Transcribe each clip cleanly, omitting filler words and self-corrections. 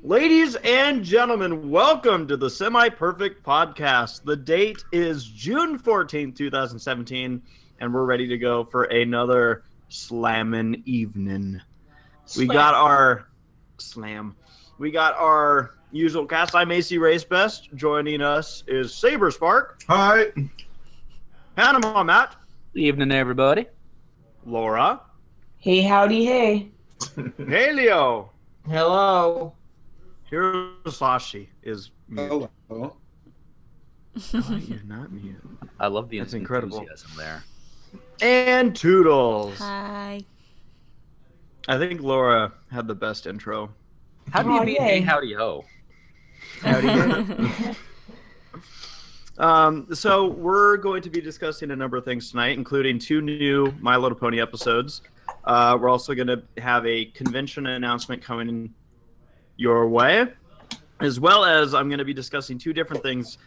Ladies and gentlemen, welcome to the Semi-Perfect Podcast. The date is June 14th, 2017, and we're ready to go for another slammin' evening. We got our usual cast. I'm ACRacebest. Joining us is Saberspark. Hi. PanamaMatt. Evening, everybody. Laura. Hey, howdy, hey. Paleo. Hello. Hirosashi is mute. Hello. You're not mute. I love the That's incredible. enthusiasm there. And Toodles. Hi. I think Laura had the best intro. How do you mean, yay. hey, howdy ho? So we're going to be discussing a number of things tonight, including 2 new My Little Pony episodes. We're also going to have a convention announcement coming your way, as well as I'm going to be discussing 2 different things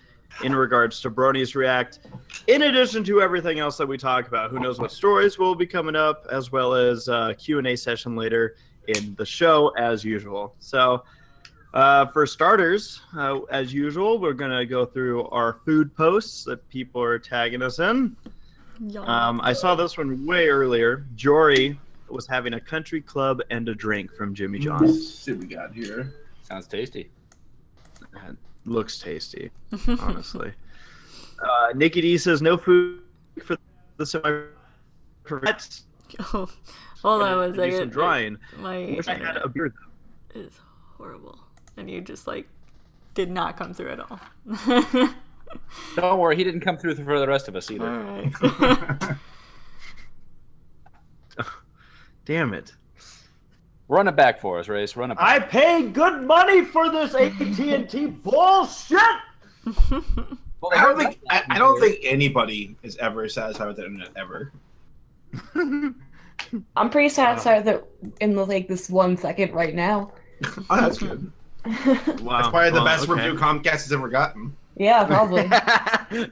in regards to Bronies React, in addition to everything else that we talk about. Who knows what stories will be coming up, as well as a Q&A session later in the show, as usual. So for starters, as usual, we're going to go through our food posts that people are tagging us in. I saw this one way earlier. Jory was having a country club and a drink from Jimmy John's. Let's see what we got here. Sounds tasty. That looks tasty, honestly. Nikki D says no food for the semi-perfect. Oh, hold on one Do some second. drying. My I wish I had a beer though. is horrible, and you just did not come through at all. Don't worry, he didn't come through for the rest of us either. All right. Damn it. Run it back for us, Race. Run it back. I paid good money for this AT&T bullshit. Well, I don't think anybody is ever satisfied with the internet ever. I'm pretty satisfied that in this 1 second right now. Oh, that's good. Wow. That's probably the Well, best okay. review Comcast has ever gotten. Yeah, probably.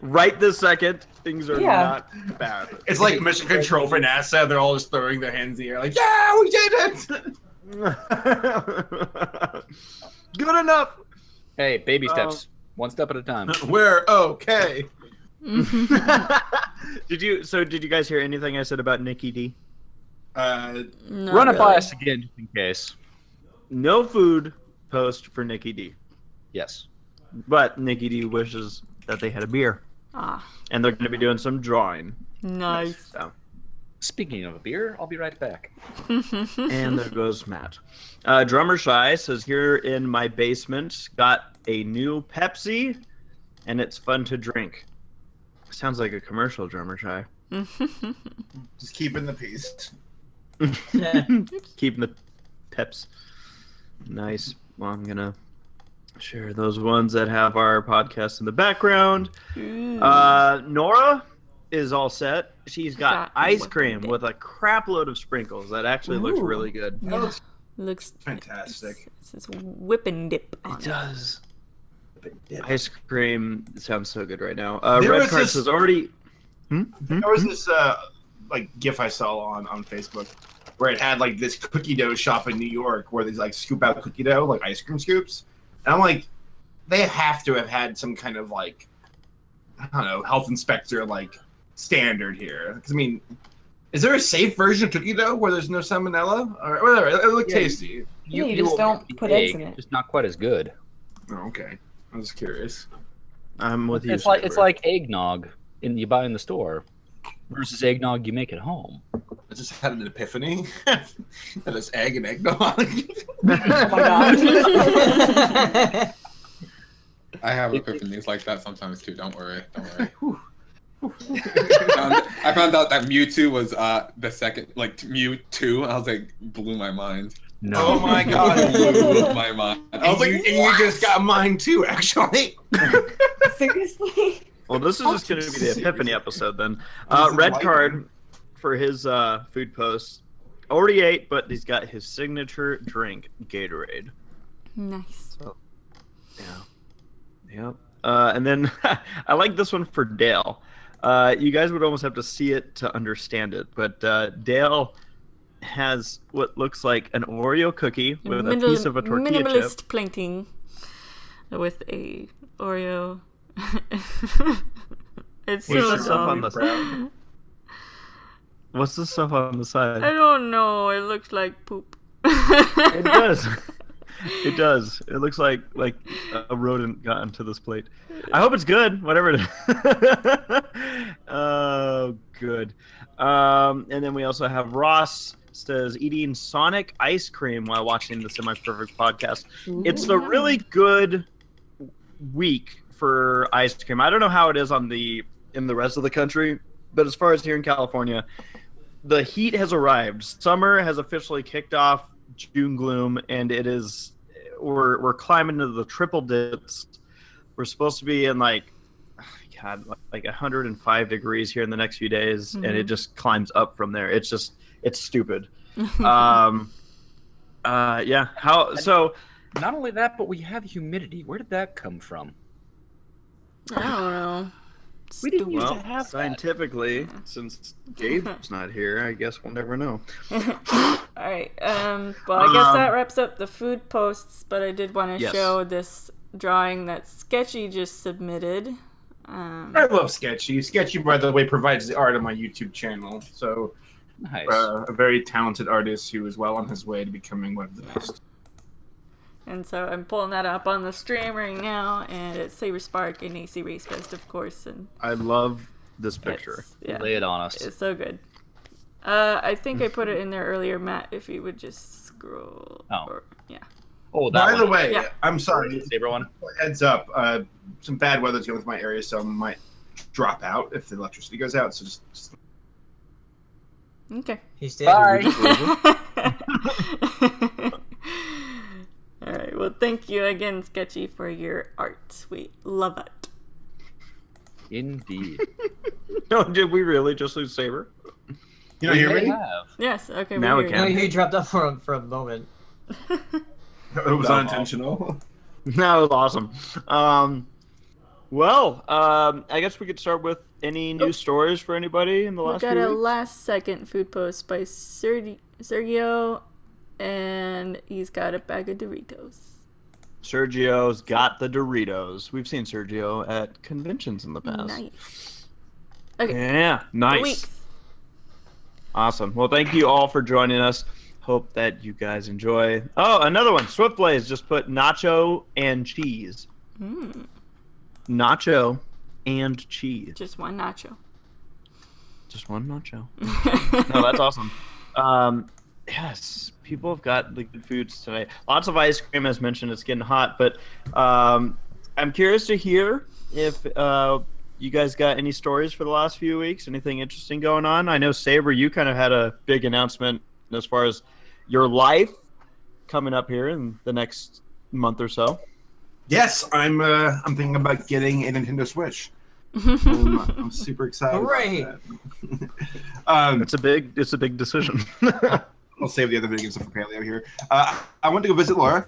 Right this second, things are Yeah. not bad. It's like mission control for NASA. They're all just throwing their hands in the air like, yeah, we did it! Good enough. Hey, baby steps. One step at a time. We're okay. Did you guys hear anything I said about Nikki D? Not Run it by really. us again, just in case. No food post for Nikki D. Yes. But Nikki D wishes that they had a beer. Ah, And they're going to be doing some drawing. nice. So. Speaking of a beer, I'll be right back. And there goes Matt. Drummer Shy says, here in my basement, got a new Pepsi, and it's fun to drink. Sounds like a commercial, Drummer Shy. Just keeping the peace. Keeping the peps. Nice. Well, I'm going to share those ones that have our podcast in the background. Nora is all set. She's got Got ice whipping cream dip. with a crap load of sprinkles. That actually looks Ooh. really good. That looks Looks fantastic. It's whipping dip. On It does. Yeah. Ice cream sounds so good right now. There Red was Card this- says already. There was this GIF I saw on Facebook where it had this cookie dough shop in New York where they scoop out cookie dough ice cream scoops, and I'm like, they have to have had some kind of I don't know, health inspector standard here. 'Cause, I mean, is there a safe version of cookie dough where there's no salmonella or whatever? It looked tasty. Yeah, you just don't put eggs in it. Just not quite as good. Oh, okay, I was curious. I'm with you. It's like Saber. eggnog you buy in the store versus eggnog you make at home. I just had an epiphany. That is egg and eggnog. Oh my god. I have epiphanies like that sometimes too. Don't worry. I found out that Mewtwo was the second, Mewtwo. I was blew my mind. No. Oh my god. Blew my mind. I was and you just got mine too, actually. Seriously? Well, this is just going to be the Epiphany episode then. This is Red lightning. Card for his food post. Already ate, but he's got his signature drink, Gatorade. Nice. Yeah. Yep. And then I like this one for Dale. You guys would almost have to see it to understand it, but Dale has what looks like an Oreo cookie with a piece of a tortilla minimalist chip. plating with a Oreo. It's What's so the stuff on dumb. the What's the stuff on the side? I don't know. It looks like poop. It does. It does. It looks like a rodent got into this plate. I hope it's good, whatever it is. Oh, good. And then we also have Ross says eating Sonic ice cream while watching the Semi Perfect podcast. It's a really good week for ice cream. I don't know how it is in the rest of the country, but as far as here in California, the heat has arrived. Summer has officially kicked off. June gloom, and we're climbing into the triple dips. We're supposed to be in like 105 degrees here in the next few days, and it just climbs up from there. It's stupid. Yeah. Not only that, but we have humidity. Where did that come from? I don't know. We didn't used to Well, have scientifically, since Gabe's not here, I guess we'll never know. Alright, well, I guess that wraps up the food posts, but I did want to Yes. show this drawing that Sketchy just submitted. I love Sketchy. Sketchy, by the way, provides the art on my YouTube channel. So, Nice. a very talented artist who is well on his way to becoming one of the best. And so I'm pulling that up on the stream right now, and it's Saberspark and ACRacebest, of course. And I love this picture. yeah, Lay it on us. it's so good. I think I put it in there earlier, Matt, if you would just scroll. Oh. Yeah. Oh, that By one. the way, Yeah. I'm sorry. Saber one. Heads up. Some bad weather's going with my area, so I might drop out if the electricity goes out. So just Okay. He's dead. Bye. All right. Well, thank you again, Sketchy, for your art. We love it. Indeed. No, did we really just lose Saber? you know, hear May me? have. Yes. Okay. Now we hear can. you. No, he dropped off for a moment. It was unintentional. That was awesome. Well, I guess we could start with any new stories for anybody in the We last got few a weeks? last second food post by Sergio, and he's got a bag of Doritos. Sergio's got the Doritos. We've seen Sergio at conventions in the past. Nice. Okay. Yeah, nice. Weeks. Awesome. Well, thank you all for joining us. Hope that you guys enjoy. Oh, another one. Swiftblaze just put nacho and cheese. Nacho and cheese. Just one nacho. Just one nacho. No, that's awesome. Yes, people have got the good foods tonight. Lots of ice cream, as mentioned. It's getting hot, but I'm curious to hear if you guys got any stories for the last few weeks. Anything interesting going on? I know, Saber, you kind of had a big announcement as far as your life coming up here in the next month or so. Yes, I'm thinking about getting a Nintendo Switch. I'm super excited. Hooray! About that. It's a big decision. I'll save the other video games for Paleo here. I went to go visit Laura.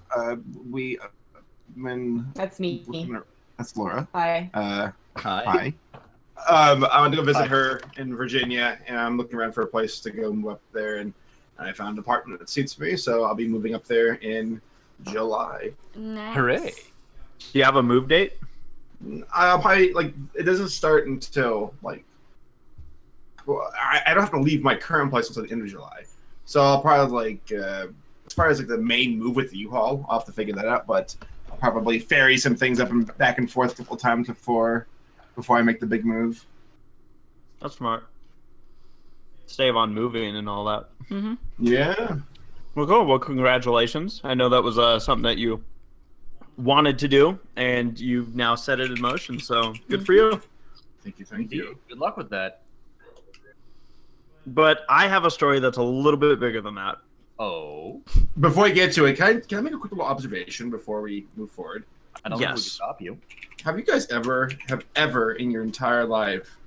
That's me. That's Laura. Hi. Hi. Hi. I went to go visit her in Virginia, and I'm looking around for a place to go move up there, and I found an apartment that suits me, so I'll be moving up there in July. Nice. Hooray. Do you have a move date? I'll probably, it doesn't start until, I don't have to leave my current place until the end of July. So I'll probably, as far as, the main move with the U-Haul, I'll have to figure that out, but I'll probably ferry some things up and back and forth a couple times before I make the big move. That's smart. Save on moving and all that. Mm-hmm. Yeah. Well, cool. Well, congratulations. I know that was something that you wanted to do, and you've now set it in motion, so good for you. Thank you. Good luck with that. But I have a story that's a little bit bigger than that. Oh. Before I get to it, can I make a quick little observation before we move forward? I don't think we can Yes. stop you. Have you guys ever in your entire life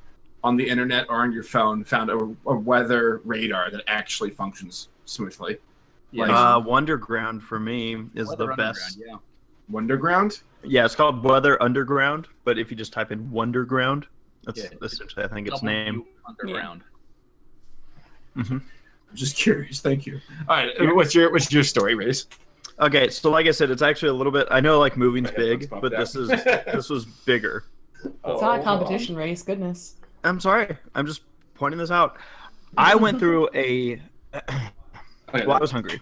on the internet or on your phone found a weather radar that actually functions smoothly? Yeah. Wonderground for me is Weather the Underground, best. Yeah. Wonderground? Yeah, it's called Weather Underground, but if you just type in Wonderground, that's Yeah. essentially, I think, its W name. Underground. Just curious. Thank you. All right, what's your story, Race? Okay, so like I said, it's actually a little bit. I know like moving's My headphones big, popped but out. this was bigger. It's not a competition race. Goodness. I'm sorry. I'm just pointing this out. I went through a. Well, I was hungry,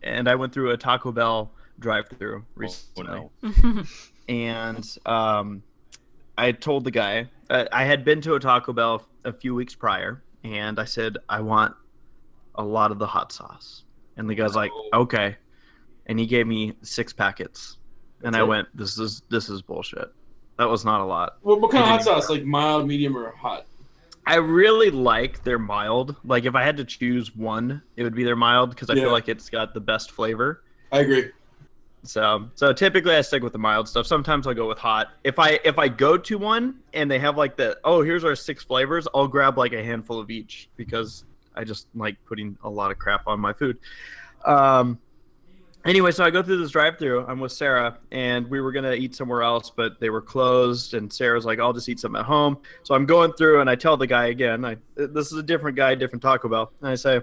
and I went through a Taco Bell drive-through recently, and I told the guy I had been to a Taco Bell a few weeks prior, and I said I want a lot of the hot sauce, and the guy's like, okay, and he gave me 6 packets, and I went, this is bullshit. That was not a lot. What kind of hot sauce? Like mild, medium, or hot? I really like their mild. Like if I had to choose one, it would be their mild because I feel like it's got the best flavor. I agree. So typically I stick with the mild stuff. Sometimes I'll go with hot. If I go to one and they have like here's our 6 flavors, I'll grab like a handful of each because I just like putting a lot of crap on my food. Anyway, so I go through this drive-thru. I'm with Sarah, and we were going to eat somewhere else, but they were closed, and Sarah's like, I'll just eat something at home. So I'm going through, and I tell the guy again, this is a different guy, different Taco Bell. And I say,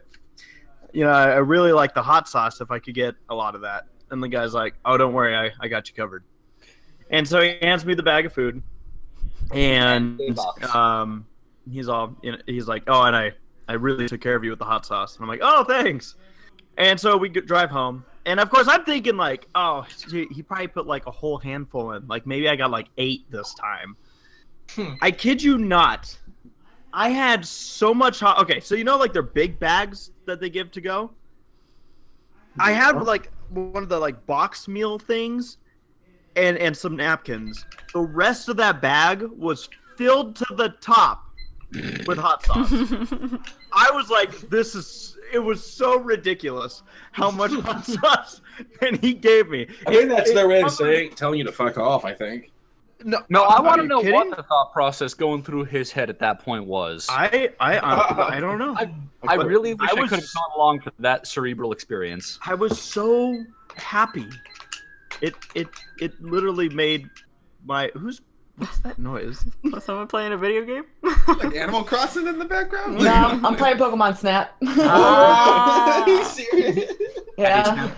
I really like the hot sauce if I could get a lot of that. And the guy's like, oh, don't worry, I got you covered. And so he hands me the bag of food, and he's like, oh, and I really took care of you with the hot sauce. And I'm like, oh, thanks. And so we drive home. And of course, I'm thinking like, oh, he probably put like a whole handful in. Like maybe I got like 8 this time. I kid you not. I had so much okay, so like their big bags that they give to go. I had like one of the like box meal things, and some napkins. The rest of that bag was filled to the top with hot sauce. I was like, it was so ridiculous how much hot sauce that he gave me. I think that's their way of telling you to fuck off, I think. No, I want to know kidding? what the thought process going through his head at that point was. I don't know. I really wish I could have gone along for that cerebral experience. I was so happy. It literally made my what's that noise? Was someone playing a video game? Like Animal Crossing in the background? No, I'm playing Pokemon Snap. Are you serious? Yeah.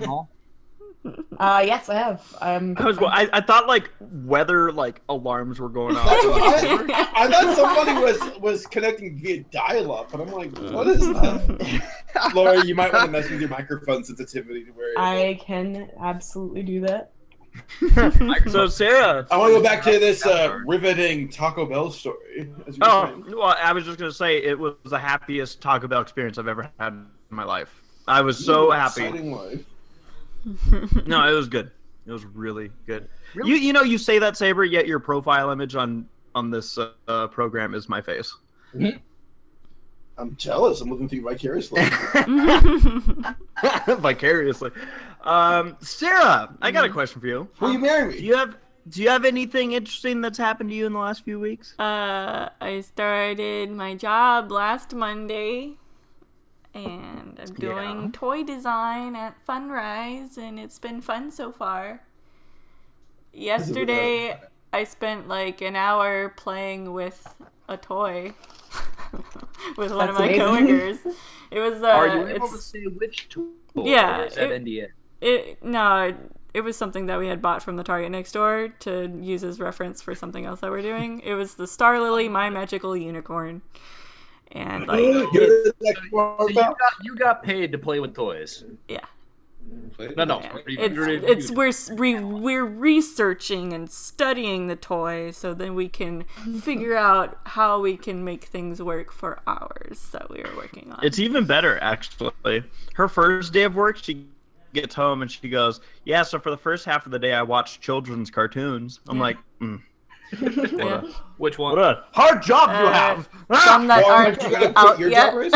Yes, I have. I thought like weather like alarms were going off. That's what I thought somebody was connecting via dial-up, and I'm like, what is that? Laura, you might want to mess with your microphone sensitivity to where I can absolutely do that. So Sarah, I want to go back to this riveting Taco Bell story. As you were saying. Well, I was just gonna say it was the happiest Taco Bell experience I've ever had in my life. I was so happy. Exciting life. No, it was good. It was really good. Really? You say that, Saber, yet your profile image on this program is my face. Mm-hmm. I'm jealous. I'm living through you vicariously. Vicariously. Sarah, I got a question for you. Will you marry me? Do you have anything interesting that's happened to you in the last few weeks? I started my job last Monday, and I'm doing toy design at Funrise, and it's been fun so far. Yesterday, I spent like an hour playing with a toy with one of my coworkers. It was. Are you able to say which toy? Yeah. Or is that NDA? It was something that we had bought from the Target next door to use as reference for something else that we're doing. It was the Star Lily My Magical Unicorn. And like you got paid to play with toys. Yeah. No. Yeah. We're researching and studying the toy so then we can figure out how we can make things work for ours that we are working on. It's even better, actually. Her first day of work, she gets home and she goes, "Yeah, so for the first half of the day, I watched children's cartoons." I'm like, Yeah. Which one? What a hard job you have! Some that aren't out your yet. job is?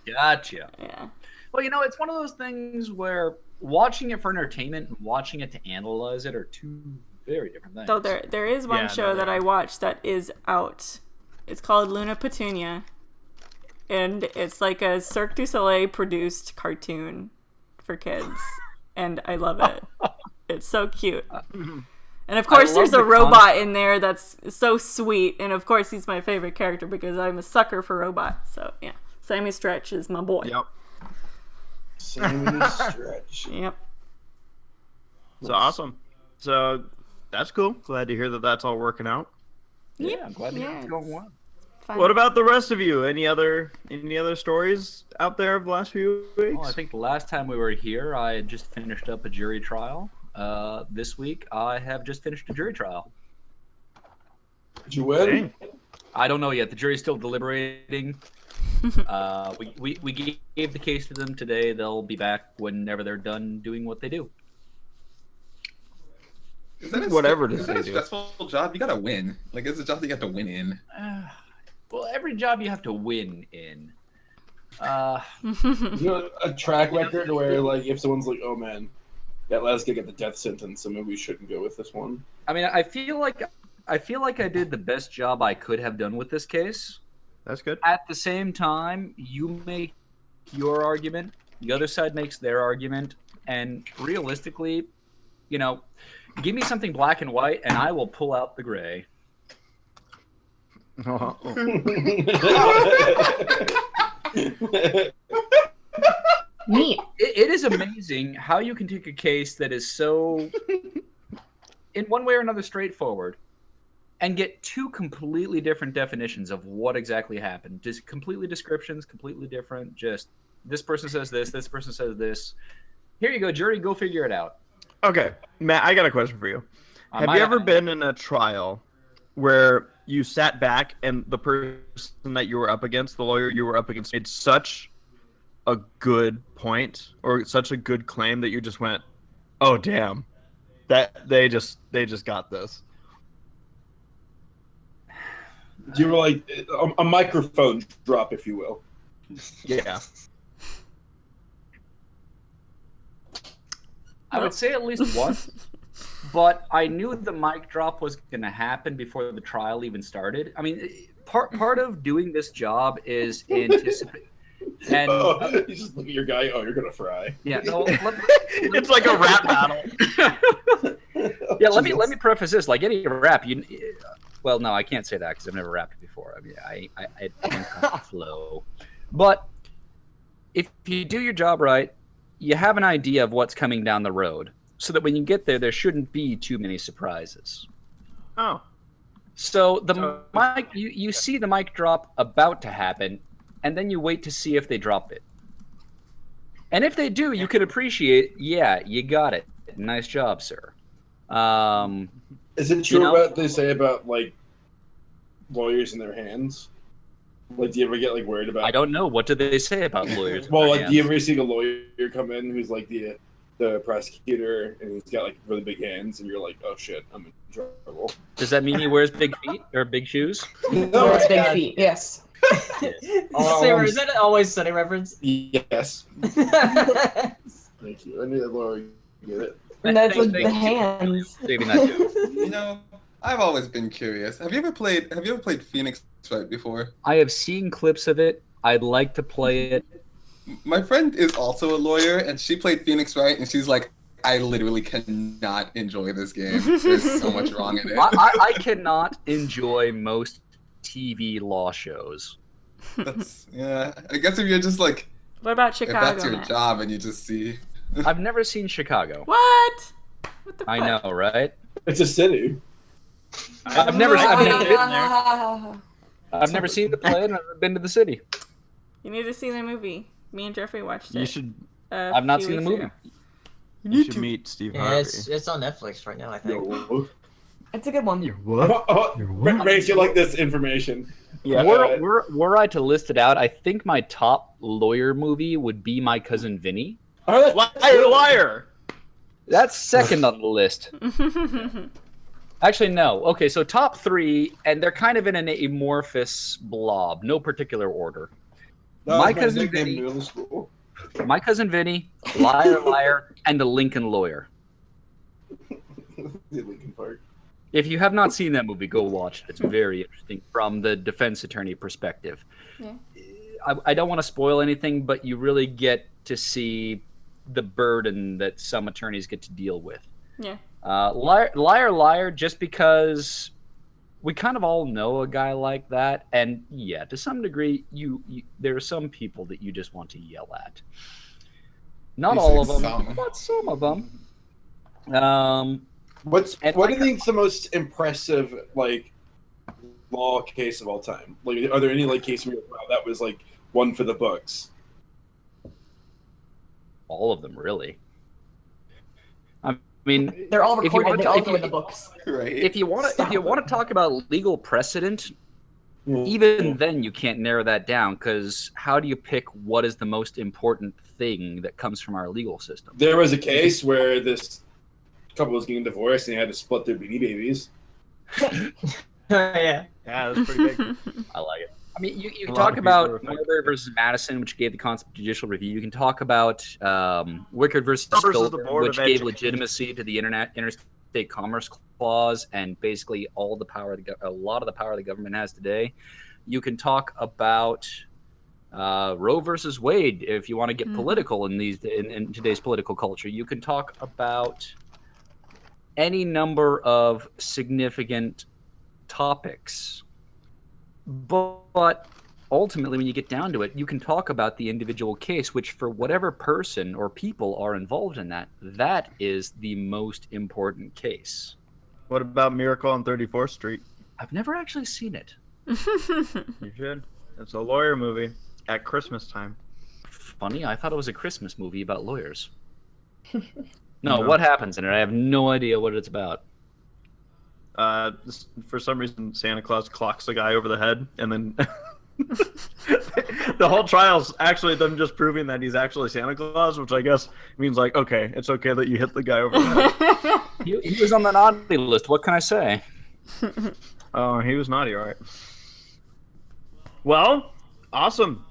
Gotcha. Yeah. Well, it's one of those things where watching it for entertainment and watching it to analyze it are two very different things. So there is one show that I watched that is out. It's called Luna Petunia. And it's like a Cirque du Soleil produced cartoon for kids. And I love it. It's so cute. And of course there's a robot in there that's so sweet. And of course he's my favorite character because I'm a sucker for robots. So yeah. Sammy Stretch is my boy. Yep. Sammy Stretch. Yep. So awesome. So that's cool. Glad to hear that that's all working out. Yeah, I'm glad to hear Yeah, it's going well. Fun. What about the rest of you? Any other stories out there of the last few weeks? Well, I think the last time we were here, I had just finished up a jury trial. This week, I have just finished a jury trial. Did you win? Dang. I don't know yet. The jury's still deliberating. We gave the case to them today. They'll be back whenever they're done doing what they do. Is that Whatever it is is that they a do. stressful job? You gotta win. Like, it's a job that you have to win in. Well, every job you have to win in. You know, a track record where, like, if someone's like, "Oh man, that last guy got the death sentence, so maybe we shouldn't go with this one." I mean, I feel like I did the best job I could have done with this case. That's good. At the same time, you make your argument, the other side makes their argument, and realistically, you know, give me something black and white, and I will pull out the gray. Neat. It is amazing how you can take a case that is so, in one way or another, straightforward, and get two completely different definitions of what exactly happened. Just completely descriptions, completely different. Just this person says this person says this. Here you go, jury, go figure it out. Okay, Matt, I got a question for you. Have you ever been in a trial where you sat back and the person that you were up against, the lawyer you were up against, made such a good point or such a good claim that you just went, "Oh damn, that they just got this." You were like a microphone drop, if you will. Yeah. I would say at least once, but I knew the mic drop was going to happen before the trial even started. I mean, part of doing this job is anticipate. And You just look at your guy. Oh, you're gonna fry. yeah, no, It's like a rap battle. yeah. Let me preface this. Like any rap, well, no, I can't say that because I've never rapped before. I mean, I don't have the flow. But if you do your job right, you have an idea of what's coming down the road, so that when you get there, there shouldn't be too many surprises. Oh. So the mic, you see the mic drop about to happen, and then you wait to see if they drop it. And if they do, you can appreciate, yeah, you got it. Nice job, sir. Is it true what they say about like lawyers in their hands? Like, do you ever get like worried about? I don't know. What do they say about lawyers? Well, like, do you ever see a lawyer come in who's like the prosecutor and he's got like really big hands, and you're like, oh shit, I'm in trouble. Does that mean he wears big feet or big shoes? No, It's big feet. Yes. Sarah, is that an Always Sunny reference? Yes. Thank you. I knew that Laura would get it. And that's like Thank the you. hands. Saving that joke. You know, I've always been curious. Have you ever played Phoenix Wright before? I have seen clips of it. I'd like to play it. My friend is also a lawyer, and she played Phoenix Wright, and she's like, I literally cannot enjoy this game. There's so much wrong in it. I cannot enjoy most TV law shows. Yeah, I guess if you're just like, What about if Chicago? that's your Matt? job and you just see. I've never seen Chicago. What? What the I fuck? know, right? It's a city. I've never I've seen never it. been there. I've never seen the play, and I've never been to the city. You need to see the movie. Me and Jeffrey watched it. You should I've not seen the movie. you should meet Steve Yeah, Harvey. it's on Netflix right now, I think. No. It's a good one. Race, you like this information? Yeah. Were I to list it out, I think my top lawyer movie would be My Cousin Vinny. Oh, that's Liar! That's second on the list. Actually, no. Okay, so top three, and they're kind of in an amorphous blob, no particular order. My Cousin Vinny. Middle school. My Cousin Vinny, Liar Liar, and The Lincoln Lawyer. The Lincoln Park. If you have not seen that movie, go watch it. It's very interesting from the defense attorney perspective. Yeah. I don't want to spoil anything, but you really get to see the burden that some attorneys get to deal with. Yeah. Liar, Liar, just because we kind of all know a guy like that, and yeah, to some degree, there are some people that you just want to yell at. Not all of them, but some of them. What do you think's the most impressive law case of all time? Like, are there any cases where wow, that was one for the books? All of them, really. I mean, they're all recorded. They all go in the books. Right. If you want to talk about legal precedent, even then you can't narrow that down, because how do you pick what is the most important thing that comes from our legal system? There was a case where this couple was getting divorced and they had to split their Beanie Babies. Yeah, that's pretty big. I like it. I mean, you can talk about Miller versus Madison, which gave the concept of judicial review. You can talk about Wickard versus Philbin, which gave legitimacy to the interstate commerce clause and basically a lot of the power the government has today. You can talk about Roe versus Wade if you want to get political in today's political culture. You can talk about any number of significant topics. But ultimately, when you get down to it, you can talk about the individual case, which for whatever person or people are involved in that is the most important case. What about Miracle on 34th Street? I've never actually seen it. You should. It's a lawyer movie at Christmas time. Funny, I thought it was a Christmas movie about lawyers. No, what happens in it? I have no idea what it's about. For some reason, Santa Claus clocks the guy over the head, and then the whole trial's actually them just proving that he's actually Santa Claus, which I guess means okay, it's okay that you hit the guy over the head. He was on the naughty list. What can I say? Oh, he was naughty, all right. Well, awesome.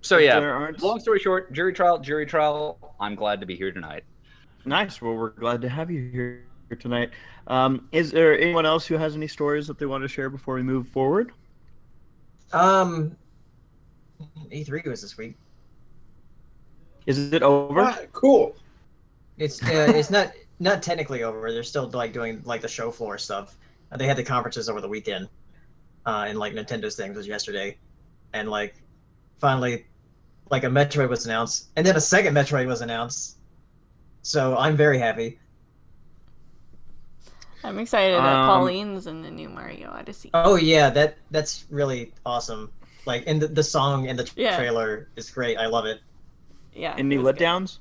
So yeah, long story short, jury trial. I'm glad to be here tonight. Nice. Well, we're glad to have you here tonight. Is there anyone else who has any stories that they want to share before we move forward? E3 was this week. Is it over? Cool. It's not technically over. They're still doing the show floor stuff. They had the conferences over the weekend, and Nintendo's things was yesterday, and finally, a Metroid was announced, and then a second Metroid was announced. So I'm very happy. I'm excited that Pauline's in the new Mario Odyssey. Oh yeah, that's really awesome. And the song and the trailer is great. I love it. Yeah. Any letdowns?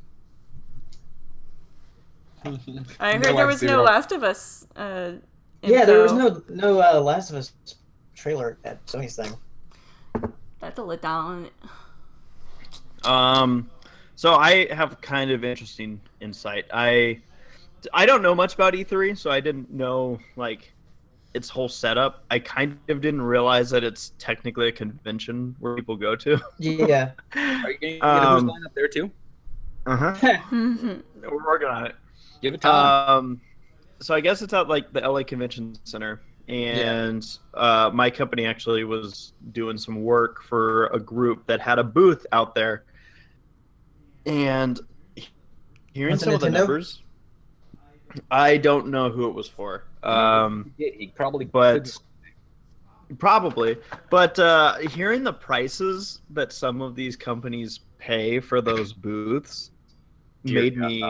I heard there was no Last of Us. Yeah, there was no Last of Us trailer at Sony's thing. That's a letdown. So I have kind of interesting insight. I don't know much about E3, so I didn't know its whole setup. I kind of didn't realize that it's technically a convention where people go to. Yeah. Are you going to get a who's line up there too? We're working on it. Give it time. So I guess it's at the LA Convention Center, and my company actually was doing some work for a group that had a booth out there. And hearing some of the numbers, I don't know who it was for. Probably, but hearing the prices that some of these companies pay for those booths made me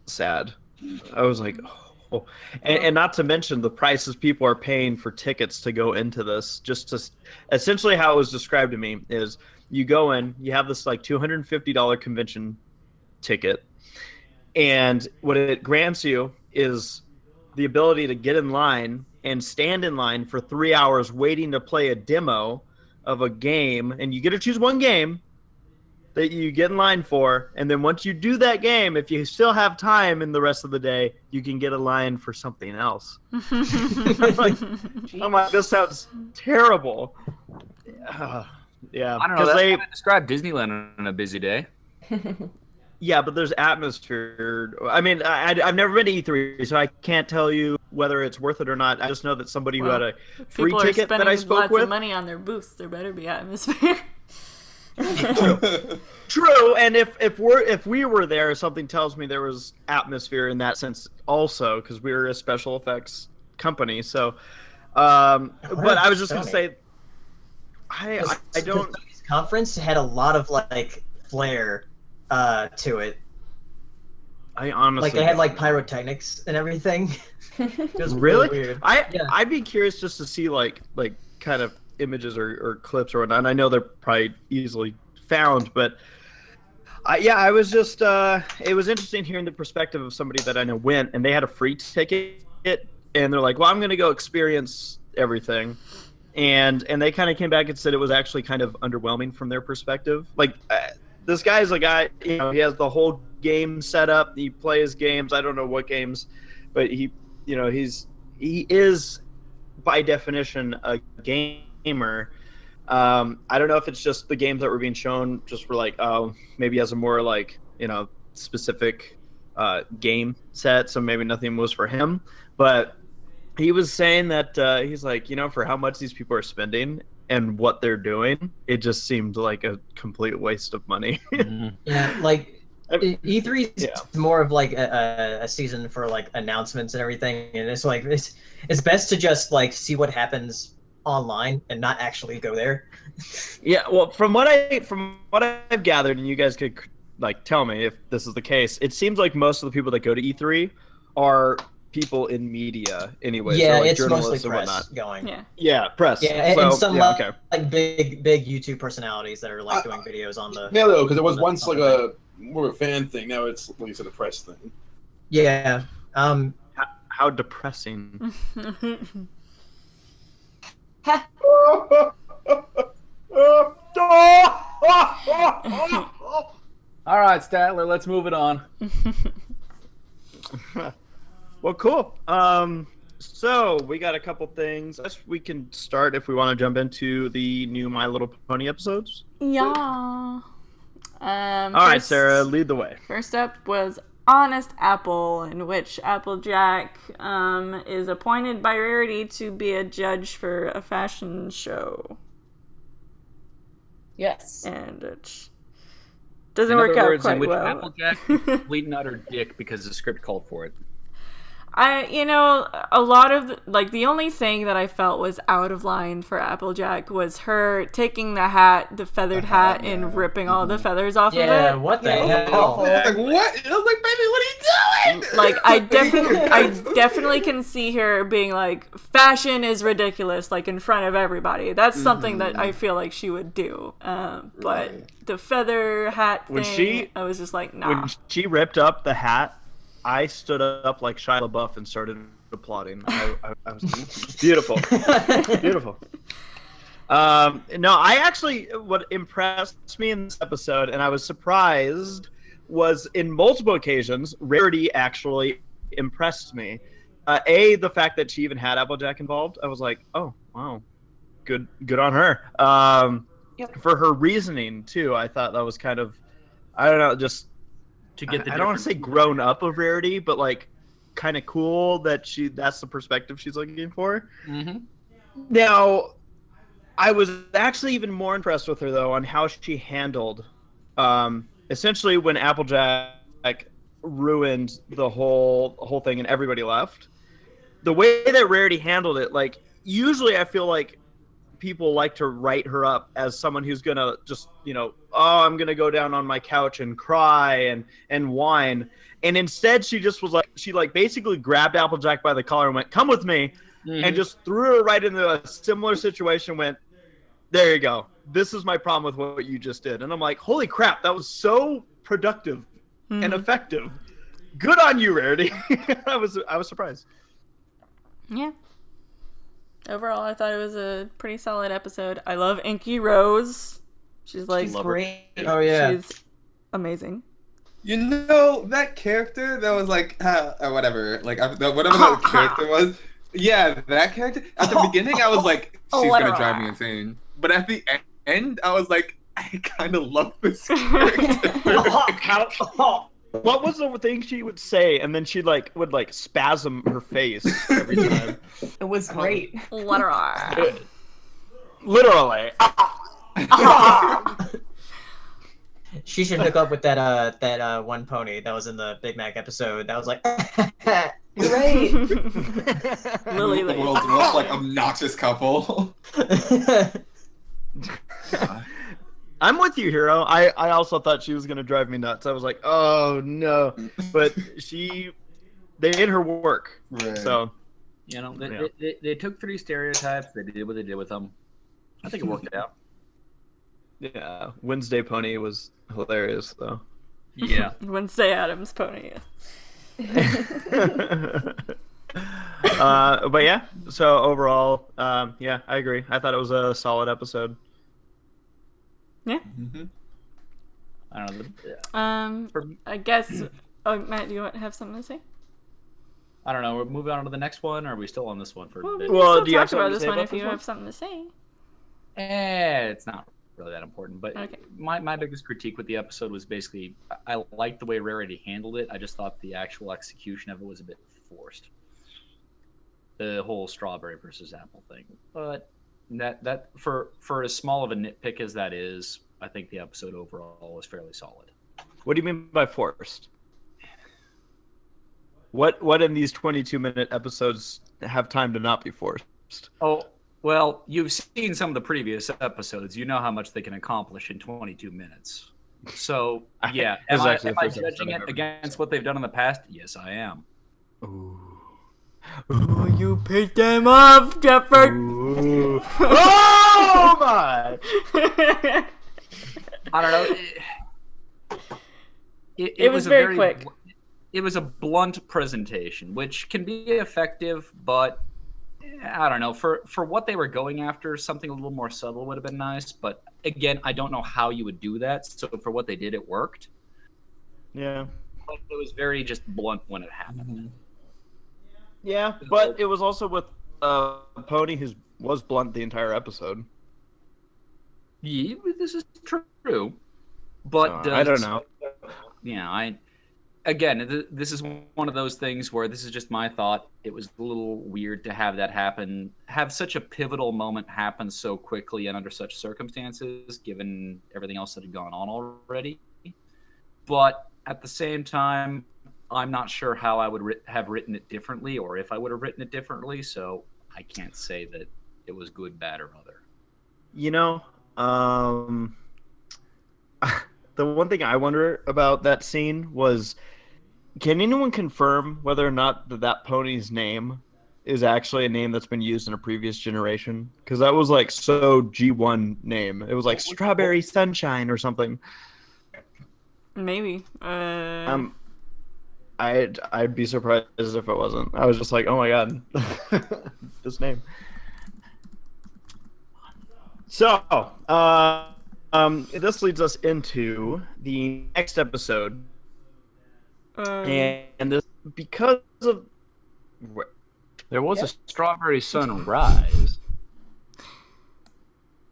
sad. I was like, oh. And not to mention the prices people are paying for tickets to go into this. Essentially how it was described to me is, you go in, you have this $250 convention ticket, and what it grants you is the ability to get in line and stand in line for 3 hours waiting to play a demo of a game, and you get to choose one game that you get in line for, and then once you do that game, if you still have time in the rest of the day, you can get a line for something else. I'm like, this sounds terrible. Yeah, I don't know. That's how I describe Disneyland on a busy day. Yeah, but there's atmosphere. I mean, I've never been to E3, so I can't tell you whether it's worth it or not. I just know that somebody who had a free ticket that I spoke with. People are spending lots of money on their booths. There better be atmosphere. True, and if we were there, something tells me there was atmosphere in that sense also, because we were a special effects company. So, but I was just gonna say, I don't. This conference had a lot of like flair to it. I honestly Like they had like pyrotechnics and everything. It was really weird. I'd be curious just to see like kind of images or clips or whatnot. And I know they're probably easily found, but I was just it was interesting hearing the perspective of somebody that I know went and they had a free ticket and they're like, well, I'm gonna go experience everything, and they kind of came back and said it was actually kind of underwhelming from their perspective. Like this guy's a guy, he has the whole game set up, he plays games, I don't know what games, but he is by definition a gamer. I don't know if it's just the games that were being shown just were like, oh, maybe he has a more like, specific game set, so maybe nothing was for him. But he was saying that he's like, for how much these people are spending and what they're doing, it just seemed like a complete waste of money. Yeah, like E3 is more of like a season for like announcements and everything, and it's like it's best to just like see what happens online and not actually go there. Yeah, well, from what I've gathered, and you guys could like tell me if this is the case, it seems like most of the people that go to E3 are people in media anyway. Yeah, so, like, it's mostly press whatnot. going. Yeah, press. Yeah, so, and some okay. like big YouTube personalities that are like doing videos on the. Yeah, though, because it was once like more of a fan thing. Now it's like you said, a press thing. Yeah. How depressing. All right, Statler, let's move it on. Well, cool. So we got a couple things. I guess we can start if we want to jump into the new My Little Pony episodes. Yeah. All right, Sarah, lead the way. First up was Honest Apple, in which Applejack is appointed by Rarity to be a judge for a fashion show. Yes. And it doesn't work out quite well. Applejack is a complete and utter dick because the script called for it. A lot of the only thing that I felt was out of line for Applejack was her taking the feathered hat, and ripping all the feathers off of it. Yeah, what the hell? Like, what? I was like, baby, what are you doing? Like, I definitely can see her being like, fashion is ridiculous, like in front of everybody. That's something that I feel like she would do. But the feather hat thing, I was just like, nah. When she ripped up the hat, I stood up like Shia LaBeouf and started applauding. I was beautiful, beautiful. No, what impressed me in this episode, and I was surprised, was in multiple occasions, Rarity actually impressed me. The fact that she even had Applejack involved, I was like, oh wow, good on her. For her reasoning too, I thought that was kind of, I don't know, just. To get I don't want to say grown up of Rarity, but like kind of cool that that's the perspective she's looking for. Mm-hmm. Now, I was actually even more impressed with her though on how she handled essentially when Applejack ruined the whole thing and everybody left. The way that Rarity handled it, like usually I feel like people like to write her up as someone who's gonna just, I'm gonna go down on my couch and cry and whine, and instead she just was like, she like basically grabbed Applejack by the collar and went, come with me, and just threw her right into a similar situation, went, there you go, this is my problem with what you just did. And I'm like, holy crap, that was so productive and effective. Good on you, Rarity. I was surprised. Yeah. Overall, I thought it was a pretty solid episode. I love Inky Rose. She's great. Oh yeah, she's amazing. That character that was like, whatever, like whatever that character was. Yeah, that character. At the beginning, I was like, she's gonna drive me insane. But at the end, I was like, I kind of love this character. What was the thing she would say, and then she would spasm her face every time? It was great. Literally. She should hook up with that one pony that was in the Big Mac episode. That was like, You're right. Lily The Lace. world's most like obnoxious couple. I'm with you, Hero. I also thought she was gonna drive me nuts. I was like, oh no, but they did her work. Right. So You know, they took 3 stereotypes. They did what they did with them. I think it worked out. yeah, Wednesday Pony was hilarious though. Yeah. Wednesday Addams pony. But yeah, so overall, yeah, I agree. I thought it was a solid episode. Yeah. Mm-hmm. I don't know. I guess. Oh, Matt, do you have something to say? I don't know. We're moving on to the next one, or are we still on this one for a bit? Well, Still do you have talk about something to this say one about if you this one? have something to say. It's not really that important. But Okay. my biggest critique with the episode was basically I liked the way Rarity handled it. I just thought the actual execution of it was a bit forced. The whole strawberry versus apple thing. But that for as small of a nitpick as that is, I think the episode overall was fairly solid. What do you mean by forced? What in these 22-minute episodes have time to not be forced? Oh, well, you've seen some of the previous episodes. You know how much they can accomplish in 22 minutes. So, yeah. This is Am actually the I first episode judging I've it ever against what they've done in the past? Yes, I am. Ooh. Oh, you picked them up, Jefford. Ooh. Oh my! I don't know. It was very quick. It was a blunt presentation, which can be effective, but I don't know. For what they were going after, something a little more subtle would have been nice. But again, I don't know how you would do that. So for what they did, it worked. Yeah. But it was very just blunt when it happened. Mm-hmm. Yeah, but it was also with Pony, who was blunt the entire episode. Yeah, this is true. But I don't know. Yeah, this is one of those things where this is just my thought. It was a little weird to have that happen, have such a pivotal moment happen so quickly and under such circumstances, given everything else that had gone on already. But at the same time, I'm not sure how I would have written it differently, or if I would have written it differently. So I can't say that it was good, bad, or other. You know, the one thing I wonder about that scene was, can anyone confirm whether or not that pony's name is actually a name that's been used in a previous generation? Because that was like so G1 name. It was like Strawberry Sunshine or something. Maybe. I'd be surprised if it wasn't. I was just like, oh my god, this name. So, this leads us into the next episode, and this because of there was a strawberry sunrise.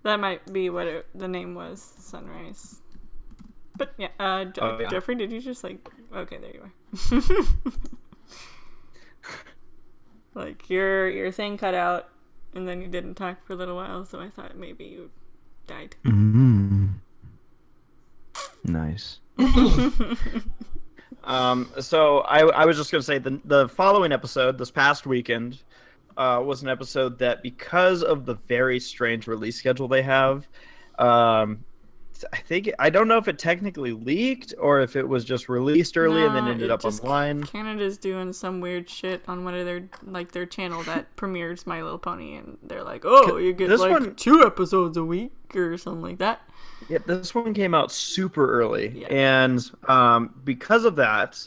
That might be what the name was, Sunrise. But yeah, yeah. Jeffrey, did you just like? Okay, there you are. Like your thing cut out, and then you didn't talk for a little while, so I thought maybe you died. Mm-hmm. Nice. So I was just gonna say the following episode, this past weekend, was an episode that, because of the very strange release schedule they have, I don't know if it technically leaked or if it was just released early and then ended up online. Canada's doing some weird shit on one of their channel that premieres My Little Pony, and they're like, oh, you get like 2 episodes a week or something like that. Yeah, this one came out super early, yeah. And because of that,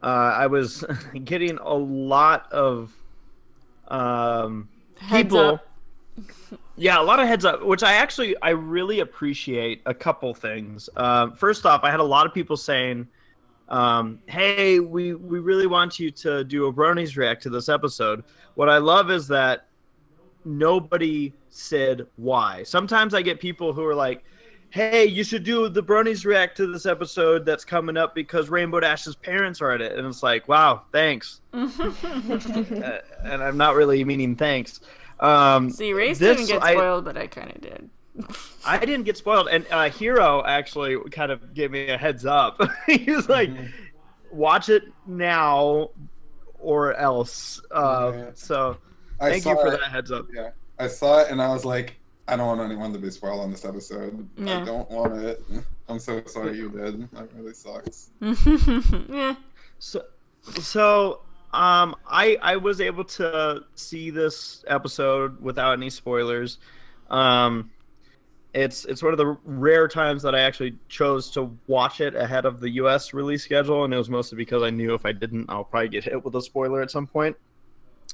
I was getting a lot of people. Yeah, a lot of heads up, which I really appreciate a couple things. First off, I had a lot of people saying, hey, we really want you to do a Bronies react to this episode. What I love is that nobody said why. Sometimes I get people who are like, hey, you should do the Bronies react to this episode that's coming up because Rainbow Dash's parents are at it. And it's like, wow, thanks. And I'm not really meaning thanks. See, Race didn't get spoiled, but I kind of did. I didn't get spoiled, and Hero actually kind of gave me a heads up. He was like, "Watch it now, or else." So, thank you for that heads up. Yeah, I saw it, and I was like, I don't want anyone to be spoiled on this episode. Yeah. I don't want it. I'm so sorry you did. That really sucks. Yeah. So, I was able to see this episode without any spoilers. It's one of the rare times that I actually chose to watch it ahead of the US release schedule, and it was mostly because I knew if I didn't, I'll probably get hit with a spoiler at some point.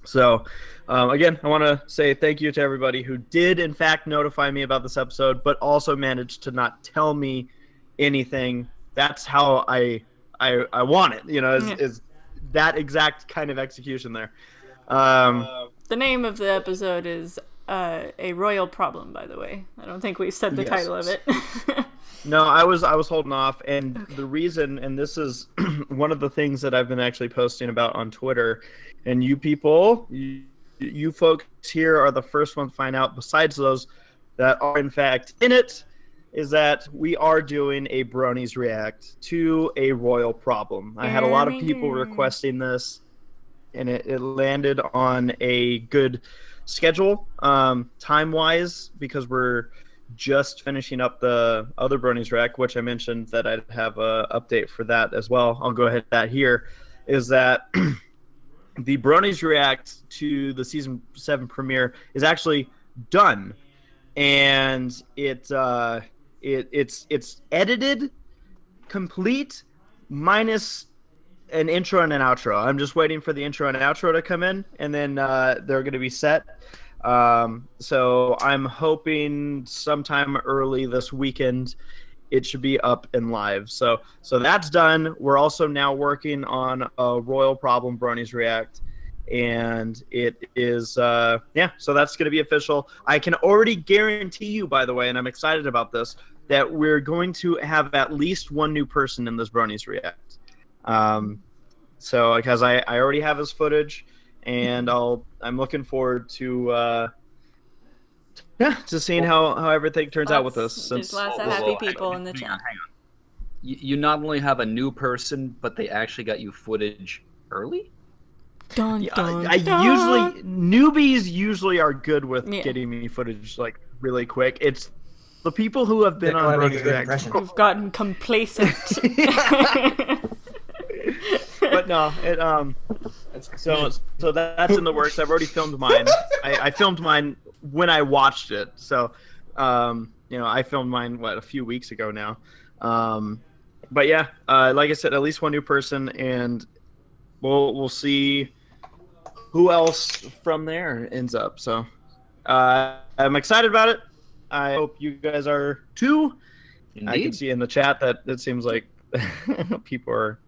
So, again, I want to say thank you to everybody who did, in fact, notify me about this episode, but also managed to not tell me anything. That's how I want it, is that exact kind of execution there. The name of the episode is A Royal Problem, by the way. I don't think we said the title of it. No, I was holding off, and the reason, and this is one of the things that I've been actually posting about on Twitter, and you people, you folks here are the first ones to find out, besides those that are in fact in it, is that we are doing a Bronies React to A Royal Problem. I had a lot of people requesting this, and it landed on a good schedule, time-wise, because we're just finishing up the other Bronies React, which I mentioned that I'd have an update for that as well. I'll go ahead with that here, is that the Bronies React to the Season 7 premiere is actually done. And it's edited, complete, minus an intro and an outro. I'm just waiting for the intro and outro to come in, and then they're going to be set. So I'm hoping sometime early this weekend it should be up and live. So that's done. We're also now working on a Royal Problem Bronies React, and it is so that's going to be official. I can already guarantee you, by the way, and I'm excited about this, that we're going to have at least one new person in this Bronies React. So because I already have his footage, and I'm looking forward to seeing how everything turns out with this. There's lots of happy people in the chat. Hang on. You not only have a new person, but they actually got you footage early? Dun, dun, dun. Newbies usually are good with getting me footage like really quick. It's the people who have been on Bronies React who've gotten complacent. But no, so that's in the works. I've already filmed mine. I filmed mine when I watched it. So I filmed mine a few weeks ago now. But yeah, like I said, at least one new person, and we'll see who else from there ends up. So I'm excited about it. I hope you guys are too. Indeed. I can see in the chat that it seems like people are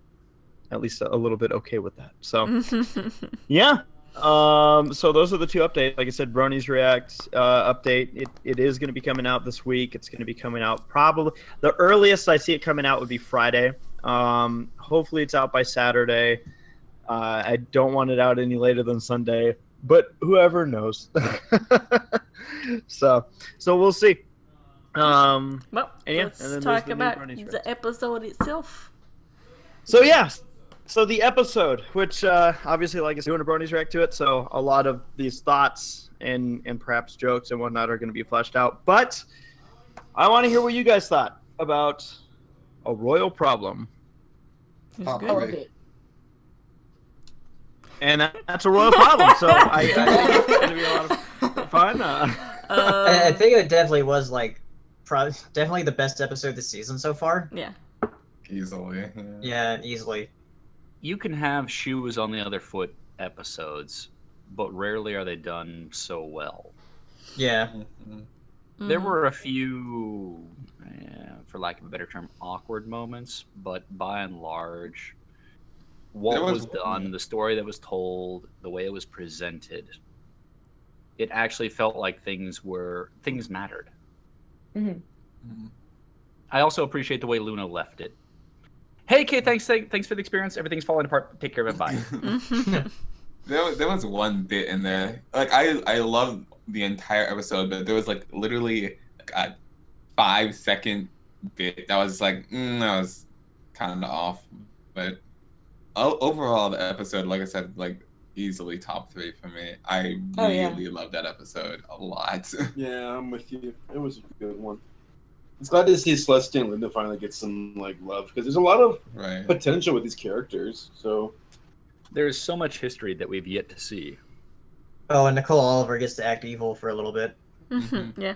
at least a little bit okay with that. So yeah. So those are the two updates. Like I said, Bronies React update. It is going to be coming out this week. It's going to be coming out probably the earliest I see it coming out would be Friday. Hopefully it's out by Saturday. I don't want it out any later than Sunday, but whoever knows. So we'll see. Let's talk about the episode itself. So yeah. So the episode, which obviously, like I said, doing a Bronies React to it, so a lot of these thoughts and perhaps jokes and whatnot are going to be fleshed out. But I want to hear what you guys thought about A Royal Problem. And that's a royal problem, so I think it's going to be a lot of fun. I think it definitely was definitely the best episode this season so far. Yeah. Easily. Yeah, easily. You can have shoes on the other foot episodes, but rarely are they done so well. Yeah. Mm-hmm. There were a few, for lack of a better term, awkward moments, but by and large, what was done, the story that was told, the way it was presented, it actually felt like things mattered. Mm-hmm. Mm-hmm. I also appreciate the way Luna left it. Hey, Kay, thanks for the experience. Everything's falling apart. Take care of it. Bye. There was one bit in there. I love the entire episode, but there was literally a 5-second bit that was like, that was kind of off. But overall, the episode, like I said, like easily top 3 for me. I really love that episode a lot. Yeah, I'm with you. It was a good one. It's glad to see Celestia and Linda finally get some like love because there's a lot of potential with these characters. So there is so much history that we've yet to see. Oh, and Nicole Oliver gets to act evil for a little bit. Yeah.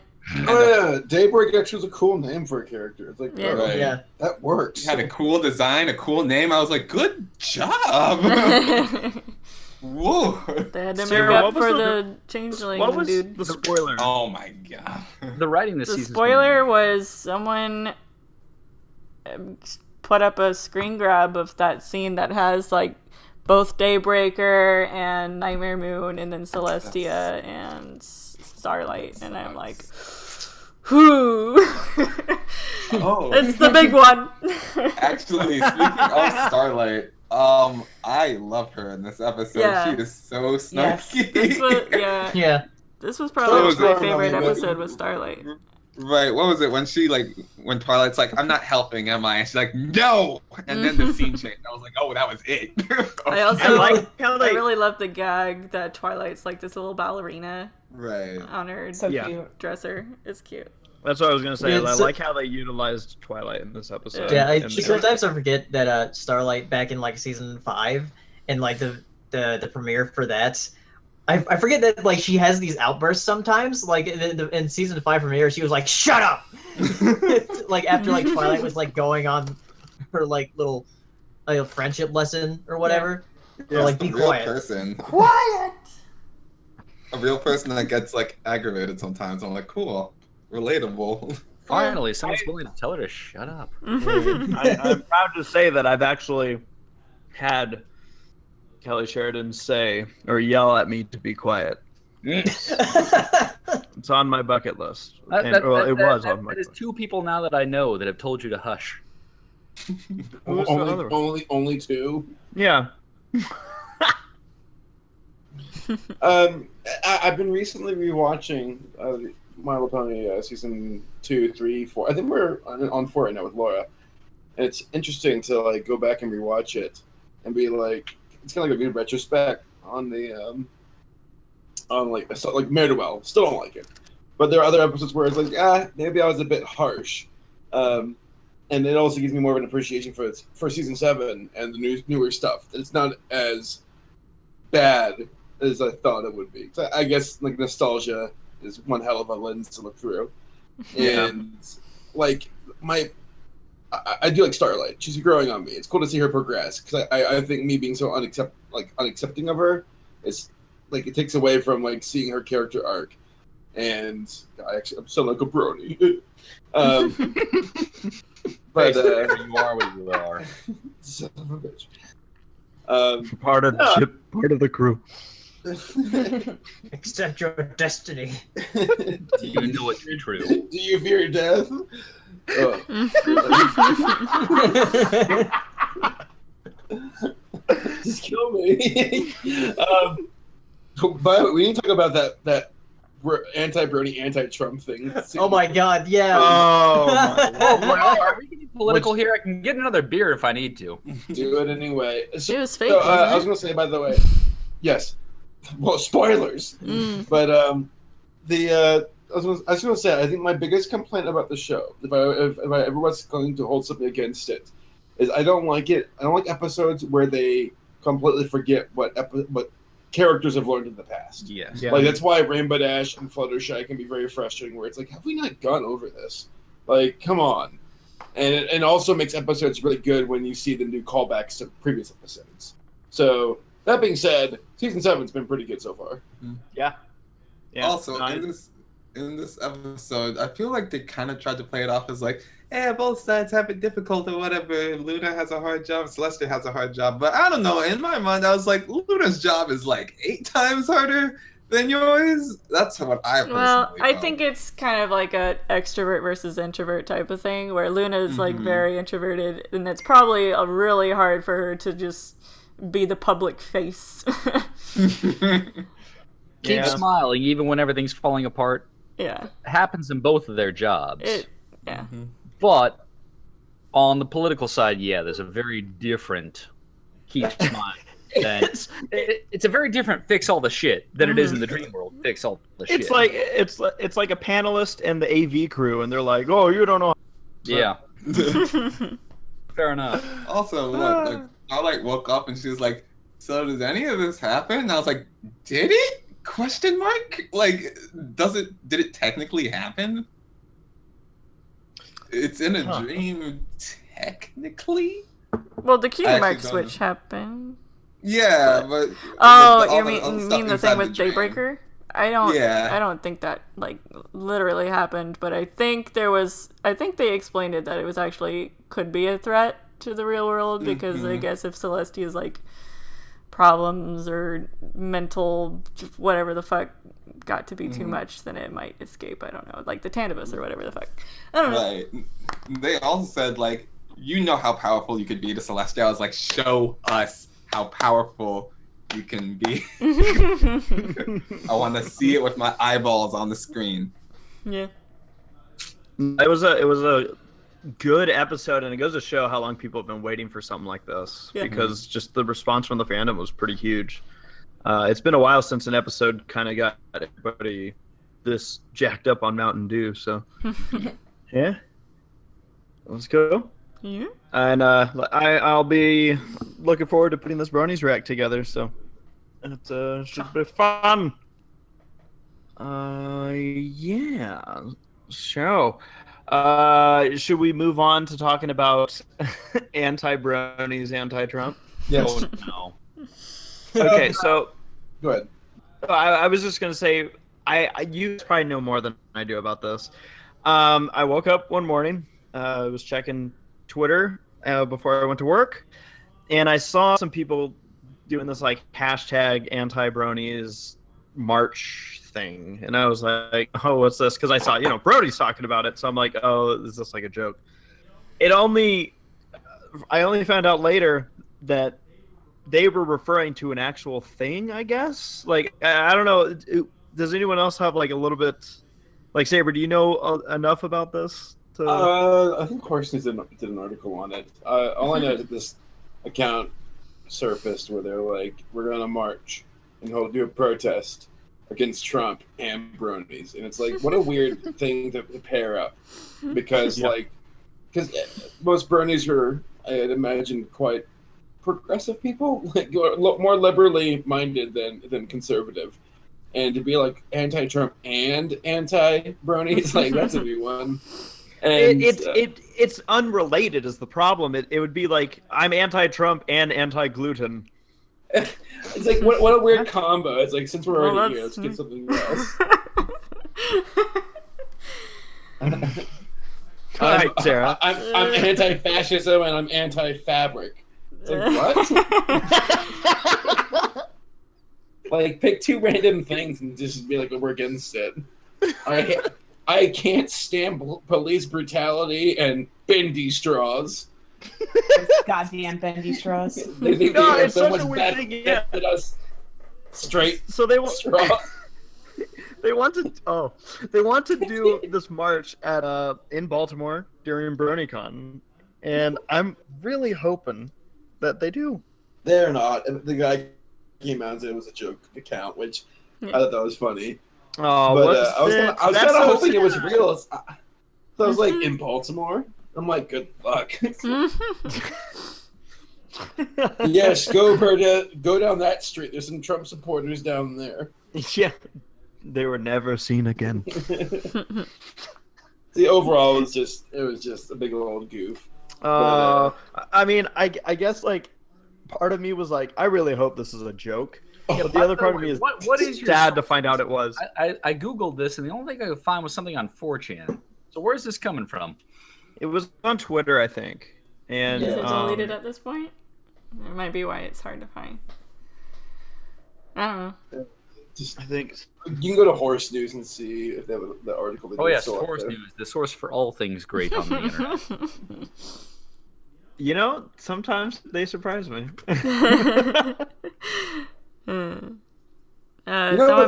Oh yeah, Daybreak actually was a cool name for a character. It's like, yeah, that works. He had a cool design, a cool name. I was like, good job. Whoa. They had to make up for the changeling what was dude. the spoiler? Oh my god. The writing this The season. spoiler was someone put up a screen grab of that scene that has like both Daybreaker and Nightmare Moon and then Celestia and Starlight, and I'm like, whoo. Oh. It's the big one. Actually, speaking of Starlight, I love her in this episode. Yeah. She is so snarky. This was, yeah. This was probably was my it? favorite episode with Starlight. Right, what was it when Twilight's like, I'm not helping, am I? And she's like, no! And then the scene changed. I was like, oh, that was it. I also I really love the gag that Twilight's like this little ballerina on her cute. dresser. It's cute. That's what I was gonna say. Yeah, I like how they utilized Twilight in this episode. Yeah, sometimes I forget that Starlight back in like season 5 and like the premiere for that. I forget that like she has these outbursts sometimes. Like in season 5 premiere, she was like, "Shut up!" Like after like Twilight was like going on her like little friendship lesson or whatever. Yeah, like be quiet. Quiet. A real person that gets like aggravated sometimes. I'm like, cool, relatable. Finally, someone's willing to tell her to shut up. I'm proud to say that I've actually had Kelly Sheridan say or yell at me to be quiet. It's on my bucket list. It was on my. That is 2 people now that I know that have told you to hush. Who's the other one? Only 2. Yeah. I've been recently rewatching My Little Pony season 2, 3, 4. I think we're on 4 right now with Laura. And it's interesting to like go back and rewatch it and be like, it's kind of like a good retrospect on the on like Meridwell. Still don't like it, but there are other episodes where it's like, maybe I was a bit harsh, and it also gives me more of an appreciation for season 7 and the newer stuff. It's not as bad as I thought it would be. So I guess like nostalgia is one hell of a lens to look through, and like I do like Starlight. She's growing on me. It's cool to see her progress because I think me being so unaccepting of her is like it takes away from like seeing her character arc. And I'm sound like a brony. But you are what you are. Son of a bitch. Part of the crew. Accept your destiny. You know it's true. Do you fear death? Just kill me. But we need to talk about that anti-Brony, anti-Trump thing. Oh my god, yeah. Oh my Are we getting political here? I can get another beer if I need to. Do it anyway. It was fake. I was going to say, by the way, yes. Well, spoilers. But I was going to say, I think my biggest complaint about the show, if I ever was going to hold something against it, is I don't like it. I don't like episodes where they completely forget what characters have learned in the past. Yes. Yeah. Like that's why Rainbow Dash and Fluttershy can be very frustrating. Where it's like, have we not gone over this? Like, come on. And it also makes episodes really good when you see them do callbacks to previous episodes. So that being said, season 7's been pretty good so far. Yeah. Also, in this episode, I feel like they kind of tried to play it off as like, both sides have it difficult or whatever. Luna has a hard job, Celestia has a hard job. But I don't know. In my mind, I was like, Luna's job is like 8 times harder than yours. That's what I personally I think it's kind of like a extrovert versus introvert type of thing, where Luna is like very introverted, and it's probably really hard for her to just be the public face. Keep smiling even when everything's falling apart. Yeah. happens in both of their jobs. Yeah. But on the political side, yeah, there's a very different keep smile. It's a very different fix all the shit than it is in the dream world. Fix all the shit. It's like a panelist and the AV crew, and they're like, "Oh, you don't know." Yeah. Fair enough. Also, I woke up and she was like, "So does any of this happen?" And I was like, "Did it?" Question mark. Like, did it technically happen? It's in a dream, technically. Well, the cutie mark switch happened. Yeah, but you mean the thing with Daybreaker? I don't think that like literally happened, but I think they explained it that it was actually could be a threat to the real world because I guess if Celestia's like problems or mental whatever the fuck got to be too much, then it might escape. I don't know, like the Tandabus or whatever the fuck. I don't know. Right. They also said like, you know how powerful you could be to Celestia. I was like, show us how powerful you can be. I want to see it with my eyeballs on the screen. Yeah. It was a good episode, and it goes to show how long people have been waiting for something like this because just the response from the fandom was pretty huge. It's been a while since an episode kind of got everybody this jacked up on Mountain Dew, so yeah, let's go. Yeah. And I'll be looking forward to putting this bronies rack together, so it should be fun. Yeah. So, should we move on to talking about anti-bronies, anti-Trump? Yes. Oh, no. Okay, so Go ahead. I was just gonna say, you probably know more than I do about this. I woke up one morning, I was checking Twitter before I went to work, and I saw some people doing this like hashtag anti-bronies march thing, and I was like, oh, what's this? Because I saw Brody's talking about it, so I'm like, oh, is this like a joke? I only found out later that they were referring to an actual thing, I guess. Like, I don't know. Does anyone else have like a little bit, like Saber? Do you know enough about this? I think Horse did an article on it. All I know is that this account surfaced where they're like, we're going to march and do a protest against Trump and bronies. And it's like, what a weird thing to pair up. Because, most bronies are, I'd imagine, quite progressive people, like more liberally minded than conservative. And to be like anti-Trump and anti-bronies, like that's a new one. And it's unrelated is the problem. It would be like, I'm anti-Trump and anti-gluten. It's like what a weird combo. It's like, since we're already here, let's get something else. All right, Sarah. I'm anti-fascism and I'm anti-fabric. It's like, what? Like, pick two random things and just be like, we're against it. I can't stand police brutality and bendy straws. Goddamn bendy straws. It's such a weird thing. Yeah. Us straight. So they straw. They want to do this march at in Baltimore during BronyCon, and I'm really hoping that they do. They're not. The guy came out and said it was a joke account, which I thought that was funny. Oh, but I was kind of hoping sad. it was real. So I was like, in Baltimore? I'm like, good luck. Yes, go down that street. There's some Trump supporters down there. Yeah, they were never seen again. The overall was just a big old goof. I mean, I guess like part of me was like, I really hope this is a joke. But the other part of me is what is sad to find out it was. I googled this, and the only thing I could find was something on 4chan. So where's this coming from? It was on Twitter, I think. And is it deleted at this point? That might be why it's hard to find. I don't know. I think you can go to Horse News and see if they have the article. Oh yes, Horse News, the source for all things great on the internet. You know, sometimes they surprise me. Someone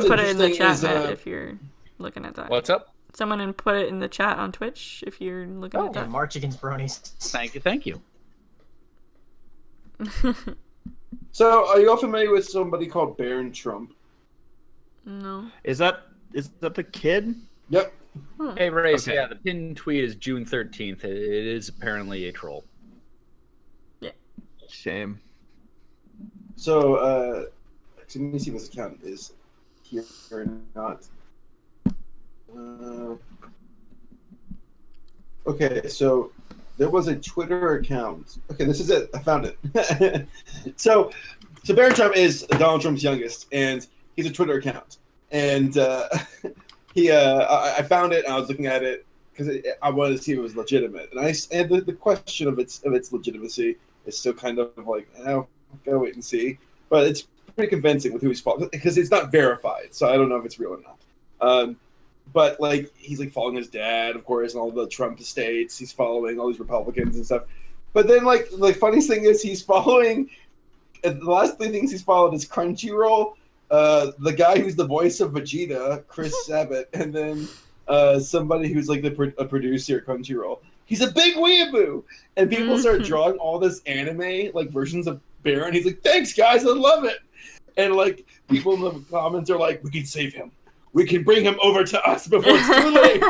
put it in the chat, Matt, if you're looking at that. What's up? Someone put it in the chat on Twitch if you're looking at Yeah, that. March Against Bronies. Thank you. So, are you all familiar with somebody called Baron Trump? No. Is that the kid? Yep. Hey, Race, Okay. yeah, the pinned tweet is June 13th. It is apparently a troll. Shame. So, actually, let me see if this account is here or not. Okay, so there was a Twitter account. Okay, this is it. I found it. so Baron Trump is Donald Trump's youngest, and he's a Twitter account. And I found it, and I was looking at it because I wanted to see if it was legitimate. And the question of its legitimacy is still kind of like, gotta wait and see. But it's pretty convincing with who he's following because it's not verified, so I don't know if it's real or not. But like he's like following his dad, of course, and all the Trump estates. He's following all these Republicans and stuff. But then like the funniest thing is he's following. The last three things he's followed is Crunchyroll, the guy who's the voice of Vegeta, Chris Sabat, and then somebody who's like a producer at Crunchyroll. He's a big weeaboo, and people start drawing all this anime like versions of Baron. He's like, "Thanks, guys, I love it." And like people in the comments are like, "We can save him. We can bring him over to us before it's too late."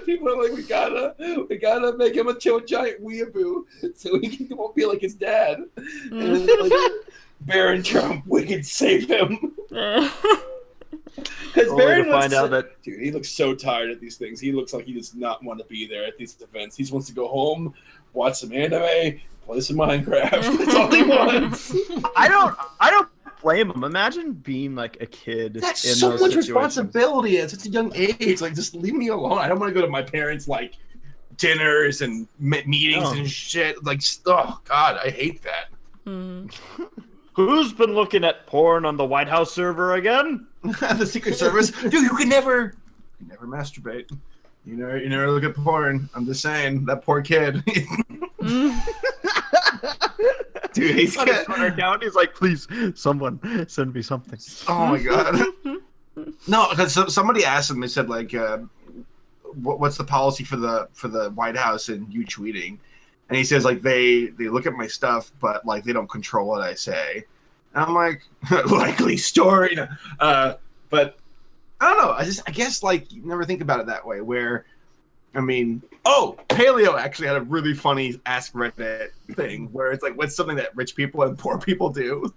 People are like, we gotta make him a giant weeaboo so he won't be like his dad. And it's like, Baron Trump, we can save him. Because Baron find out that dude, he looks so tired at these things. He looks like he does not want to be there at these events. He just wants to go home, watch some anime, play some Minecraft. That's all he wants. I don't blame him. Imagine being like a kid. That's in so those much situations. responsibility at such a young age. Like, just leave me alone. I don't want to go to my parents' like dinners and meetings and shit. Like, oh god, I hate that. Who's been looking at porn on the White House server again? The Secret Service, dude. You can never masturbate. You never look at porn. I'm just saying that poor kid. Dude, he's on his Twitter account. He's like, please, someone send me something. Oh my god. No, because somebody asked him. They said like, "What's the policy for the White House and you tweeting?" And he says like they look at my stuff, but like they don't control what I say. And I'm like, likely story. But I don't know. I guess like you never think about it that way. Where, I mean, Paleo actually had a really funny Ask Reddit thing where it's like, what's something that rich people and poor people do?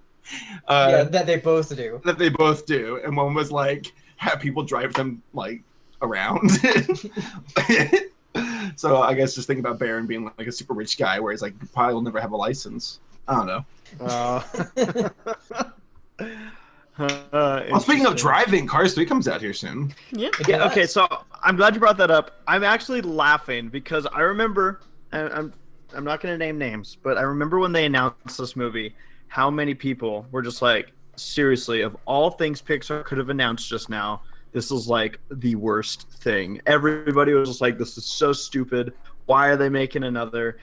Yeah, that they both do. That they both do. And one was like, have people drive them like around. So I guess just think about Baron being like a super rich guy where he's like, probably will never have a license. I don't know. Well, speaking of driving, Cars 3 comes out here soon. Yeah. Okay, so I'm glad you brought that up. I'm actually laughing because I remember, I'm not going to name names, but I remember when they announced this movie, how many people were just like, seriously, of all things Pixar could have announced just now, this is like the worst thing. Everybody was just like, this is so stupid. Why are they making another?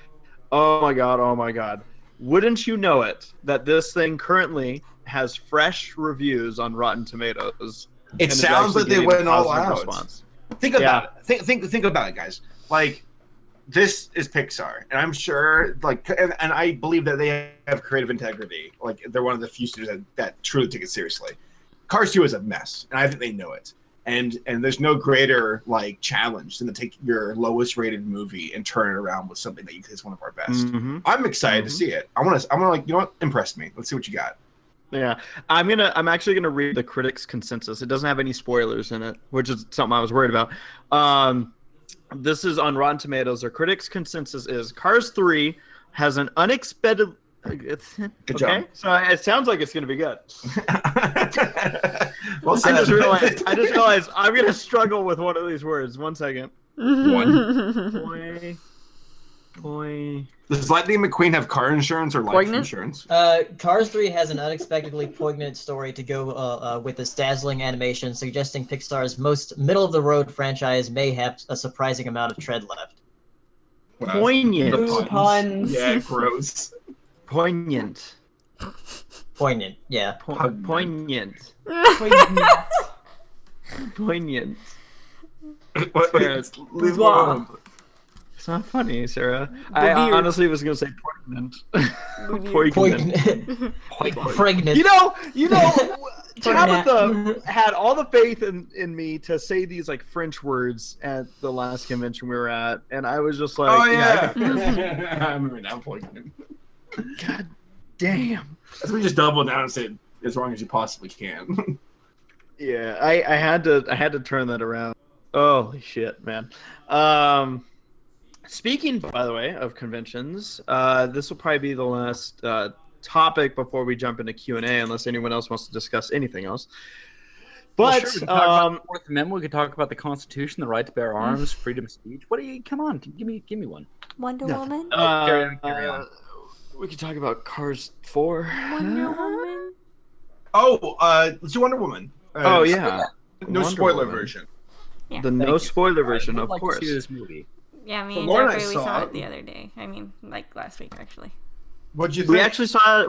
Oh my god. Wouldn't you know it that this thing currently has fresh reviews on Rotten Tomatoes? It sounds like they went all out. Response. Think about it. Think about it, guys. Like, this is Pixar, and I'm sure, like, and I believe that they have creative integrity. Like, they're one of the few studios that truly take it seriously. Cars 2 is a mess, and I think they know it. And there's no greater like challenge than to take your lowest rated movie and turn it around with something that you think is one of our best. I'm excited to see it. I want to like, you know what? Impress me. Let's see what you got. Yeah, I'm actually gonna read the critics' consensus. It doesn't have any spoilers in it, which is something I was worried about. This is on Rotten Tomatoes. Their critics' consensus is Cars 3 has an unexpected. Good job. So it sounds like it's gonna be good. Well, I just realized I'm gonna struggle with one of these words. 1 second. Boy. Does Lightning McQueen have car insurance or life insurance? Cars 3 has an unexpectedly poignant story to go with this dazzling animation, suggesting Pixar's most middle-of-the-road franchise may have a surprising amount of tread left. Poignant. Puns. Yeah, gross. Poignant. Poignant, yeah. Poignant. Poignant. Leave alone. It's not funny, Sarah. I honestly was gonna say poignant. Poignant. Pregnant. You know, Tabitha had all the faith in me to say these like French words at the last convention we were at, and I was just like, oh yeah, I remember that poignant. God damn. That's when you just double down and say it as wrong as you possibly can. Yeah, I had to turn that around. Holy shit, man. Speaking, by the way, of conventions, this will probably be the last topic before we jump into Q&A, unless anyone else wants to discuss anything else. But we can talk about the Fourth Amendment. We can talk about the Constitution, the right to bear arms, freedom of speech. What do you? Come on, give me one. Wonder Woman. Carry on. We could talk about Cars 4. Wonder Woman. Let's do Wonder Woman. Oh yeah, no Wonder spoiler Woman. version. Yeah. The no spoiler version, of course. See this movie. Yeah, me So and Lauren and I Jeffrey, we saw saw it. it the other day. I mean, like last week, actually. What'd you think?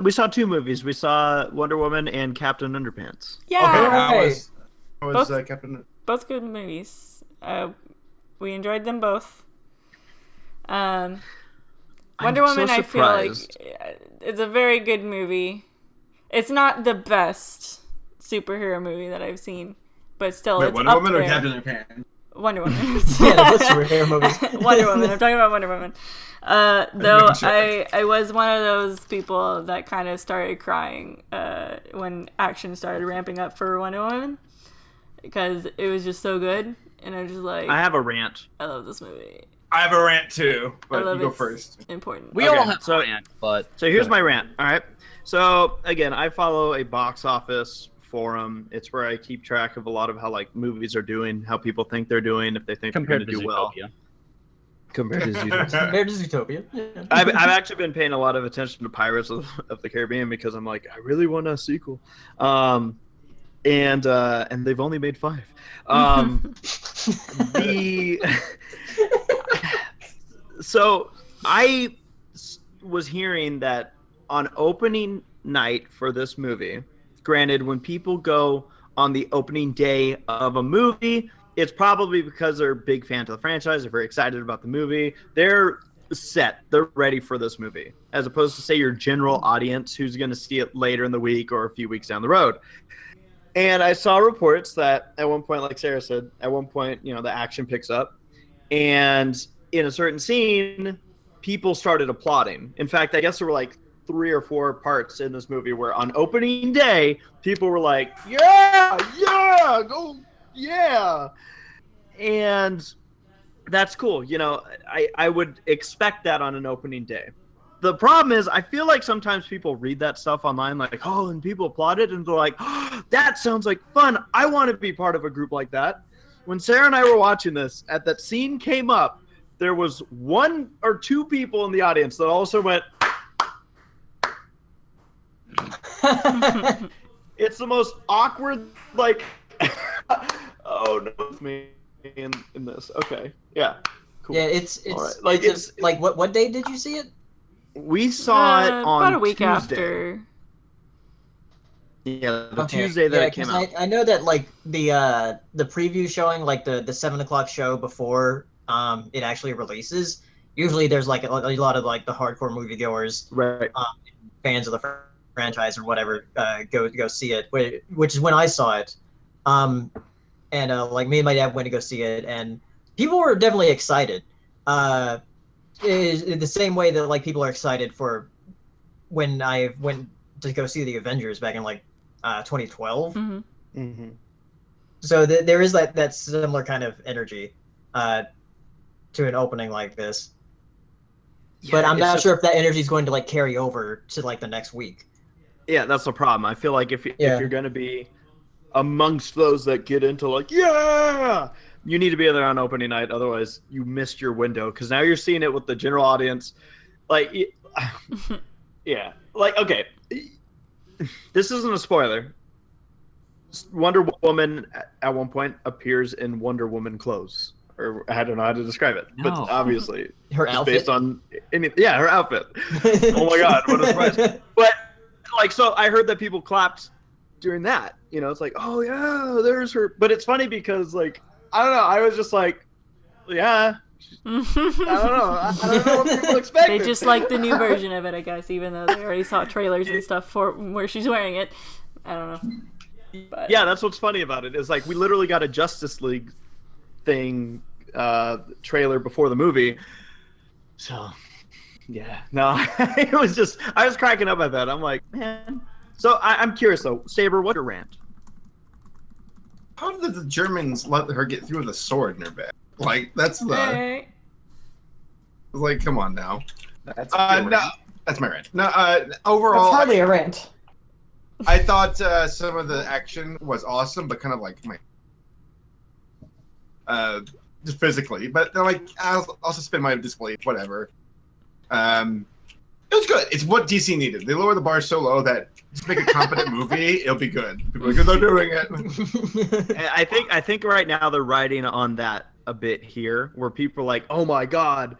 We saw two movies. We saw Wonder Woman and Captain Underpants. Yeah. Okay, how was Both- Captain? Both good movies. We enjoyed them both. Wonder Woman, so I feel like surprised. it's a very good movie. It's not the best superhero movie that I've seen, but still, Wait, it's Wonder up Woman there. or Captain Underpants? Wonder Woman. Yeah, the superhero movies. Wonder Woman. I'm talking about Wonder Woman. Though I was one of those people that kind of started crying when action started ramping up for Wonder Woman because it was just so good, and I was just like, I have a rant. I love this movie. I have a rant too, I but love you go it's first. Important. We Okay, all have so- a rant, but So here's my rant. All right. So again, I follow a box office forum. It's where I keep track of a lot of how like movies are doing, how people think they're doing, if they think compared they're to going to do well. Zootopia. Compared to Zootopia. Compared to Zootopia. Yeah. I've actually been paying a lot of attention to Pirates of the Caribbean because I'm like, I really want a sequel. And they've only made 5. So I was hearing that on opening night for this movie, granted, when people go on the opening day of a movie, it's probably because they're big fans of the franchise. They're very excited about the movie. They're set. They're ready for this movie, as opposed to, say, your general audience who's going to see it later in the week or a few weeks down the road. And I saw reports that at one point, like Sarah said, at one point, the action picks up. And in a certain scene, people started applauding. In fact, I guess there were like 3 or 4 parts in this movie where on opening day, people were like, yeah, go, yeah. And that's cool. I would expect that on an opening day. The problem is, I feel like sometimes people read that stuff online like, oh, and people applauded, and they're like, oh, that sounds like fun. I want to be part of a group like that. When Sarah and I were watching this, at that scene came up, there was 1 or 2 people in the audience that also went, it's the most awkward, like, oh, no, it's me in this. Okay, yeah, cool. Yeah, it's All right. Like, it's like what day did you see it? We saw it on about a week Tuesday. after. Yeah, the Okay. Tuesday that Yeah, it came 'cause out. I know that like the preview showing, like the 7 o'clock show before it actually releases. Usually there's like a lot of like the hardcore moviegoers, Right. fans of the franchise or whatever, go see it, which is when I saw it. And like me and my dad went to go see it, and people were definitely excited. Is the same way that like people are excited for when I went to go see the Avengers back in like 2012. Mm-hmm. Mm-hmm. So there is that similar kind of energy to an opening like this. But I'm not sure if that energy is going to like carry over to like the next week. Yeah, that's the problem. I feel like if Yeah. you're going to be amongst those that get into like, yeah, you need to be there on opening night. Otherwise, you missed your window because now you're seeing it with the general audience. Like, yeah, like, okay, this isn't a spoiler. Wonder Woman at one point appears in Wonder Woman clothes. Or I don't know how to describe it, but No. obviously Her it's outfit. based on her outfit. Oh my god, what a surprise! But like, so I heard that people clapped during that. You know, it's like, oh yeah, there's her. But it's funny because, like, I don't know. I was just like, yeah. I don't know what people expect. They just like the new version of it, I guess, even though they already saw trailers and stuff for where she's wearing it. I don't know. But yeah, that's what's funny about it. Is like we literally got a Justice League thing trailer before the movie. So yeah, no, it was just I was cracking up at that. I'm like, man. So I'm curious though, Saber, what's your rant? How did the Germans let her get through with a sword in her back? Like that's the. Hey. Like, come on now. That's no, that's my rant. No, overall, That's hardly a rant. I thought some of the action was awesome, but kind of like just physically. But then, like, I'll suspend my disbelief. Whatever. It was good. It's what DC needed. They lower the bar so low that just make a competent movie. It'll be good. People are like, they're doing it. I think right now they're riding on that a bit here, where people are like, oh my god,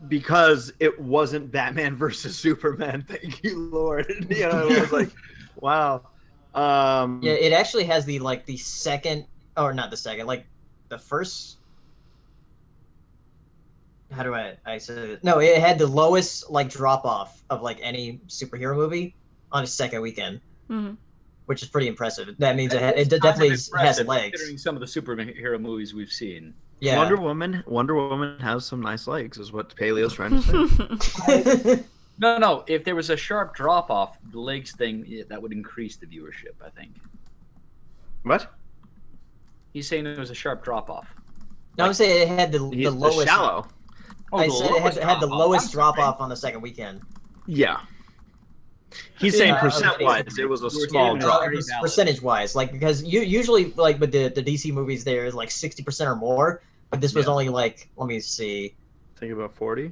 because it wasn't Batman versus Superman. Thank you, Lord. You know, it was like, wow. Yeah, it actually has the second, or not the second, like the first. How do I say it? No, it had the lowest drop off of any superhero movie on its second weekend, which is pretty impressive. That means it definitely has legs. Considering some of the superhero movies we've seen. Yeah. Wonder Woman has some nice legs, is what Paleo's trying to say. No. If there was a sharp drop off, the legs thing that would increase the viewership, I think. What? He's saying there was a sharp drop off. No, I'm saying it had the lowest. Shallow. I said it had the lowest drop off on the second weekend. Yeah. He's saying percent-wise, it was a small drop. Percentage-wise, because usually, with the DC movies, there's 60% or more, but this was only let me see. I think about 40.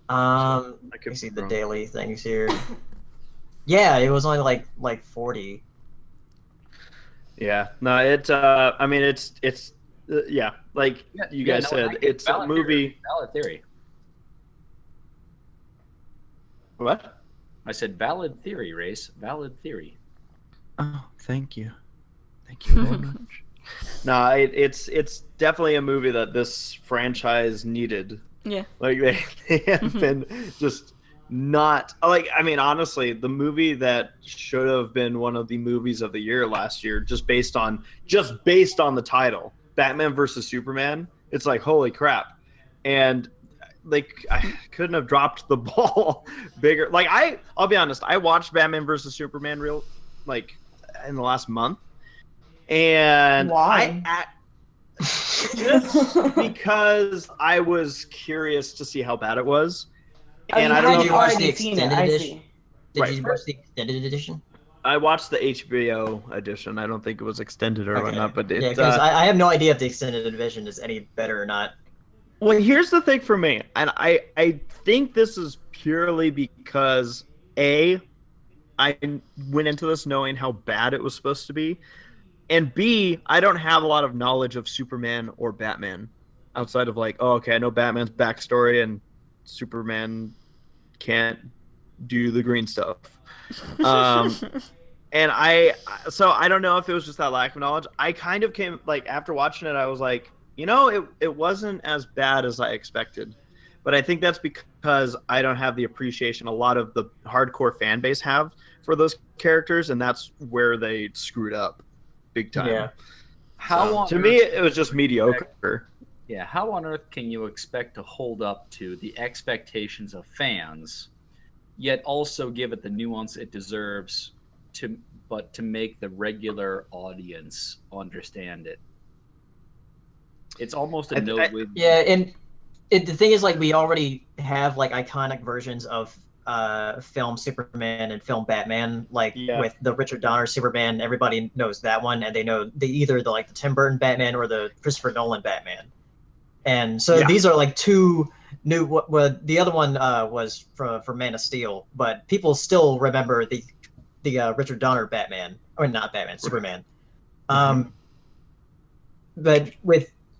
Let me see the daily things here. Yeah, it was only like 40. Yeah. No, it's. I mean, it's. Yeah, like you guys said, it's a movie. Valid theory. What? I said valid theory, Race. Valid theory. Oh, thank you. Thank you very much. No, it's definitely a movie that this franchise needed. Yeah. Like they have been just not I mean, honestly, the movie that should have been one of the movies of the year last year, just based on the title. Batman versus Superman, it's like, holy crap. And I couldn't have dropped the ball bigger. I'll be honest, I watched Batman versus Superman in the last month. And why? Just because I was curious to see how bad it was. And I don't know if you watched the seen it. extended edition. Right. Did you watch the extended edition? I watched the HBO edition. I don't think it was extended or whatnot, but yeah, because I have no idea if the extended edition is any better or not. Well, here's the thing for me, and I think this is purely because I went into this knowing how bad it was supposed to be, and B, I don't have a lot of knowledge of Superman or Batman outside of I know Batman's backstory and Superman can't do the green stuff. And I don't know if it was just that lack of knowledge. I kind of came after watching it, I was like, it wasn't as bad as I expected. But I think that's because I don't have the appreciation a lot of the hardcore fan base have for those characters, and that's where they screwed up big time. Yeah. To me, it was just mediocre. Yeah, how on earth can you expect to hold up to the expectations of fans, yet also give it the nuance it deserves to make the regular audience understand it? It's almost a no-win. Yeah, and the thing is, we already have iconic versions of film Superman and film Batman, with the Richard Donner Superman. Everybody knows that one, and they know either the Tim Burton Batman or the Christopher Nolan Batman. And so these are two new. Well, the other one was from Man of Steel, but people still remember the Richard Donner Batman, or not Batman, Superman. But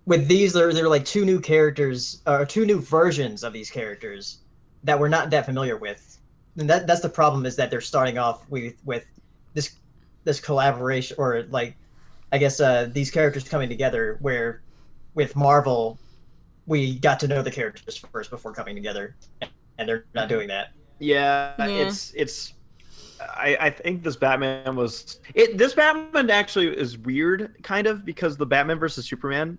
with these, they're two new characters, or two new versions of these characters that we're not that familiar with. and that's the problem, is that they're starting off with this collaboration, or like, I guess these characters coming together, where with Marvel we got to know the characters first before coming together, and they're not doing that. Yeah, it's. I think this Batman this Batman actually is weird, kind of, because the Batman versus Superman.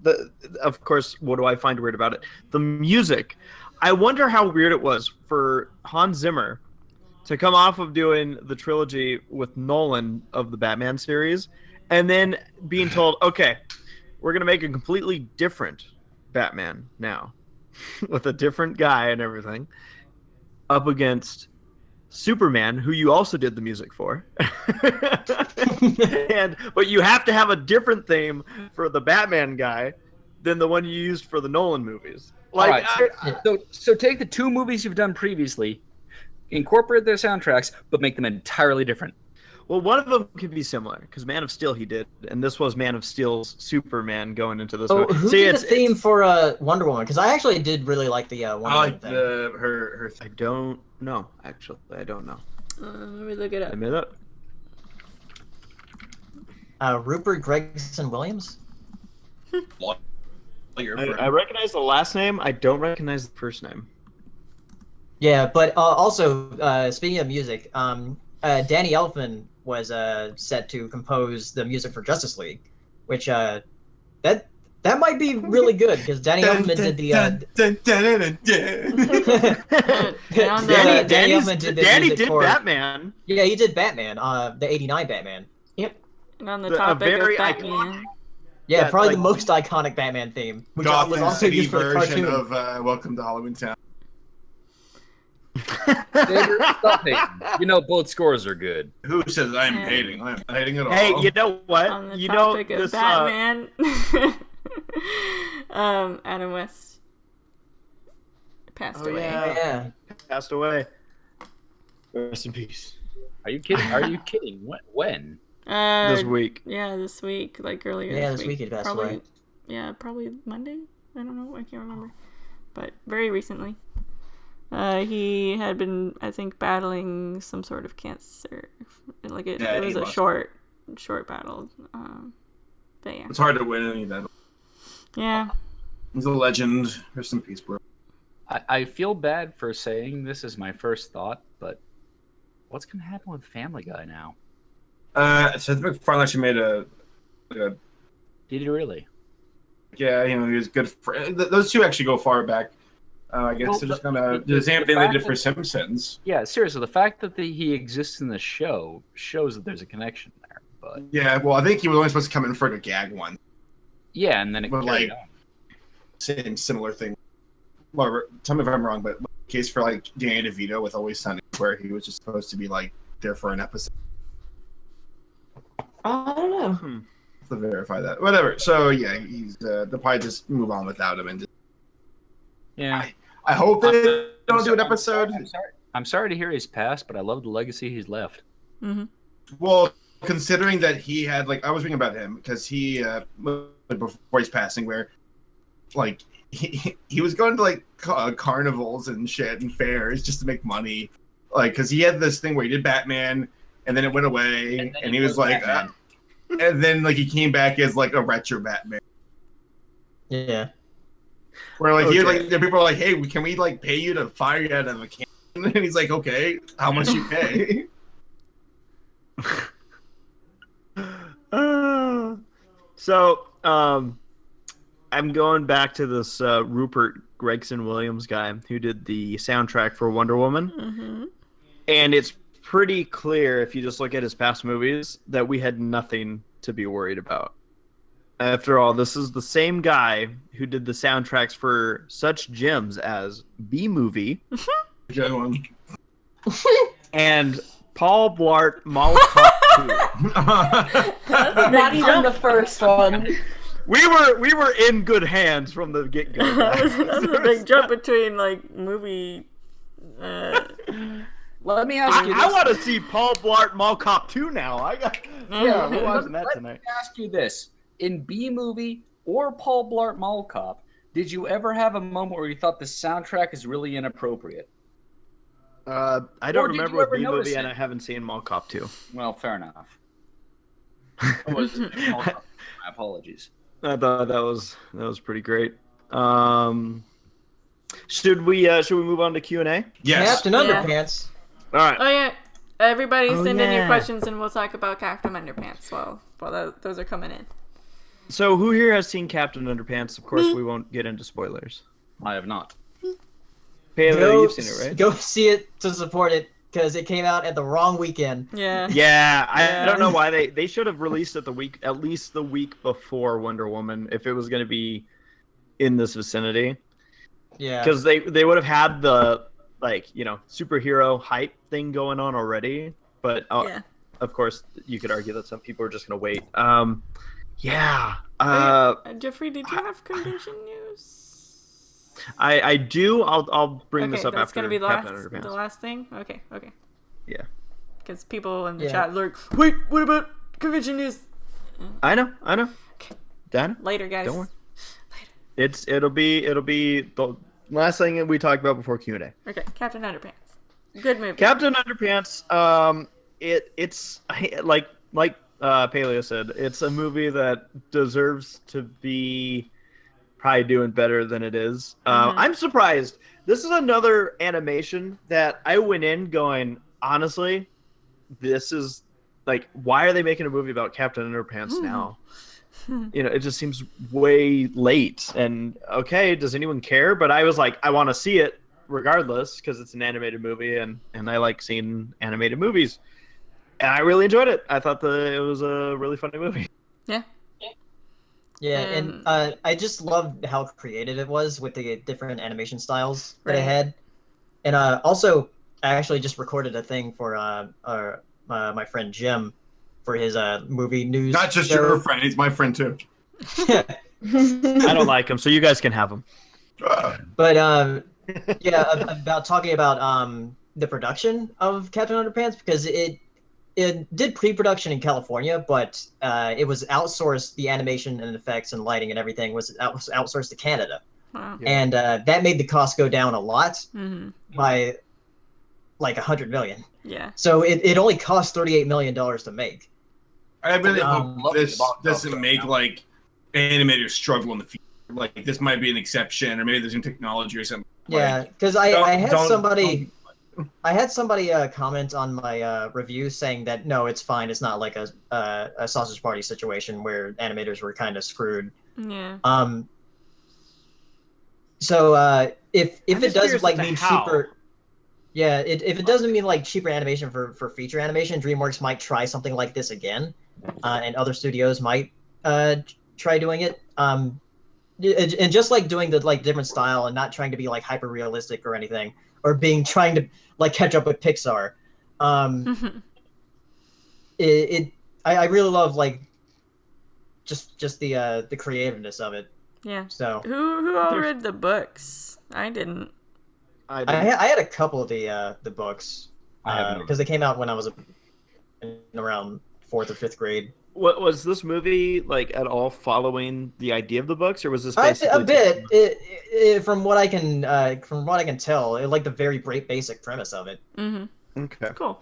Of course, what do I find weird about it? The music. I wonder how weird it was for Hans Zimmer to come off of doing the trilogy with Nolan of the Batman series, and then being told, okay, we're gonna make a completely different Batman now, with a different guy and everything, up against Superman, who you also did the music for. But you have to have a different theme for the Batman guy than the one you used for the Nolan movies. Like, so take the 2 movies you've done previously, incorporate their soundtracks, but make them entirely different. Well, one of them could be similar, because Man of Steel he did, and this was Man of Steel's Superman going into this movie. Who did the theme for Wonder Woman? Because I actually did really like the Wonder Woman thing. her. I don't know, actually. I don't know. Let me look it up. I made up. Rupert Gregson Williams? I recognize the last name. I don't recognize the first name. Yeah, but also, speaking of music, Danny Elfman was set to compose the music for Justice League, which that might be really good, because Danny Elfman did the Danny Elfman did the music for Batman. Yeah, he did Batman, the '89 Batman. Yep. And on the topic of Batman. Yeah, probably the most iconic Batman theme, which was also used for the cartoon of Welcome to Halloween Town. Stop hating. You know, both scores are good. Who says I'm hating? I'm not hating at all. Hey, you know what? On the you topic know of this Batman, Adam West passed away. Yeah, passed away. Rest in peace. Are you kidding? Are you kidding? When? This week. Yeah, this week, like earlier. Yeah, this week he passed probably, away. Yeah, probably Monday. I don't know. I can't remember, but very recently. He had been, I think, battling some sort of cancer. Like it was a short battle. But yeah, it's hard to win any of that. Yeah, he's a legend. Rest in peace, bro. I feel bad for saying this is my first thought, but what's gonna happen with Family Guy now? Seth MacFarlane actually made a. Did he really? Yeah, he was good. Those two actually go far back. I guess they're just gonna do the same thing they did for Simpsons. Yeah, seriously, the fact that he exists in the show shows that there's a connection there. But yeah, well, I think he was only supposed to come in for a gag one. Yeah, and then it carried on. Same similar thing. Well, tell me if I'm wrong, but case for like Danny DeVito with Always Sunny, where he was just supposed to be like there for an episode. I don't know. Have to verify that. Whatever. So yeah, he's they'll probably just move on without him and just. Yeah. I hope they don't do an episode. I'm sorry to hear he's passed, but I love the legacy he's left. Mm-hmm. Well, considering that he had, like, I was reading about him because he, before he's passing, where, like, he was going to, like, carnivals and shit and fairs just to make money. Like, because he had this thing where he did Batman, and then it went away, and he was like, and then, like, he came back as, like, a retro Batman. Yeah. Where like here, like people are like, "Hey, can we like pay you to fire you out of a cannon?" And he's like, "Okay, how much you pay?" So, I'm going back to this Rupert Gregson Williams guy who did the soundtrack for Wonder Woman, and it's pretty clear if you just look at his past movies that we had nothing to be worried about. After all, this is the same guy who did the soundtracks for such gems as B-Movie and Paul Blart Mall Cop 2. Not even the first one. We were in good hands from the get-go. That's a big jump between like movie. Let me ask you. I want to see Paul Blart Mall Cop 2 now. We're watching that tonight. Let me ask you this. In B-Movie or Paul Blart Mall Cop, did you ever have a moment where you thought the soundtrack is really inappropriate? I don't Or did remember you with ever B notice movie, and it? I haven't seen Mall Cop 2. Well, fair enough. My apologies. I thought that was pretty great. Should we move on to Q&A? Yes. Captain Yeah. Underpants. All right. Oh yeah, everybody Oh, send in your yeah. questions and we'll talk about Captain Underpants while those are coming in. So who here has seen Captain Underpants? Of course, we won't get into spoilers. I have not. Paleo, you've seen it, right? Go see it to support it because it came out at the wrong weekend. Yeah. Yeah, I Yeah. don't know why they should have released it at least the week before Wonder Woman if it was going to be in this vicinity. Yeah. Because they would have had the superhero hype thing going on already, but Yeah. of course you could argue that some people are just going to wait. Yeah. Jeffrey, did you have convention news? I do. I'll bring Okay, this up that's after gonna be the Captain last, Underpants. the last thing. Okay. Yeah. Because people in the Yeah. chat are like, wait, what about convention news? I know. Dan, Later, guys. don't worry. It'll be the last thing we talked about before Q&A. Okay, Captain Underpants. Good movie. Captain Underpants. It's like Paleo said, it's a movie that deserves to be probably doing better than it is. I'm surprised. This is another animation that I went in going, honestly, this is like, why are they making a movie about Captain Underpants now? It just seems way late. And okay, does anyone care? But I was like, I want to see it regardless because it's an animated movie, and I like seeing animated movies. And I really enjoyed it. I thought it was a really funny movie. Yeah. Yeah, and I just loved how creative it was with the different animation styles that it Right. had. And also, I actually just recorded a thing for my friend Jim for his movie news. Not just show. your friend, he's my friend too. I don't like him, so you guys can have him. But yeah, about talking about the production of Captain Underpants because it did pre-production in California, but it was outsourced. The animation and effects and lighting and everything was outsourced to Canada, Wow. and that made the cost go down a lot Mm-hmm. by like $100 million. Yeah. So it only cost $38 million to make. I really Um, hope this doesn't make like animators struggle in the future. Like this might be an exception, or maybe there's new technology or something. Yeah, because I had somebody comment on my review saying that no, it's fine. It's not like a sausage party situation where animators were kind of screwed. Yeah. So if I'm it just does curious like as to mean how. cheaper, yeah, if it doesn't mean like cheaper animation for feature animation, DreamWorks might try something like this again, and other studios might try doing it. And just like doing the like different style and not trying to be like hyper realistic or anything, or trying to like catch up with Pixar. I really love like just the creativeness of it. Yeah. So Who all read the books? I didn't. I had a couple of the books I have because they came out when I was in around 4th or 5th grade. What was this movie like at all following the idea of the books, or was this A basically bit. From what I can tell, it like the very basic premise of it. Mm-hmm. Okay. Cool.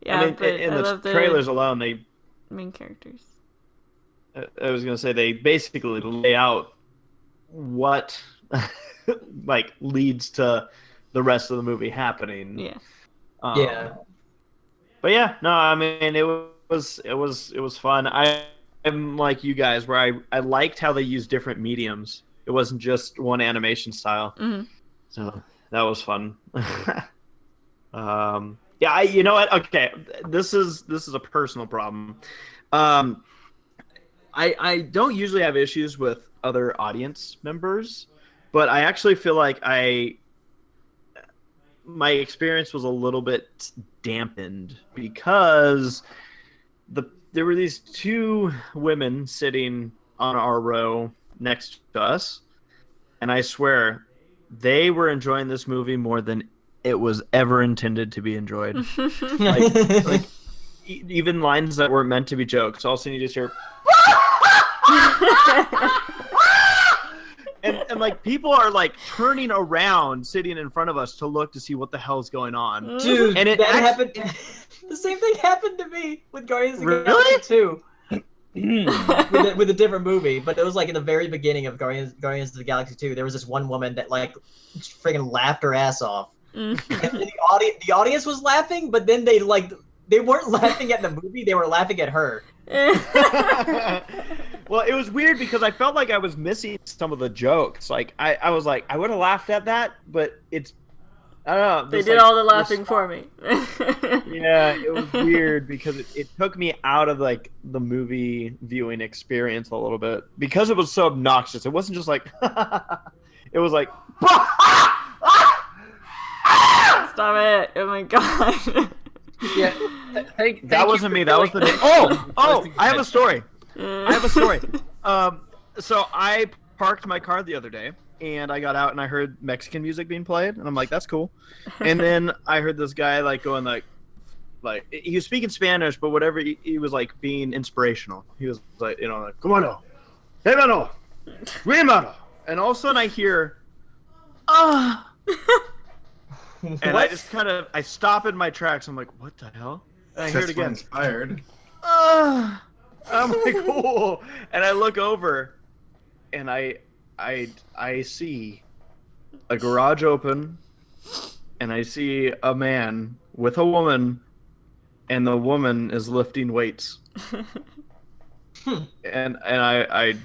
Yeah, I mean, but in I the love the trailers alone, they. main characters. I was gonna say they basically lay out what like leads to the rest of the movie happening. Yeah. Yeah. But yeah, no, I mean it was fun. I'm like you guys where I liked how they used different mediums. It wasn't just one animation style. Mm-hmm. So that was fun. Yeah, you know what? Okay, this is a personal problem. I don't usually have issues with other audience members, but I actually feel like my experience was a little bit dampened because there were these two women sitting on our row next to us, and I swear they were enjoying this movie more than it was ever intended to be enjoyed. like even lines that weren't meant to be jokes. All of a sudden you just hear and like people are like turning around, sitting in front of us to look to see what the hell's going on. Dude, And it that actually- happened. The same thing happened to me with Guardians of the Really? Galaxy 2. with a different movie, but it was like in the very beginning of Guardians of the Galaxy 2. There was this one woman that like freaking laughed her ass off. And the audience was laughing, but then they weren't laughing at the movie, they were laughing at her. Well, it was weird because I felt like I was missing some of the jokes. Like I was like, I would have laughed at that, but it's, I don't know. They this, did like, all the laughing for me. Yeah, it was weird because it took me out of like the movie viewing experience a little bit because it was so obnoxious. It wasn't just like it was like Stop it! Oh my god. Yeah, that wasn't me. That was the oh! I have a story. So I parked my car the other day, and I got out and I heard Mexican music being played, and I'm like, that's cool. And then I heard this guy like going like he was speaking Spanish, but whatever he was like being inspirational. He was like, you know, like, come on, hermano, hermano, and all of a sudden I hear, and I just I stop in my tracks. I'm like, what the hell? And I hear it again. Inspired. I'm like, cool. And I look over, and I see a garage open, and I see a man with a woman, and the woman is lifting weights. and I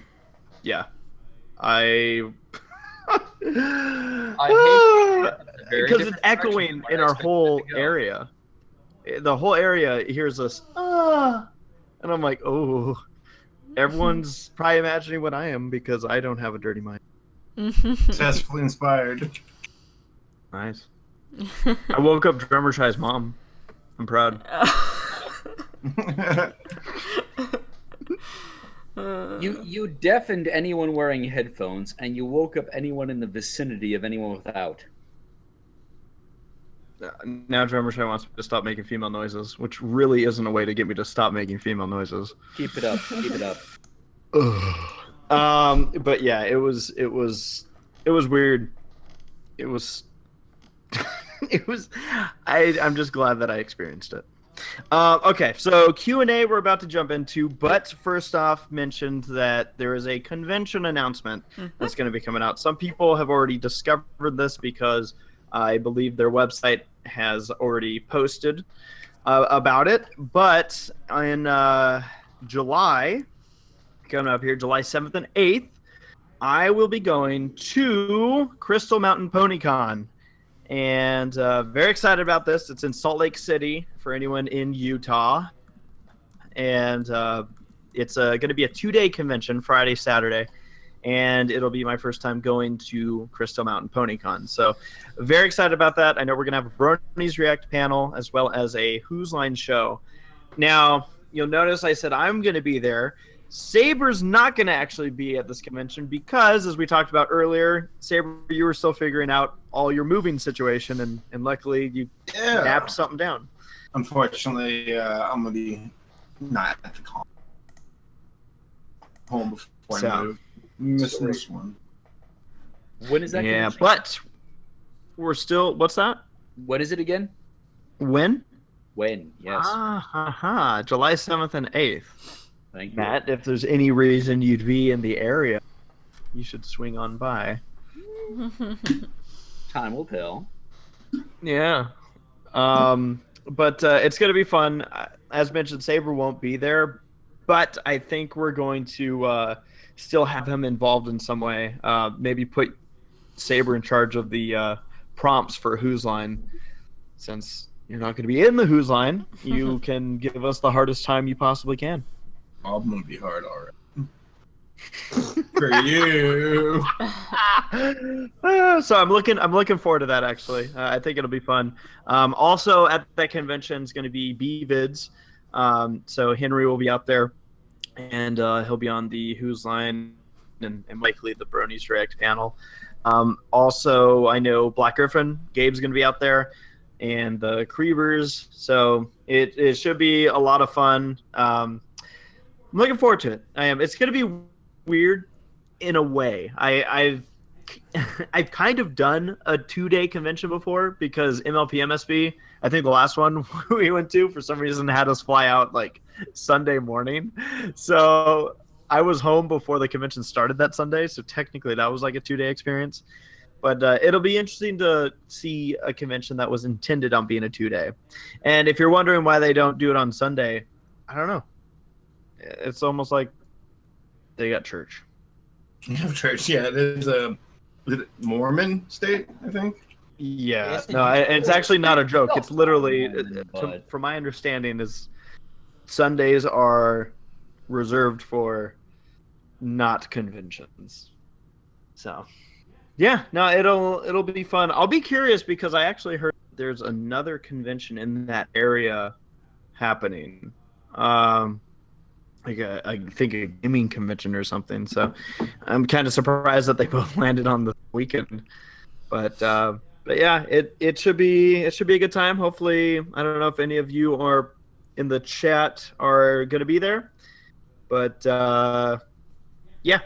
because it's echoing in our whole area. The whole area hears us, and I'm like, oh, everyone's probably imagining what I am because I don't have a dirty mind. Successfully inspired. Nice. I woke up Drummer Shy's mom. I'm proud. You deafened anyone wearing headphones, and you woke up anyone in the vicinity of anyone without. Now Drummer Shy wants me to stop making female noises, which really isn't a way to get me to stop making female noises. Keep it up. Keep it up. But yeah, it was weird. It was I'm just glad that I experienced it. Okay, so Q&A we're about to jump into, but first off, mentioned that there is a convention announcement that's going to be coming out. Some people have already discovered this because I believe their website has already posted about it, but in July, coming up here, July 7th and 8th, I will be going to Crystal Mountain PonyCon. And very excited about this. It's in Salt Lake City for anyone in Utah. And it's going to be a 2-day convention, Friday, Saturday. And it'll be my first time going to Crystal Mountain PonyCon. So very excited about that. I know we're going to have a Bronies React panel as well as a Who's Line show. Now, you'll notice I said I'm going to be there. Saber's not going to actually be at this convention because, as we talked about earlier, Saber, you were still figuring out all your moving situation, and luckily you napped something down. Unfortunately, I'm going to be not at the con. Home before I move. Missing this one. When is that? Yeah, but we're still. What's that? What is it again? When? When? Yes. July 7th and 8th. Thank you. Matt, if there's any reason you'd be in the area, you should swing on by. Time will tell. Yeah. But it's going to be fun. As mentioned, Saber won't be there, but I think we're going to still have him involved in some way. Maybe put Saber in charge of the prompts for Who's Line. Since you're not going to be in the Who's Line, you can give us the hardest time you possibly can. I'm gonna be hard, all right. For you. So I'm looking forward to that. Actually, I think it'll be fun. Also at that convention is going to be B-Vids. So Henry will be out there, and he'll be on the Who's Line and likely the Bronies React panel. Also, I know Black Griffin, Gabe's going to be out there, and the Creebers. So it should be a lot of fun. I'm looking forward to it. I am. It's going to be weird in a way. I've kind of done a 2-day convention before because MLP MSB, I think the last one we went to for some reason had us fly out like Sunday morning. So I was home before the convention started that Sunday. So technically that was like a 2-day experience. But it'll be interesting to see a convention that was intended on being a 2-day. And if you're wondering why they don't do it on Sunday, I don't know. It's almost like they got church. Church, yeah. There's a Mormon state, I think. Yeah, no, it's actually not a joke. It's literally, from my understanding, is Sundays are reserved for not conventions. So, yeah, no, it'll be fun. I'll be curious because I actually heard there's another convention in that area happening. Like I think a gaming convention or something. So I'm kind of surprised that they both landed on the weekend. But yeah, it should be a good time. Hopefully, I don't know if any of you are in the chat are going to be there, but yeah,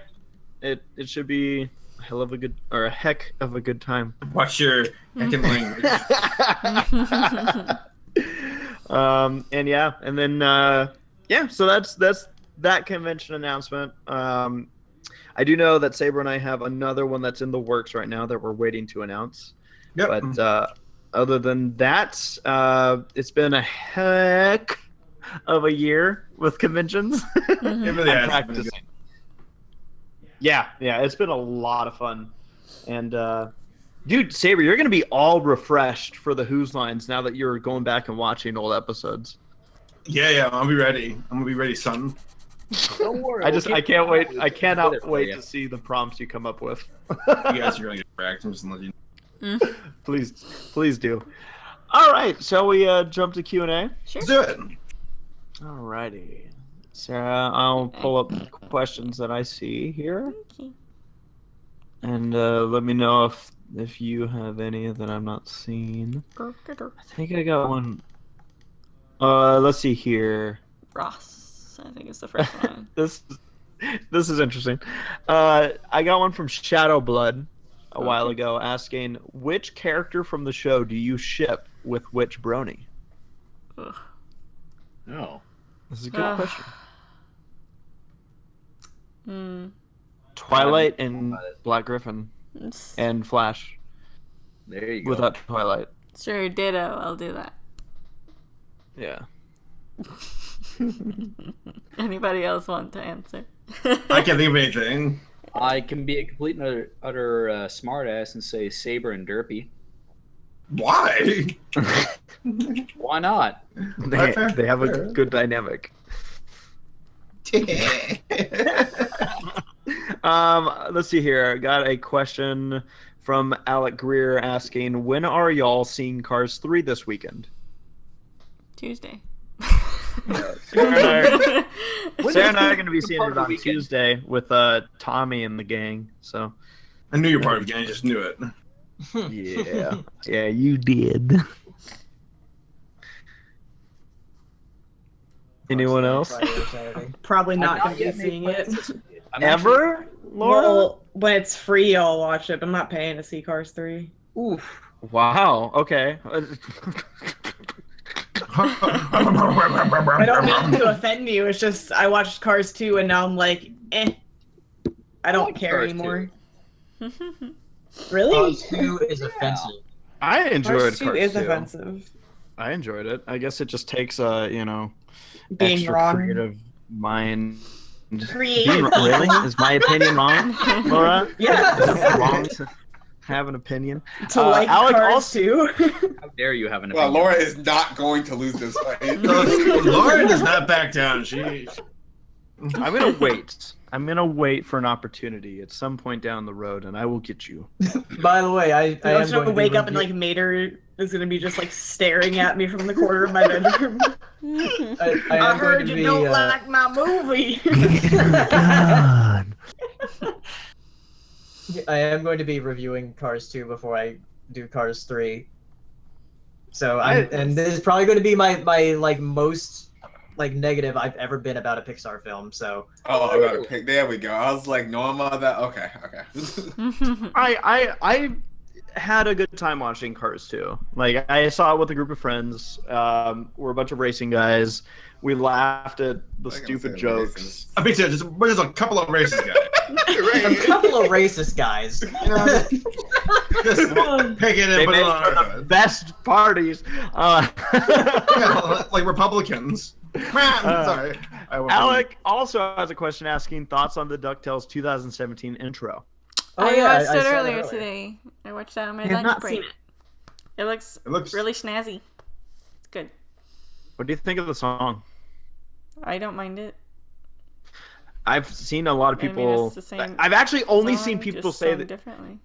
it should be a heck of a good time. Watch your heckin' language. And yeah, and then yeah, so that's that convention announcement. I do know that Saber and I have another one that's in the works right now that we're waiting to announce. Yep. But other than that, it's been a heck of a year with conventions. It really has. Practicing. Yeah, it's been a lot of fun. And dude, Saber, you're gonna be all refreshed for the Who's Lines now that you're going back and watching old episodes. Yeah, I'll be ready. I'm gonna be ready, son. Don't worry. I can't wait. I cannot wait to see the prompts you come up with. You guys are gonna get wrecked. I'm just letting you know. Please do. All right, shall we jump to Q&A? Sure. Let's do it. All righty, Sarah. I'll pull up questions that I see here, and let me know if you have any that I'm not seeing. I think I got one. Let's see here. Ross, I think it's the first one. This is interesting. I got one from Shadowblood a while ago asking, which character from the show do you ship with which brony? Ugh. No. This is a good question. Twilight and Black Griffin and Flash. There you go. Without Twilight. Sure, ditto. I'll do that. Yeah. Anybody else want to answer? I can't think of anything. I can be a complete and utter smartass and say Saber and Derpy. Why? Why not? They have a good dynamic. Let's see here. I got a question from Alec Greer asking, when are y'all seeing Cars 3 this weekend? Tuesday. Sarah and I are going to be seeing it on Tuesday with Tommy and the gang. So I knew you were part of the gang. I just knew it. Yeah, you did. Anyone else? Probably not going to be seeing it. Ever, Laura? Well, when it's free, I'll watch it. I'm not paying to see Cars 3. Oof. Wow. Okay. I don't mean to offend you. It's just I watched Cars 2 and now I'm like, I don't care Cars anymore. Really? Cars 2 is offensive. I enjoyed Cars 2 is 2. offensive. I enjoyed it. I guess it just takes Being extra wrong. creative mind. Creative. Really? Is my opinion wrong, Laura? Yeah. Wrong to have an opinion. To like Alec Cars also- 2. How dare you have an Well, opinion? Laura is not going to lose this fight. Laura does not back down. I'm gonna wait. I'm gonna wait for an opportunity at some point down the road, and I will get you. By the way, I I am was going going to to wake up and like Mater is gonna be just like staring at me from the corner of my bedroom. I I am heard going to you be, don't like my movie. I am going to be reviewing Cars 2 before I do Cars 3. So and this is probably going to be my like most like negative I've ever been about a Pixar film. So Oh, I got to pick. There we go. I was like, Norma, that okay. I had a good time watching Cars 2. Like, I saw it with a group of friends. We're a bunch of racing guys. We laughed at the stupid jokes. I mean, there's a couple of racist guys. a couple of racist guys. Just pick it They and put made it on for our the best parties. Yeah, like Republicans. Sorry. Alec also has a question asking thoughts on the DuckTales 2017 intro. I yeah, watched I it saw that earlier today. I watched that on my I have lunch not break. seen it. It looks really snazzy. It's good. What do you think of the song? I don't mind it. I've seen a lot of I mean, people. it's the same I've actually only song, seen people just say sung that. differently.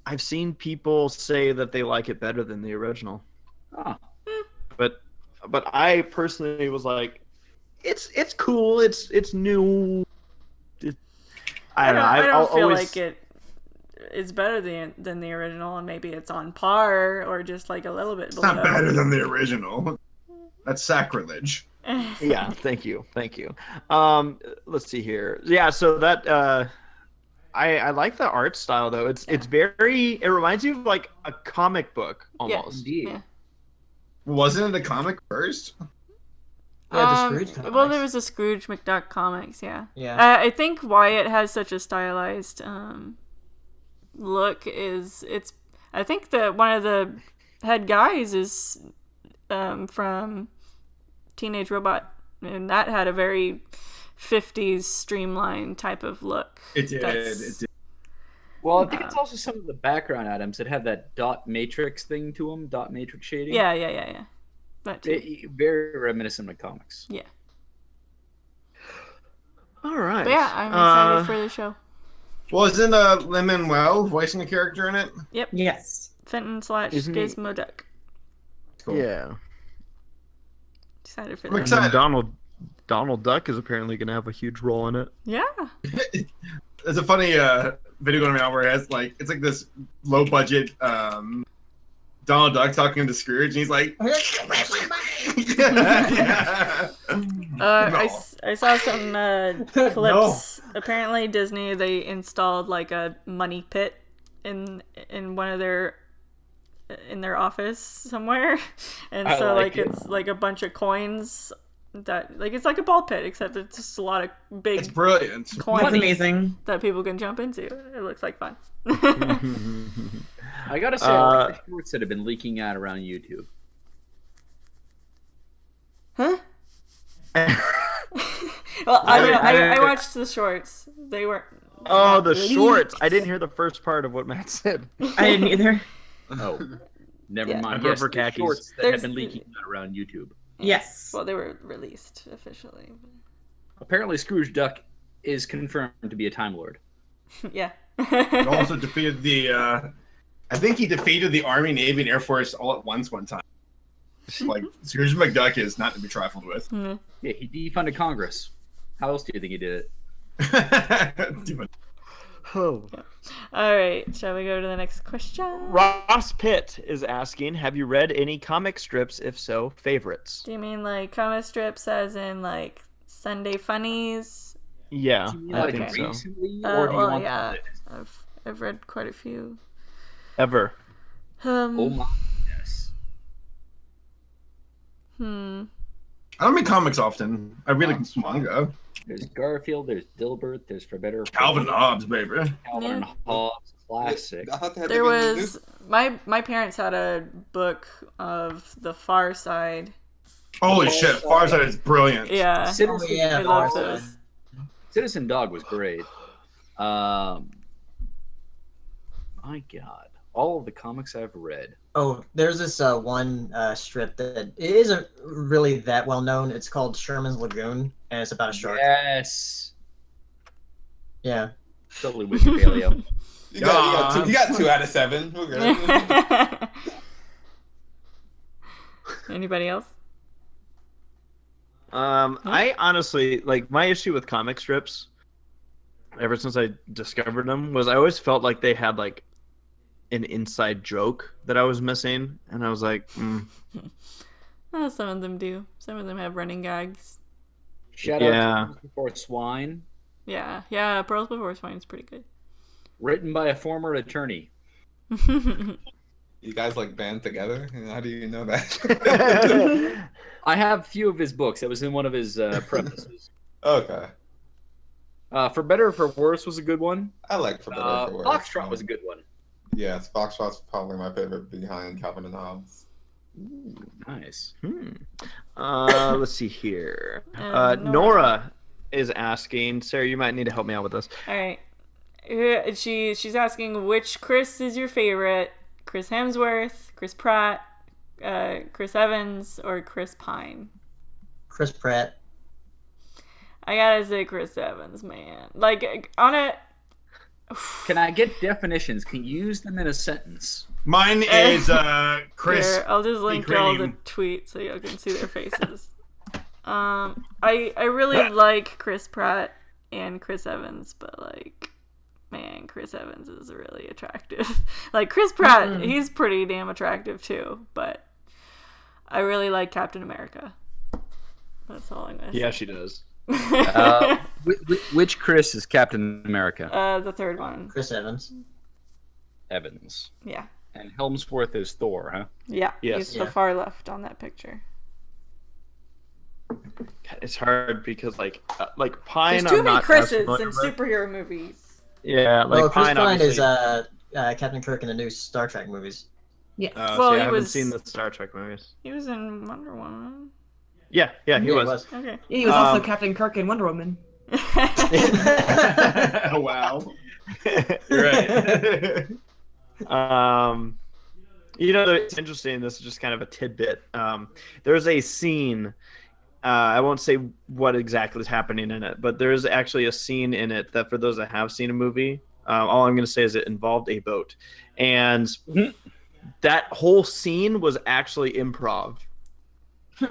I've seen people say that they like it better than the original. Oh. But I personally was like, it's cool. It's new. I don't know. I don't feel always... like it is better than the original, and maybe it's on par or just like a little bit. It's not better than the original. That's sacrilege. Yeah, thank you. Let's see here. Yeah, so that I like the art style though. It's very. It reminds you of like a comic book almost. Yeah. Wasn't it a comic first? Yeah, the Scrooge comics. Well, there was a Scrooge McDuck comics. Yeah. Yeah. I think why it has such a stylized look is I think that one of the head guys is from Teenage Robot, and that had a very 50s streamlined type of look. It did. Well, I think it's also some of the background items that have that dot matrix thing to them, dot matrix shading. Yeah. That too. Very reminiscent of comics. Yeah. All right. But yeah, I'm excited for the show. Well, isn't Lin-Manuel voicing a character in it? Yep. Yes. Fenton / Isn't he- Gizmo Duck. Cool. Yeah. Excited for I'm that. excited. Donald Duck is apparently going to have a huge role in it. Yeah. There's a funny video going around where it has like it's like this low budget Donald Duck talking to Scrooge, and he's like, yeah. I saw some clips. Apparently, Disney they installed like a money pit in one of their in their office somewhere, and I so like it. it's like a bunch of coins that like it's like a ball pit, except it's just a lot of big It's brilliant. coins That's amazing. that people can jump into. It looks like fun. I gotta say, I like the shorts that have been leaking out around YouTube. Huh? Well, I watched the shorts. They were. Oh, the shorts. I didn't hear the first part of what Matt said. I didn't either. Oh, never Yeah. mind. I Yes, prefer the khakis. shorts that There's have been the- leaking out around YouTube. Yes. Well, they were released officially. Apparently, Scrooge Duck is confirmed to be a Time Lord. Yeah. He also defeated the. I think he defeated the Army, Navy, and Air Force all at once one time. Like Scrooge McDuck is not to be trifled with. Yeah, he defunded Congress. How else do you think he did it? Oh. All right, shall we go to the next question? Ross Pitt is asking, have you read any comic strips? If so, favorites? Do you mean like comic strips, as in like Sunday funnies? Yeah, Do you mean I like think so. recently, or do you Well, want yeah, the- I've read quite a few. Ever. Oh my yes. I don't read comics often. I read like manga. There's Garfield, there's Dilbert, there's For Better. Calvin and Hobbes, baby. Calvin and Hobbes, classic. I thought they had There to get new was my parents had a book of The Far Side. Holy shit, Farside is brilliant. Yeah, Citizen, Oh, yeah, I love Far Side. those. Citizen Dog was great. My God, all of the comics I've read. Oh, there's this one strip that it isn't really that well known. It's called Sherman's Lagoon, and it's about a shark. Yes, Yeah. totally with you, Paleo. You got 2 out of 7. We're good. Anybody else? I honestly like my issue with comic strips. Ever since I discovered them, was I always felt like they had like an inside joke that I was missing, and I was like, Well, some of them do. Some of them have running gags. Shout Yeah. out to Before Swine, Yeah. Pearls Before Swine is pretty good. written by a former attorney. You guys like band together? How do you know that? I have a few of his books. That was in one of his prefaces. Okay. For Better or For Worse was a good one. I like For Better or For Worse. Foxtrot was a good one. Yes, Foxtrot's probably my favorite behind Calvin and Hobbes. Ooh, nice. Let's see here. Nora is asking, Sarah, you might need to help me out with this. All right. She's asking which Chris is your favorite? Chris Hemsworth, Chris Pratt, Chris Evans, or Chris Pine? Chris Pratt. I gotta say Chris Evans, man. Like on it. Can I get definitions? Can you use them in a sentence? Mine is Chris. Here, I'll just link all the Ukrainian. tweets so y'all can see their faces. I really like Chris Pratt and Chris Evans, but like, man, Chris Evans is really attractive. Like Chris Pratt, he's pretty damn attractive too, but I really like Captain America. That's all I'm gonna say. Yeah, she does. Which Chris is Captain America? The third one. Chris Evans. Evans. Yeah. And Helmsworth is Thor, huh? Yeah. Yes. He's the far left on that picture. It's hard because like Pine. There's too I'm many not as Chris's familiar in with. superhero movies. Yeah, like Chris Pine. Pine is obviously. Captain Kirk in the new Star Trek movies. Yeah. Well, See, he I haven't was- seen the Star Trek movies. He was in Wonder Woman. Yeah, he was. Okay. Yeah, he was also Captain Kirk in Wonder Woman. Oh, wow. You're right. It's interesting. This is just kind of a tidbit. There's a scene. I won't say what exactly is happening in it, but there's actually a scene in it that, for those that have seen a movie, all I'm going to say is it involved a boat, and that whole scene was actually improv.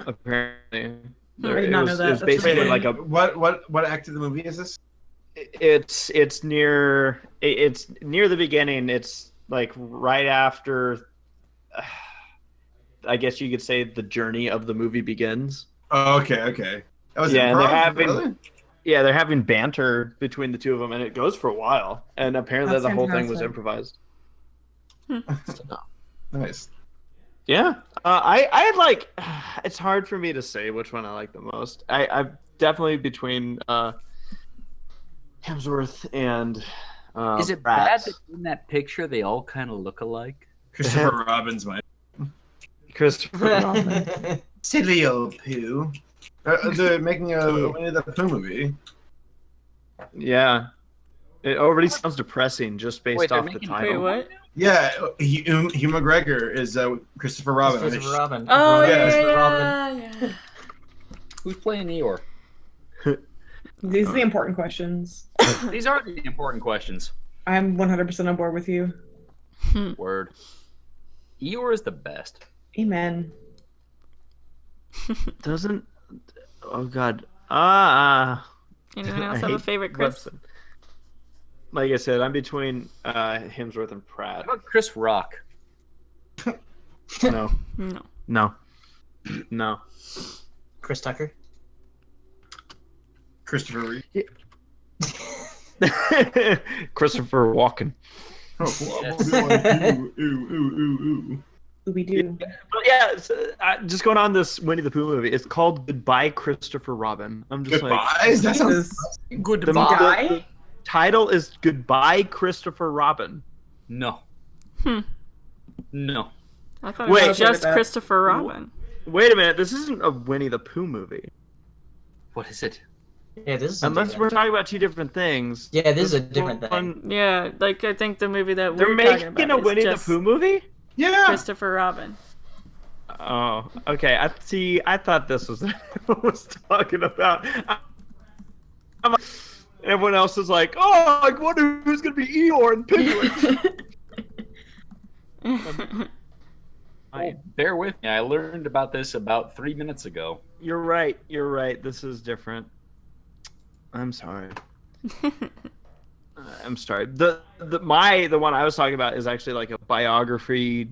Apparently, I did not know that. It was That's basically really- like a. What act of the movie is this? It's near the beginning. It's like right after. I guess you could say the journey of the movie begins. Oh, okay. That was Yeah, and they're improv? having Really? they're having banter between the two of them, and it goes for a while. And apparently, That's the whole thing was fantastic. improvised. Nice. Yeah, I like. It's hard for me to say which one I like the most. I'm definitely between Hemsworth and. Is it Pratt. bad that in that picture they all kind of look alike? Christopher Robin's my Christopher Robin. silly old poo. They're making a Winnie the Pooh movie. Yeah, it already sounds depressing just based Wait, they're off the making- title. Wait, what? Yeah, Hugh McGregor is Christopher Robin. Christopher Robin. Oh Yeah, Christopher Robin. yeah. Who's playing Eeyore? These are the important questions. These are the important questions. I'm 100% on board with you. Word. Eeyore is the best. Amen. Doesn't. Oh God. Anyone else I have a hate favorite Chris? Clemson. Like I said, I'm between Hemsworth and Pratt. How about Chris Rock? No, No. no. Chris Tucker. Christopher Reeve. Christopher Walken. Ooh. We do. But yeah, just going on this Winnie the Pooh movie. It's called Goodbye, Christopher Robin. I'm just Goodbyes? That sounds like Goodbye? the title is Goodbye, Christopher Robin. No. No. I thought Wait. it was just that. Christopher Robin. Wait a minute. This isn't a Winnie the Pooh movie. What is it? Yeah, this is Unless we're talking about two different things. Yeah, this is a different thing. one- Yeah, like I think the movie that They're we're talking making about a Winnie is the just Pooh movie? Yeah. Christopher Robin. Oh, okay. I thought this was what I was talking about. I'm like, everyone else is like, oh, I wonder who's gonna be Eeyore and Piglet. Oh, bear with me. I learned about this about 3 minutes ago. You're right. You're right. This is different. I'm sorry. I'm sorry. The one I was talking about is actually like a biography,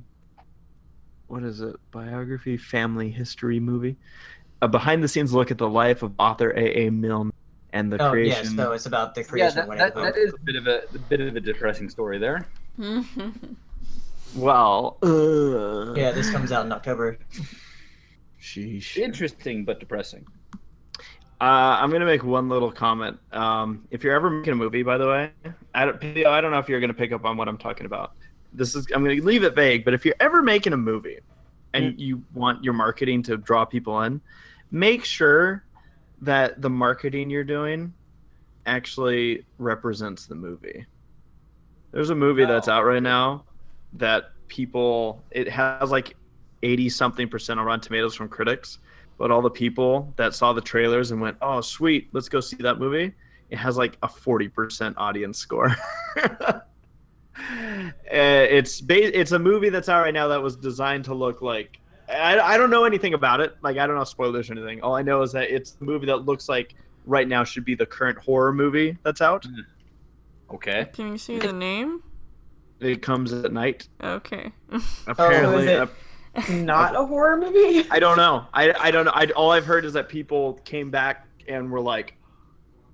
what is it? Biography, family history movie. A behind-the-scenes look at the life of author A. A. Milne and the creation. Yeah, so it's about the creation of Winnie the Pooh. That is a bit of a depressing story there. Well, Yeah, this comes out in October. sheesh. Interesting but depressing. I'm gonna make one little comment. If you're ever making a movie, by the way, I don't know if you're gonna pick up on what I'm talking about. I'm gonna leave it vague, but if you're ever making a movie and you want your marketing to draw people in, make sure that the marketing you're doing actually represents the movie. There's a movie that's out right now that it has like 80-something% on Rotten Tomatoes from critics, but all the people that saw the trailers and went, "Oh, sweet, let's go see that movie," it has like a 40% audience score. It's a movie that's out right now that was designed to look like, I don't know anything about it. Like, I don't know spoilers or anything. All I know is that it's a movie that looks like right now should be the current horror movie that's out. Okay. Can you see the name? It Comes at Night. Okay. Apparently, is it not a horror movie? I don't know. I don't know. All I've heard is that people came back and were like,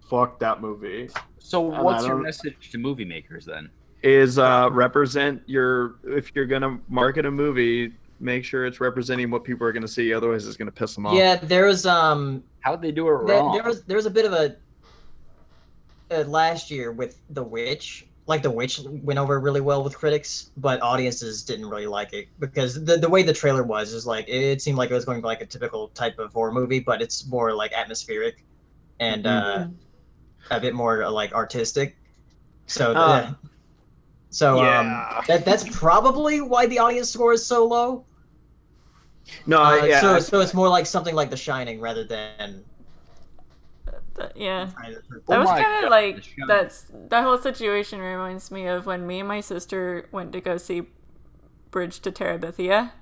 "Fuck that movie." So what's your message to movie makers then? Is represent if you're gonna market a movie, make sure it's representing what people are gonna see. Otherwise, it's gonna piss them off. Yeah, there was How'd they do it wrong? There was a bit of a last year with The Witch. Like, The Witch went over really well with critics, but audiences didn't really like it because the way the trailer was is like it seemed like it was going to be like a typical type of horror movie, but it's more like atmospheric and a bit more like artistic. So that's probably why the audience score is so low. No, So it's more like something like The Shining rather than. Yeah, that was kind of like that whole situation reminds me of when me and my sister went to go see Bridge to Terabithia.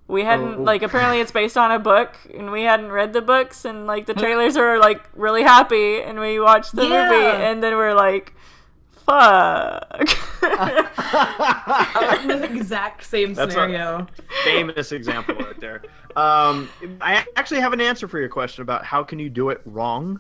We hadn't like apparently it's based on a book and we hadn't read the books and like the trailers are like really happy and we watched the movie and then we're like, fuck. The exact same scenario. Famous example right there. I actually have an answer for your question about how can you do it wrong.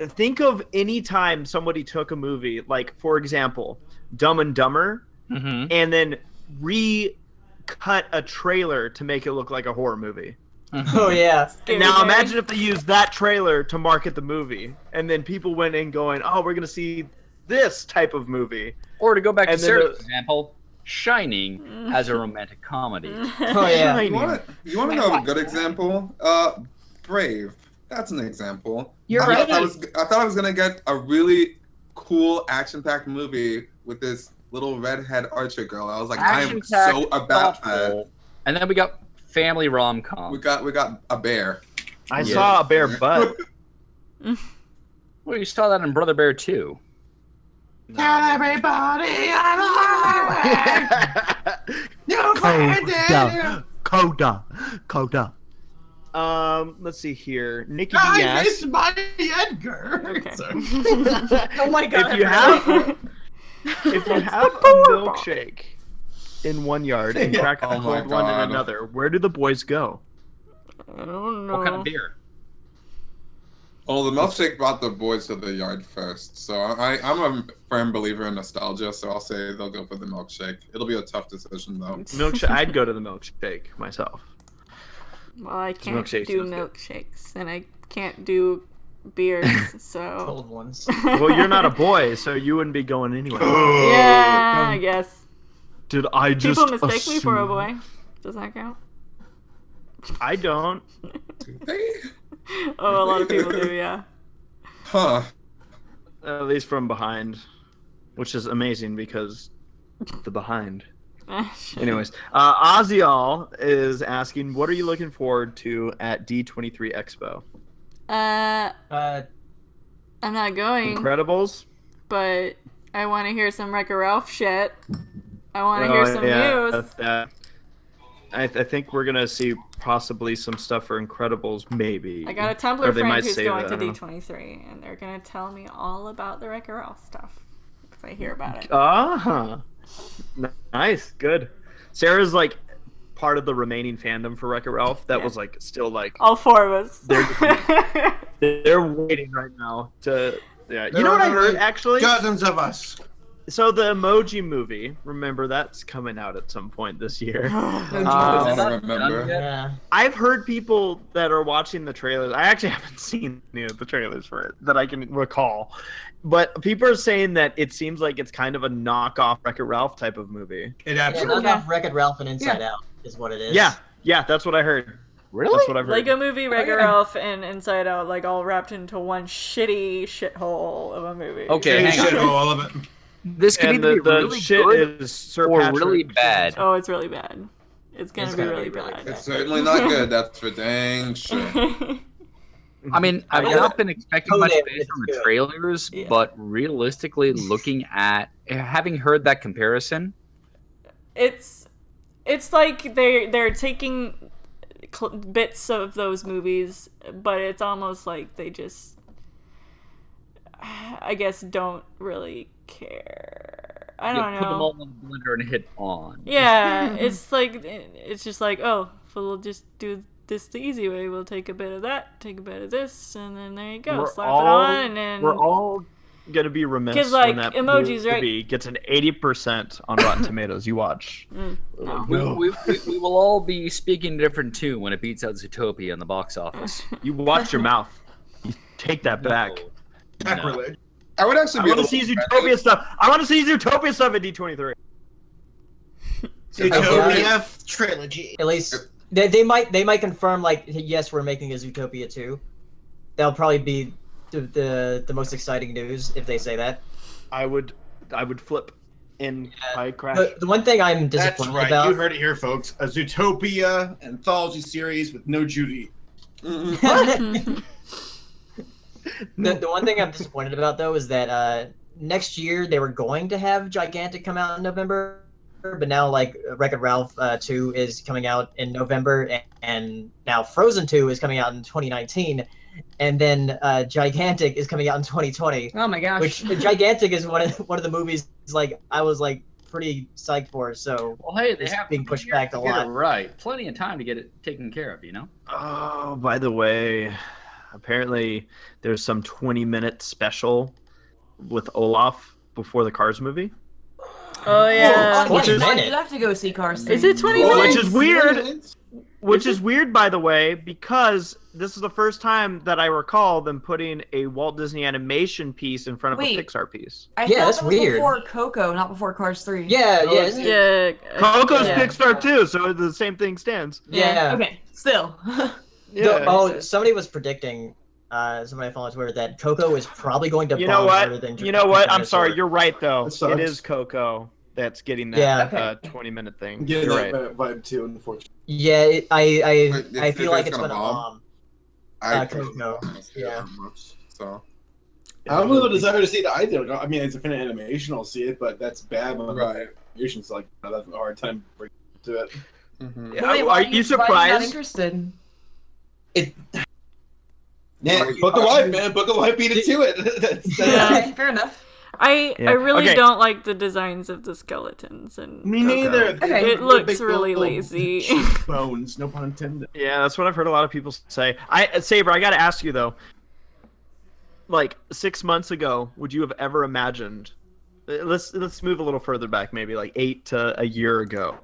Think of any time somebody took a movie, like for example, Dumb and Dumber, and then recut a trailer to make it look like a horror movie. Oh yeah. Now imagine if they used that trailer to market the movie, and then people went in going, "Oh, we're gonna see this type of movie." Or to go back to Sarah's example, Shining as a romantic comedy. Oh yeah. You want to know a good example? Brave. That's an example. You're right. I thought I was gonna get a really cool action-packed movie with this little redhead archer girl. I was like, I am so about that. And then we got family rom-com. We got a bear. I saw a bear butt. Well, you saw that in Brother Bear 2. Tell everybody on the Coda. Let's see here. Nikki I Diaz. missed my Edgar. Okay. Oh my god. If you have a milkshake in one yard and crack a cold one in another, where do the boys go? I don't know. What kind of beer? Well, the milkshake brought the boys to the yard first, so I'm a firm believer in nostalgia. So I'll say they'll go for the milkshake. It'll be a tough decision though. I'd go to the milkshake myself. Well, I can't Milkshakes do is good. milkshakes, and I can't do beers, so. Cold ones. Well, you're not a boy, so you wouldn't be going anywhere. Yeah, I guess. Did I just People mistake me for a boy. Does that count? I don't. Oh, a lot of people do, yeah. Huh. At least from behind, which is amazing because the behind. Anyways, Ozial is asking, what are you looking forward to at D23 Expo? I'm not going. Incredibles? But I want to hear some Wreck-It Ralph shit. I want to hear some news. I think we're gonna see possibly some stuff for Incredibles, maybe. I got a Tumblr friend who's going to D23, and they're gonna tell me all about the Wreck-It Ralph stuff if I hear about it. Ah, nice, good. Sarah's like part of the remaining fandom for Wreck-It Ralph that was like still like all 4 of us. they're waiting right now to. Yeah, you know what I heard actually? Dozens of us. So the Emoji Movie, remember that's coming out at some point this year. I don't remember. Yeah. I've heard people that are watching the trailers. I actually haven't seen any of the trailers for it that I can recall, but people are saying that it seems like it's kind of a knockoff Wreck-It Ralph type of movie. It Yeah, absolutely. knock off Wreck-It Ralph and Inside Out is what it is. Yeah, that's what I heard. Really? That's what I've heard. Lego Movie, Wreck-It Ralph, and Inside Out, like all wrapped into one shitty shithole of a movie. Okay, hang Shit, on. all of it. This could And either be the really shit good is Sir or Patrick. really bad. Oh, it's really bad. It's gonna It's be gonna really be really bad. It's certainly not good. That's for dang sure. I mean, I've Yeah. not been expecting much Totally, based it's on the good. trailers, Yeah. but realistically, looking at having heard that comparison, It's like they're taking bits of those movies, but it's almost like they just, I guess, don't really care. I you don't put them know. all in the blender and hit on. Yeah, it's like it's just like, oh, well, we'll just do this the easy way. We'll take a bit of that, take a bit of this, and then there you go. Slap it on, and then we're all gonna be remiss 'Cause, like, when that emojis, right? movie gets an 80% on Rotten Tomatoes. You watch. no. We will all be speaking a different tune when it beats out Zootopia in the box office. You watch your mouth. You take that back. Sacrilege. I would actually I be want to see Zootopia stuff. I want to see Zootopia stuff at D23. Zootopia trilogy. At least they might confirm like, yes, we're making a Zootopia 2. That'll probably be the most exciting news if they say that. I would flip in high crash. The one thing I'm That's disappointed right. about. You heard it here, folks. A Zootopia anthology series with no Judy. The one thing I'm disappointed about though is that next year they were going to have Gigantic come out in November, but now like Wreck-It Ralph 2 is coming out in November, and now Frozen 2 is coming out in 2019, and then Gigantic is coming out in 2020. Oh my gosh. Which Gigantic is one of the movies like I was like pretty psyched for. So Well, hey, they it's have being pushed back a to get lot. it right. Plenty of time to get it taken care of, you know? Oh, by the way, apparently there's some 20-minute special with Olaf before the Cars movie. Oh yeah. Which is- I do have to go see Cars. Is it 20 Which minutes? is weird. Which is weird, by the way, because this is the first time that I recall them putting a Walt Disney animation piece in front of Wait. a Pixar piece. I Yeah, thought that's that was weird. before Coco, not before Cars 3. Yeah, yeah, isn't it? Yeah. Coco's yeah. Pixar too, so the same thing stands. Yeah. Okay, still. Somebody was predicting. Somebody I follow on Twitter that Coco is probably going to. You know bomb harder what? than You know what? I'm Dinosaur. sorry. You're right, though. That sucks. It is Coco that's getting that Yeah. 20-minute thing. I'm getting You're that right. vibe too, unfortunately. Yeah, I If feel like it's it's gonna gonna bomb, bomb. I Coco. yeah. Yeah. Much, so I don't know the desire to see it either. I mean, it's a Finite animation, I'll see it, but that's bad when Right. animation's like I have a hard time bringing it to it. mhm. Yeah, Wait, are why you why are you not surprised? interested? Yeah, Right. Book of Life, man. Book of Life beat it to it. That's- Yeah. Okay, fair enough. I Yeah. really Okay. don't like the designs of the skeletons and Me neither. Okay. It looks really lazy. Bones, no pun intended. Yeah, that's what I've heard a lot of people say. Saber, I got to ask you though. Like 6 months ago, would you have ever imagined? Let's move a little further back, maybe like 8 to a year ago.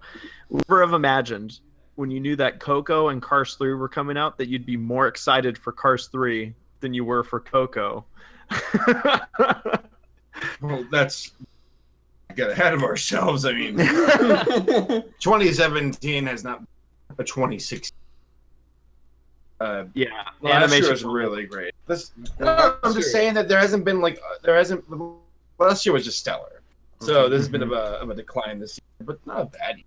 Would you ever have imagined when you knew that Coco and Cars 3 were coming out that you'd be more excited for Cars 3 than you were for Coco? Well, that's get ahead of ourselves. I mean, 2017 has not a 2016. Yeah, Last year animation was really great. I'm just saying that there hasn't been last year was just stellar. So this has been of a decline this year, but not a bad year.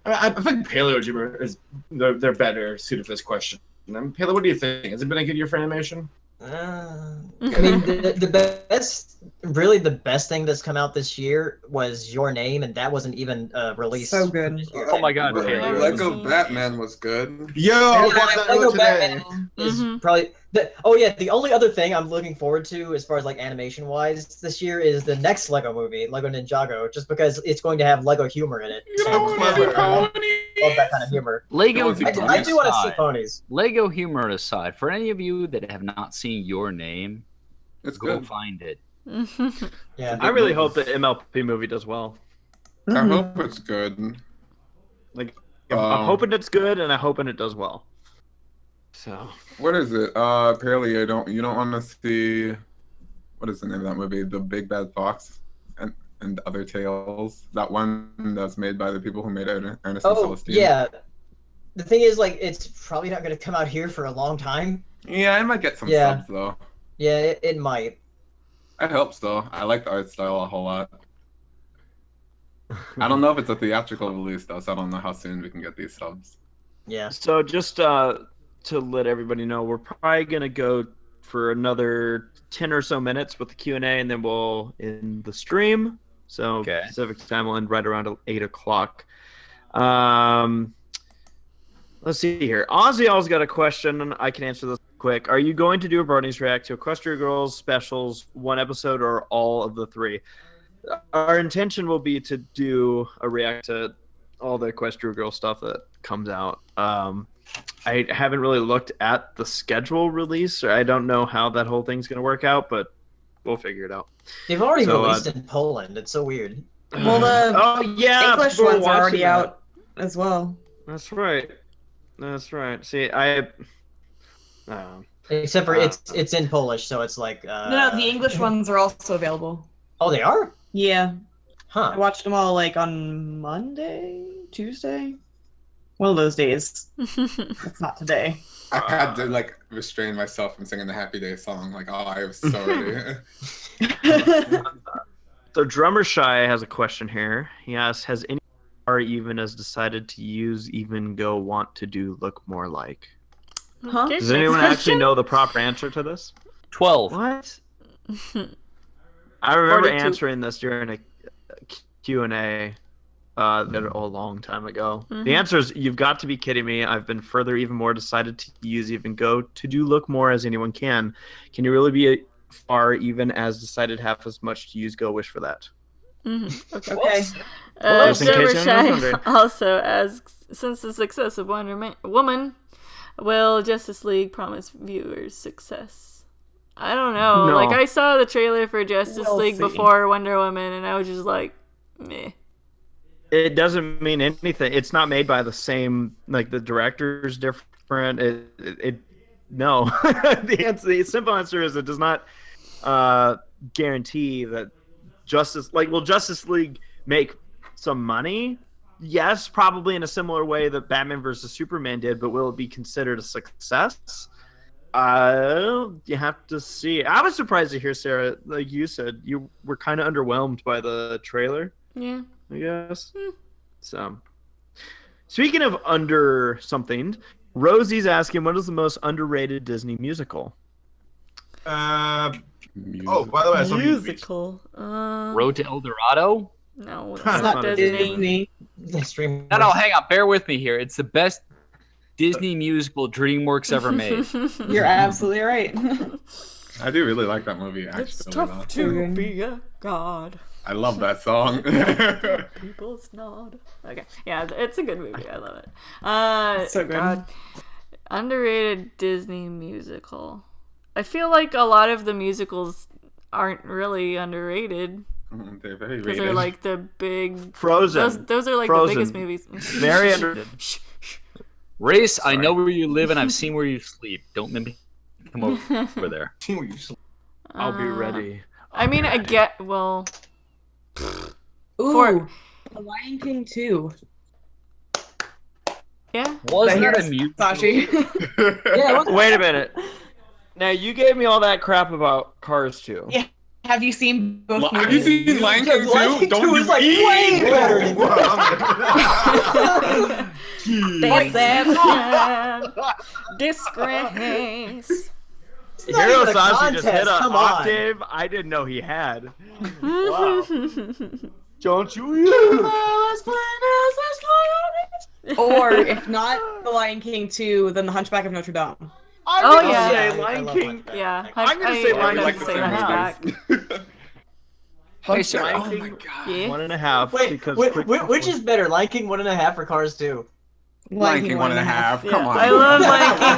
I think PaleoSteno is they're better suited for this question. Paleo, what do you think? Has it been a good year for animation? I mean, the best thing that's come out this year was Your Name, and that wasn't even released. So good. this year. Oh my god, Lego Paleo. Batman was good. Yo, Yeah, that's Lego today. Batman is Mhm. probably The only other thing I'm looking forward to, as far as like animation wise, this year is the next Lego movie, Lego Ninjago, just because it's going to have Lego humor in it. You don't want to see ponies. Love that kind of humor. Lego I humor I do want to see aside, ponies. Lego humor aside, for any of you that have not seen Your Name, It's go good. find it. Yeah. I really hope the MLP movie does well. I hope it's good. Like, I'm hoping it's good, and I'm hoping it does well. So, What is it? Paleo, you don't want to see, what is the name of that movie? The Big Bad Fox and Other Tales. That one that's made by the people who made Ernest and Celestine. Yeah. The thing is, like, it's probably not going to come out here for a long time. Yeah, I might get some Yeah. subs though. Yeah, it might. I hope so. I like the art style a whole lot. I don't know if it's a theatrical release though, so I don't know how soon we can get these subs. Yeah. so just to let everybody know, we're probably gonna go for another 10 or so minutes with the Q&A, and then we'll end the stream. So Okay. Pacific time will end right around 8 o'clock. Let's see here. Ozzy always got a question. I can answer this quick. Are you going to do a Bronies react to Equestria Girls specials, one episode, or all of the three? Our intention will be to do a react to all the Equestria Girls stuff that comes out. I haven't really looked at the schedule release. I don't know how that whole thing's going to work out, but we'll figure it out. They've already So, released in Poland. It's so weird. Well, the Oh, yeah. English we're ones are watching already that. out as well. That's right. That's right. See, Except for it's in Polish, so it's like. No, the English ones are also available. Oh, they are? Yeah. I Huh. watched them all like on Monday, Tuesday. One of those days. It's not today. I had to like restrain myself from singing the Happy Day song. Like, oh, I was so ready. So Drummer Shy has a question here. He asks, has any even has decided to use even go want to do look more like? Huh? Okay, Does next anyone actually question. know the proper answer to this? 12. What? I remember 42. answering this during a Q&A a long time ago. Mhm. The answer is, you've got to be kidding me. I've been further even more decided to use even go to do look more as anyone can. Can you really be far even as decided half as much to use go wish for that? Mhm. Okay. Okay. Just in case Drummer anyone's Shy wondering. also asks, since the success of Wonder Woman, will Justice League promise viewers success? I don't know. No. Like, I saw the trailer for Justice We'll League see. before Wonder Woman, and I was just like, meh. It doesn't mean anything. It's not made by the same, like, the director's different. No. The simple answer is it does not guarantee that Justice League make some money? Yes, probably in a similar way that Batman vs. Superman did, but will it be considered a success? You have to see. I was surprised to hear, Sarah, like you said, you were kind of underwhelmed by the trailer, Yeah. I guess. So, speaking of under something, Rosie's asking, what is the most underrated Disney musical? Oh, by the way, I saw Musical. Road to El Dorado? No, it's That's not not a Disney. Stream. No, hang on. Bear with me here. It's the best Disney musical DreamWorks ever made. You're absolutely right. I do really like that movie. Actually, It's tough to be a god. I love that song. People's nod. Okay, yeah, it's a good movie. I love it. So good. God. Underrated Disney musical. I feel like a lot of the musicals aren't really underrated They're very because rated. they're like the big. Frozen. Those are like Frozen. the biggest movies. Very underrated. Race, I know where you live and I've seen where you sleep. Don't make me come over there. I'll be ready. I mean, I get. Well, Ooh, For- The Lion King 2. yeah. Wasn't Here's that a musical? Sashi. Yeah, Wait a minute. Now, you gave me all that crap about Cars 2. Yeah. Have you seen both Have you movies? seen Lion King 2? Lion King Don't 2 you is like way better than Disgrace. not Hiro even a Sashi just hit contest, an come on. octave I didn't know he had. Wow. Don't you realize Or if not The Lion King 2, then The Hunchback of Notre Dame. I'm Oh, gonna yeah. say I Lion love King. Yeah, I'm gonna say I Lion was King gonna for say the 1.5. Hey, sir. Lion Oh King my god. Yeah. 1.5 Wait, because which is better, Lion King 1.5 or Cars 2? Lion King 1.5. Come on. I love Lion King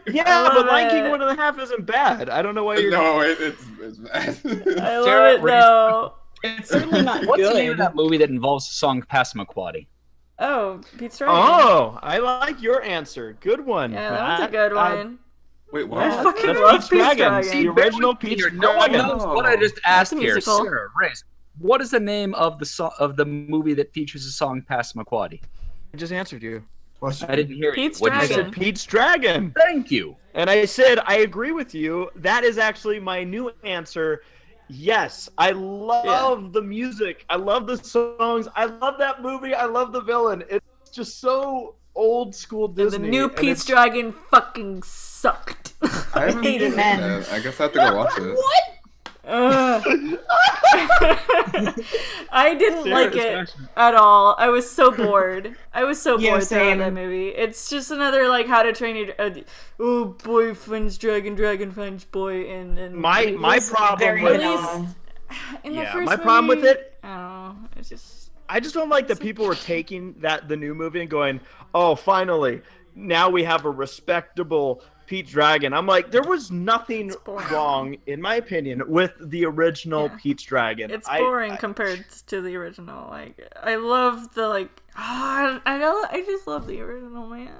1.5. Yeah, I but love Lion King it. 1.5 isn't bad. I don't know why you're. No, it's bad. I love Sarah, it though. It's certainly not What's the name of good. that movie that involves the song Passamaquoddy? Oh, Pete's Dragon. Oh, I like your answer. Good one. Yeah, that was a Matt. good one. Wait, what? I fucking That's love Pete's Pete's Dragon. Dragon. The original Pete's No one Dragon. knows what I just asked a here. musical. Sarah, Race, what is the name of the movie that features the song Passamaquoddy? I just answered you. I didn't hear Pete's you. What'd you I say? Dragon. said Pete's Dragon. Thank you. And I said, I agree with you. That is actually my new answer. Yes, I love the music. I love the songs. I love that movie. I love the villain. It's just so old school And Disney. the new and Pete's it's- Dragon fucking sucked. I haven't hated seen it. that. I guess I have to go watch it. Ugh. I didn't Sarah, like it's it passionate. at all. I was so bored. I was so Yeah, bored throughout same. that movie. It's just another like How to Train Your boy finds dragon finds boy, and My problem very with vanilla. in the yeah, first my problem with movie, it. I don't know. It's just I just don't like that people were taking the new movie and going, oh, finally, now we have a respectable Pete Dragon. I'm like, there was nothing boring. wrong, in my opinion, with the original Yeah. Pete's Dragon. it's boring compared to the original. Like I love the I just love the original, man.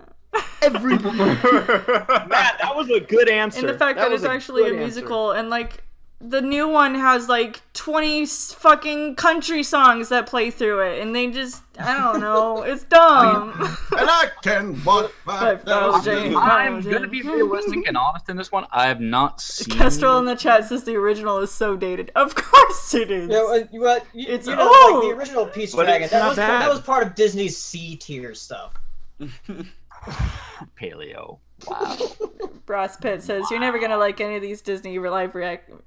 Every Matt, that was a good answer. And the fact that was it's actually a good answer. musical, and like the new one has like 20 fucking country songs that play through it, and they just I don't know, it's dumb. And I can walk 5,000 I'm gonna be realistic and honest in this one. I have not seen. Kestrel in the chat says the original is so dated. Of course it is. Yeah, It's you know, old. like the original Pete's But Dragon, it's that not was, bad. that was part of Disney's C tier stuff. Paleo. Wow. Brass Pitt says you're never gonna like any of these Disney live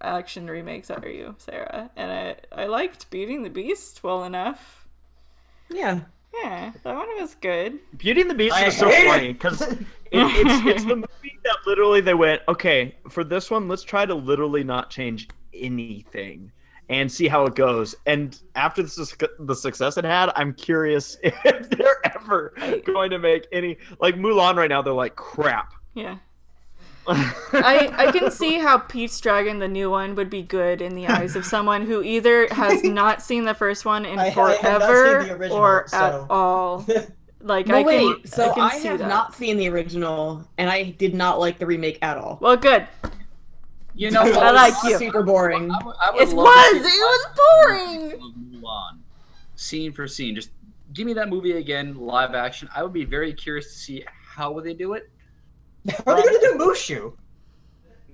action remakes, are you, Sarah? And I liked Beauty and the Beast well enough. Yeah. Yeah, that one was good. Beauty and the Beast I is so hate it. funny because it's the movie that literally they went, okay, for this one, let's try to literally not change anything and see how it goes. And after the success it had, I'm curious if they're ever going to make any, like Mulan right now, they're like, crap. Yeah. I can see how Pete's Dragon, the new one, would be good in the eyes of someone who either has not seen the first one in I have not forever seen the original, or so- at all. Like But wait, I so can I see have that. not seen the original, and I did not like the remake at all. Well, good. You know, I like you. Super boring. I would It love was. to It see was boring. of Mulan, scene for scene. Just give me that movie again, live action. I would be very curious to see how would they do it. Are they gonna do Mushu?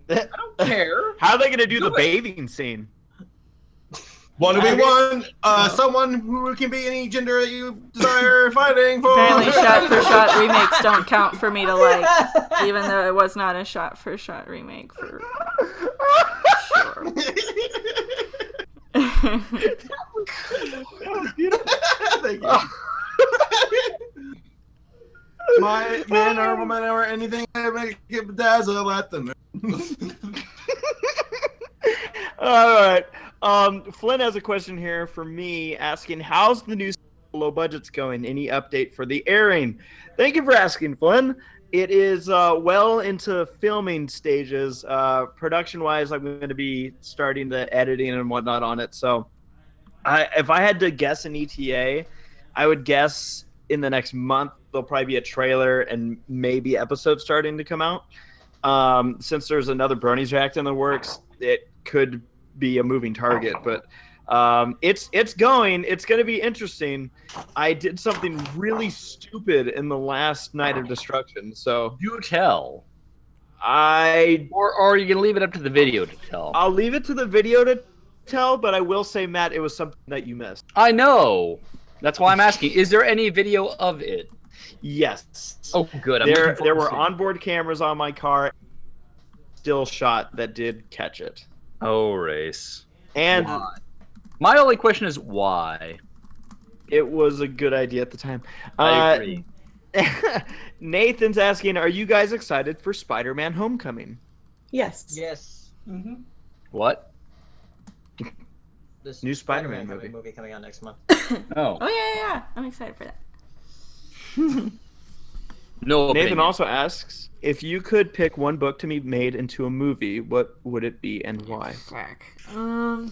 I don't care. How are they going to do the it. bathing scene? 1v1, someone who can be any gender that you desire fighting for. Apparently, shot-for-shot remakes don't count for me to like, even though it was not a shot-for-shot remake for sure. Thank you. My man or woman or anything that make it bedazzle at the moon. All right. Flynn has a question here for me asking, how's the new low budgets going? Any update for the airing? Thank you for asking, Flynn. It is well into filming stages. Production-wise, I'm going to be starting the editing and whatnot on it. So if I had to guess an ETA, I would guess in the next month there'll probably be a trailer and maybe episodes starting to come out. Since there's another Bronies React in the works, it could be a moving target, but it's going. It's going to be interesting. I did something really stupid in the last Night of Destruction, so Do tell. or are you gonna leave it up to the video to tell? I'll leave it to the video to tell, but I will say, Matt, it was something that you missed. I know. That's why I'm asking. Is there any video of it? Yes. Oh, good. There were onboard cameras on my car, still shot that did catch it. Oh, race. And Why? My only question is why. it was a good idea at the time. I agree. Nathan's asking, are you guys excited for Spider-Man Homecoming? Yes. Yes. Mm-hmm. What? This New Spider-Man movie coming out next month. Oh. Oh yeah. I'm excited for that. No Nathan opinion. also asks, if you could pick one book to be made into a movie, what would it be and why? Fuck. Yeah,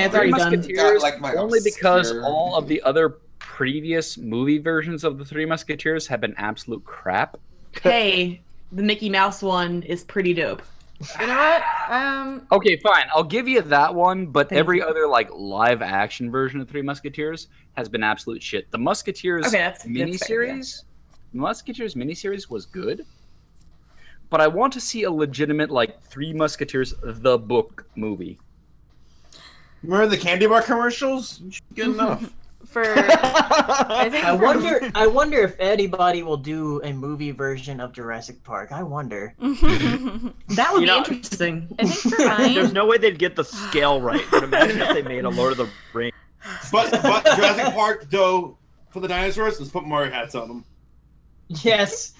it's Three already done. Musketeers, Like my only because obscure- all of the other previous movie versions of the Three Musketeers have been absolute crap. Hey, the Mickey Mouse one is pretty dope. You know what? Okay, fine. I'll give you that one, but Thank every you. other like live action version of Three Musketeers has been absolute shit. The Musketeers Okay, that's fair, miniseries, Musketeers miniseries was good, but I want to see a legitimate like Three Musketeers the book movie. Remember the candy bar commercials? You should get enough. For I think I wonder if anybody will do a movie version of Jurassic Park. I wonder. That would You be know- interesting. I think for mine. There's no way they'd get the scale right. But imagine if they made a Lord of the Rings. But Jurassic Park, though, for the dinosaurs, let's put Mario hats on them. Yes.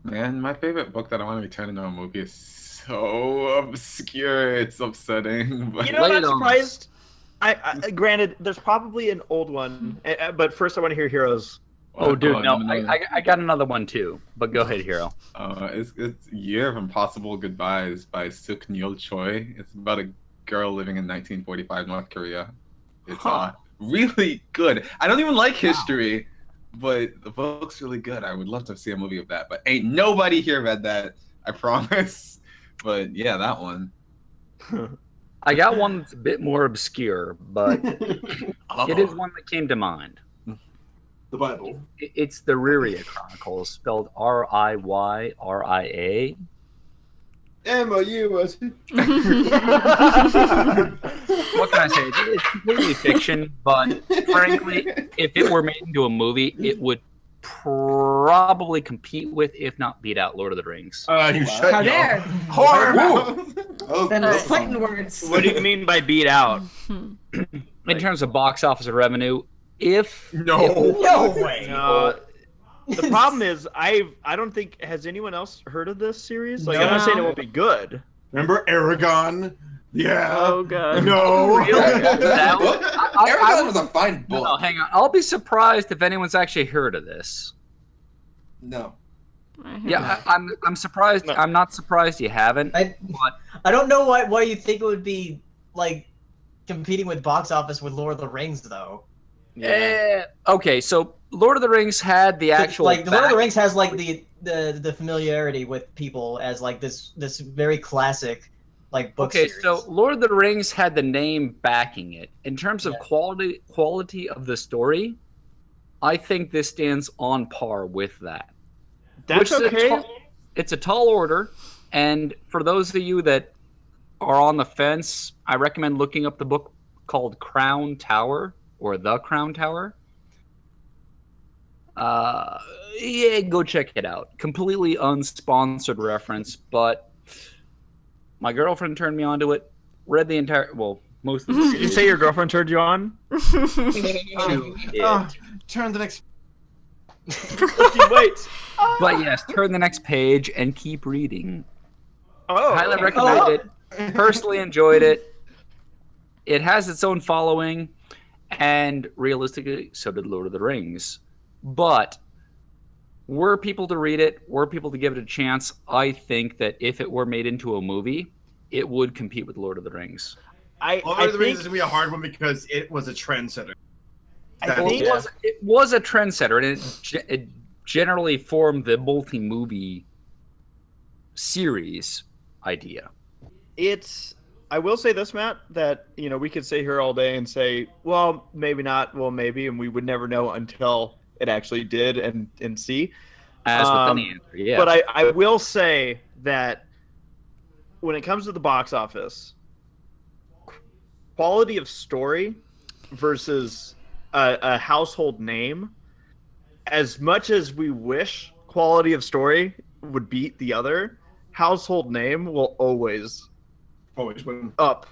Man, my favorite book that I want to be turned into a movie is so obscure. It's upsetting. But... You know, I'm not surprised. Granted, there's probably an old one, but first I want to hear Heroes. Oh, dude, no, I got another one too. But go ahead, Hero. It's Year of Impossible Goodbyes by Suk Neil Choi. It's about a girl living in 1945 North Korea. It's really good. I don't even like history, but the book's really good. I would love to see a movie of that, but ain't nobody here read that. I promise. But yeah, that one. I got one that's a bit more obscure, but it is one that came to mind. The Bible. It's the Riria Chronicles, spelled Riya. M-O-U-S. What can I say? It's completely fiction, but frankly, if it were made into a movie, it would probably compete with, if not beat out, Lord of the Rings. You shut How your dare? horror mouth. Then fighting words. What do you mean by beat out? In terms of box office revenue, if No way. The problem is, I don't think, has anyone else heard of this series? Like, I'm not saying it won't be good. Remember Aragon? Yeah. Oh god. No. Aragon was a fine book. No, hang on. I'll be surprised if anyone's actually heard of this. No. Yeah, I'm surprised. No. I'm not surprised you haven't. I don't know why you think it would be like competing with box office with Lord of the Rings though. Okay, so Lord of the Rings had the actual like the Lord of the Rings has like the familiarity with people as like this very classic like book Okay, series. so Lord of the Rings had the name backing it. In terms of quality of the story, I think this stands on par with that. That's okay. It's a tall order, and for those of you that are on the fence, I recommend looking up the book called Crown Tower or The Crown Tower. Yeah, go check it out. Completely unsponsored reference, but my girlfriend turned me onto it. Read the entire, most of the Did you say your girlfriend turned you on? Turn the next. Wait. But yes, turn the next page and keep reading. Oh. Highly recommend it. Personally enjoyed it. It has its own following, and realistically, so did Lord of the Rings. But were people to read it, were people to give it a chance, I think that if it were made into a movie, it would compete with Lord of the Rings. Lord of the Rings is gonna be a hard one because it was a trendsetter. It was a trendsetter, and it generally formed the multi-movie series idea. I will say this, Matt, that we could sit here all day and say, well, maybe not, well, maybe, and we would never know until it actually did and see. As with any answer, yeah. But I will say that when it comes to the box office, quality of story versus a household name, as much as we wish quality of story would beat the other, household name will always win. up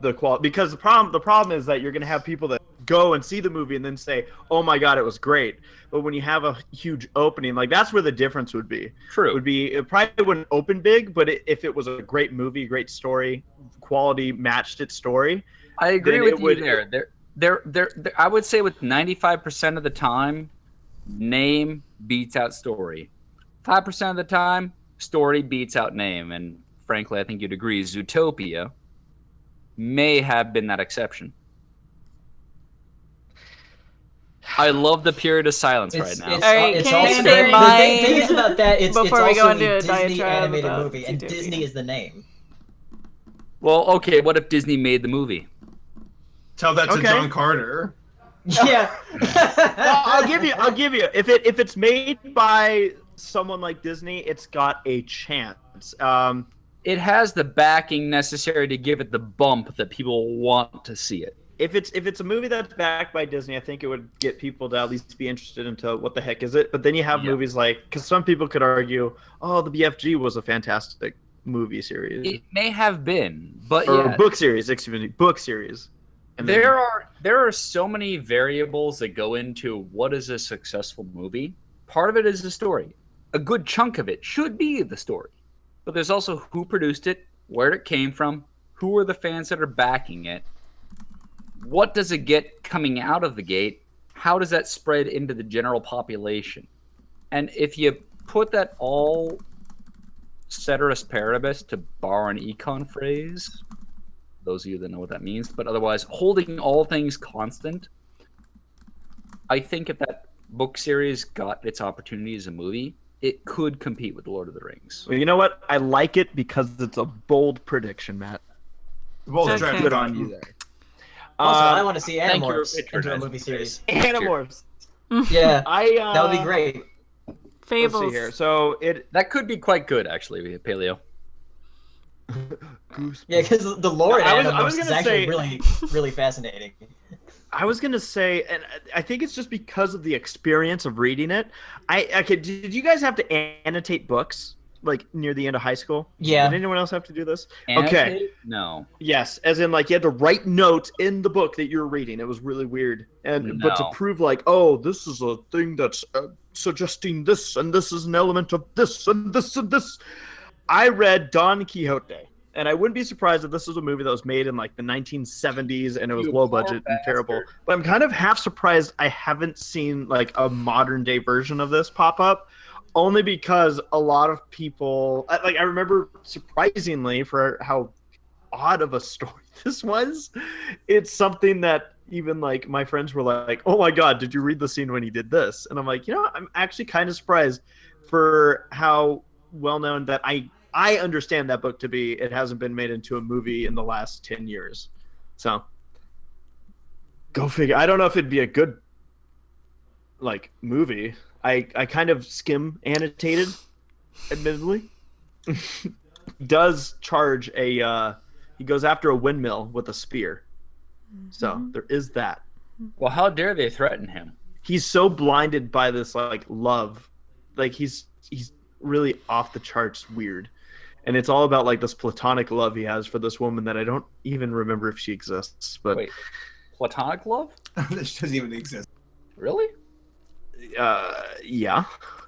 the quality, because the problem is that you're going to have people that go and see the movie and then say, "Oh my god, it was great." But when you have a huge opening, like that's where the difference would be. True. It probably wouldn't open big, but if it was a great movie, great story, quality matched its story. I agree then with it you would- there. I would say with 95% of the time, name beats out story. 5% of the time, story beats out name. And frankly, I think you'd agree, Zootopia may have been that exception. I love the period of silence right now. All right, it's can I also say the mine thing is about that. It's before we also go a into a Disney diatribe animated about movie, and Zootopia? Disney is the name. Well, okay, what if Disney made the movie? Tell that to Okay. John Carter. Yeah. Well, I'll give you. If it's made by someone like Disney, it's got a chance. It has the backing necessary to give it the bump that people want to see it. If it's a movie that's backed by Disney, I think it would get people to at least be interested into what the heck is it. But then you have movies like, because some people could argue, oh, the BFG was a fantastic movie series. It may have been, but or yeah, book series, excuse me, book series. And then- there are so many variables that go into what is a successful movie. Part of it is the story. A good chunk of it should be the story. But there's also who produced it, where it came from, who are the fans that are backing it, what does it get coming out of the gate, how does that spread into the general population? And if you put that all ceteris paribus, to borrow an econ phrase, those of you that know what that means, but otherwise holding all things constant, I think if that book series got its opportunity as a movie, it could compete with The Lord of the Rings. Well, you know what? I like it because it's a bold prediction, Matt. Well, Okay. Dragon Good Con. on you there. Also, I want to see thank you for Animorphs into a patronizing movie me. series. Animorphs. Yeah, I that would be great. Let's Fables. see here. So That could be quite good, actually, Paleo. Yeah, because the lore in I was Animorphs is gonna actually say- really, really fascinating. I was gonna say, and I think it's just because of the experience of reading it. Did you guys have to annotate books like near the end of high school? Yeah. Did anyone else have to do this? Okay. Annotate? No. Yes, as in like you had to write notes in the book that you're reading. It was really weird, but to No. prove like, oh, this is a thing that's suggesting this, and this is an element of this, and this, and this. I read Don Quixote, and I wouldn't be surprised if this was a movie that was made in like the 1970s, and it was You low poor budget and terrible. bastard. But I'm kind of half surprised I haven't seen like a modern day version of this pop up. Only because a lot of people, like I remember surprisingly for how odd of a story this was, it's something that even like my friends were like, oh my god, did you read the scene when he did this? And I'm like, you know, I'm actually kind of surprised for how well known that I understand that book to be. It hasn't been made into a movie in the last 10 years. So go figure. I don't know if it'd be a good like movie. I kind of skim annotated, admittedly. Does charge a he goes after a windmill with a spear. So there is that. Well, how dare they threaten him? He's so blinded by this like love. Like he's really off the charts weird. And it's all about like this platonic love he has for this woman that I don't even remember if she exists. But Wait, platonic love? This doesn't even exist. Really? yeah.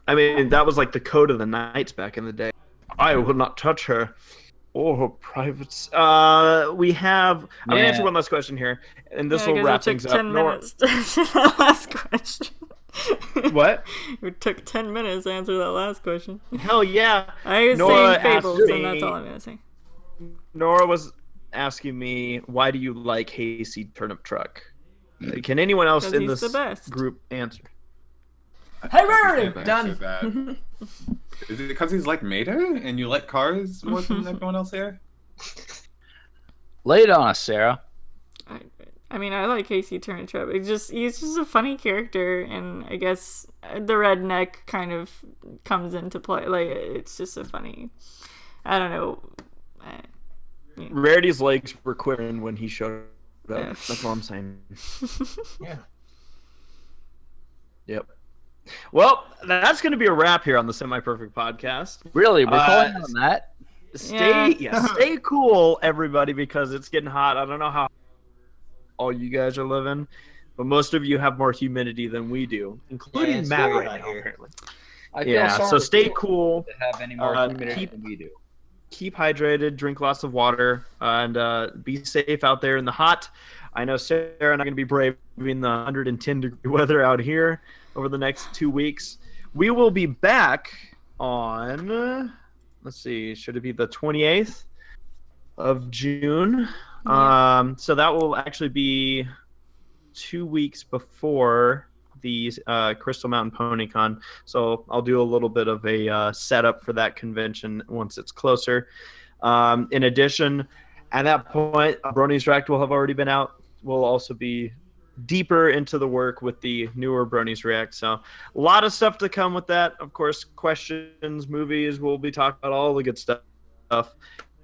I mean, that was like the code of the knights back in the day. I will not touch her or her privates. We have. I'm gonna answer one last question here, and this will wrap things up. 10 minutes to answer that last question. What? It took 10 minutes to answer that last question. Hell yeah! I was Nora saying Fables, asked and that's me- all I'm gonna say. Nora was asking me, "Why do you like Hayseed Turnip Truck?" Can anyone else 'Cause in he's this the best. group answer? Hey, Mary! Done. Done. Is it because he's like Mater and you like cars more than everyone else here? Lay it on us, Sarah. I mean, I like Casey Turnip. He's just a funny character, and I guess the redneck kind of comes into play. Like, it's just a funny. I don't know. Yeah. Rarity's legs were quivering when he showed up. Yeah. That's all I'm saying. Yeah. Yep. Well, that's going to be a wrap here on the Semi Perfect Podcast. Really? We're calling on that? Stay cool, everybody, because it's getting hot. I don't know how all you guys are living, but most of you have more humidity than we do, including it's Matt very right hot now, here. apparently. I feel Yeah, sorry so stay for cool. to have any more humidity than we do. Keep hydrated, drink lots of water, and be safe out there in the hot. I know Sarah and I are going to be braving the 110-degree weather out here over the next 2 weeks. We will be back on, let's see, should it be the 28th of June? Yeah. So that will actually be 2 weeks before the Crystal Mountain PonyCon. So I'll do a little bit of a setup for that convention once it's closer. In addition, at that point, Bronies React will have already been out. We'll also be deeper into the work with the newer Bronies React. So a lot of stuff to come with that. Of course, questions, movies, we'll be talking about all the good stuff.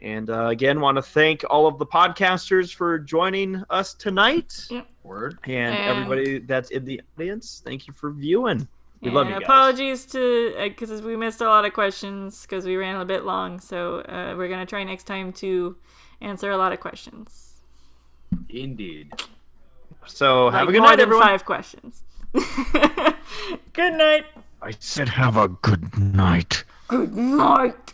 And again, want to thank all of the podcasters for joining us tonight. Yep. Word. And everybody that's in the audience, thank you for viewing. We and love you guys. Apologies to because we missed a lot of questions because we ran a bit long. So we're gonna try next time to answer a lot of questions. Indeed. So Like have a good more night, than everyone. 5 questions. Good night. I said have a good night. Good night.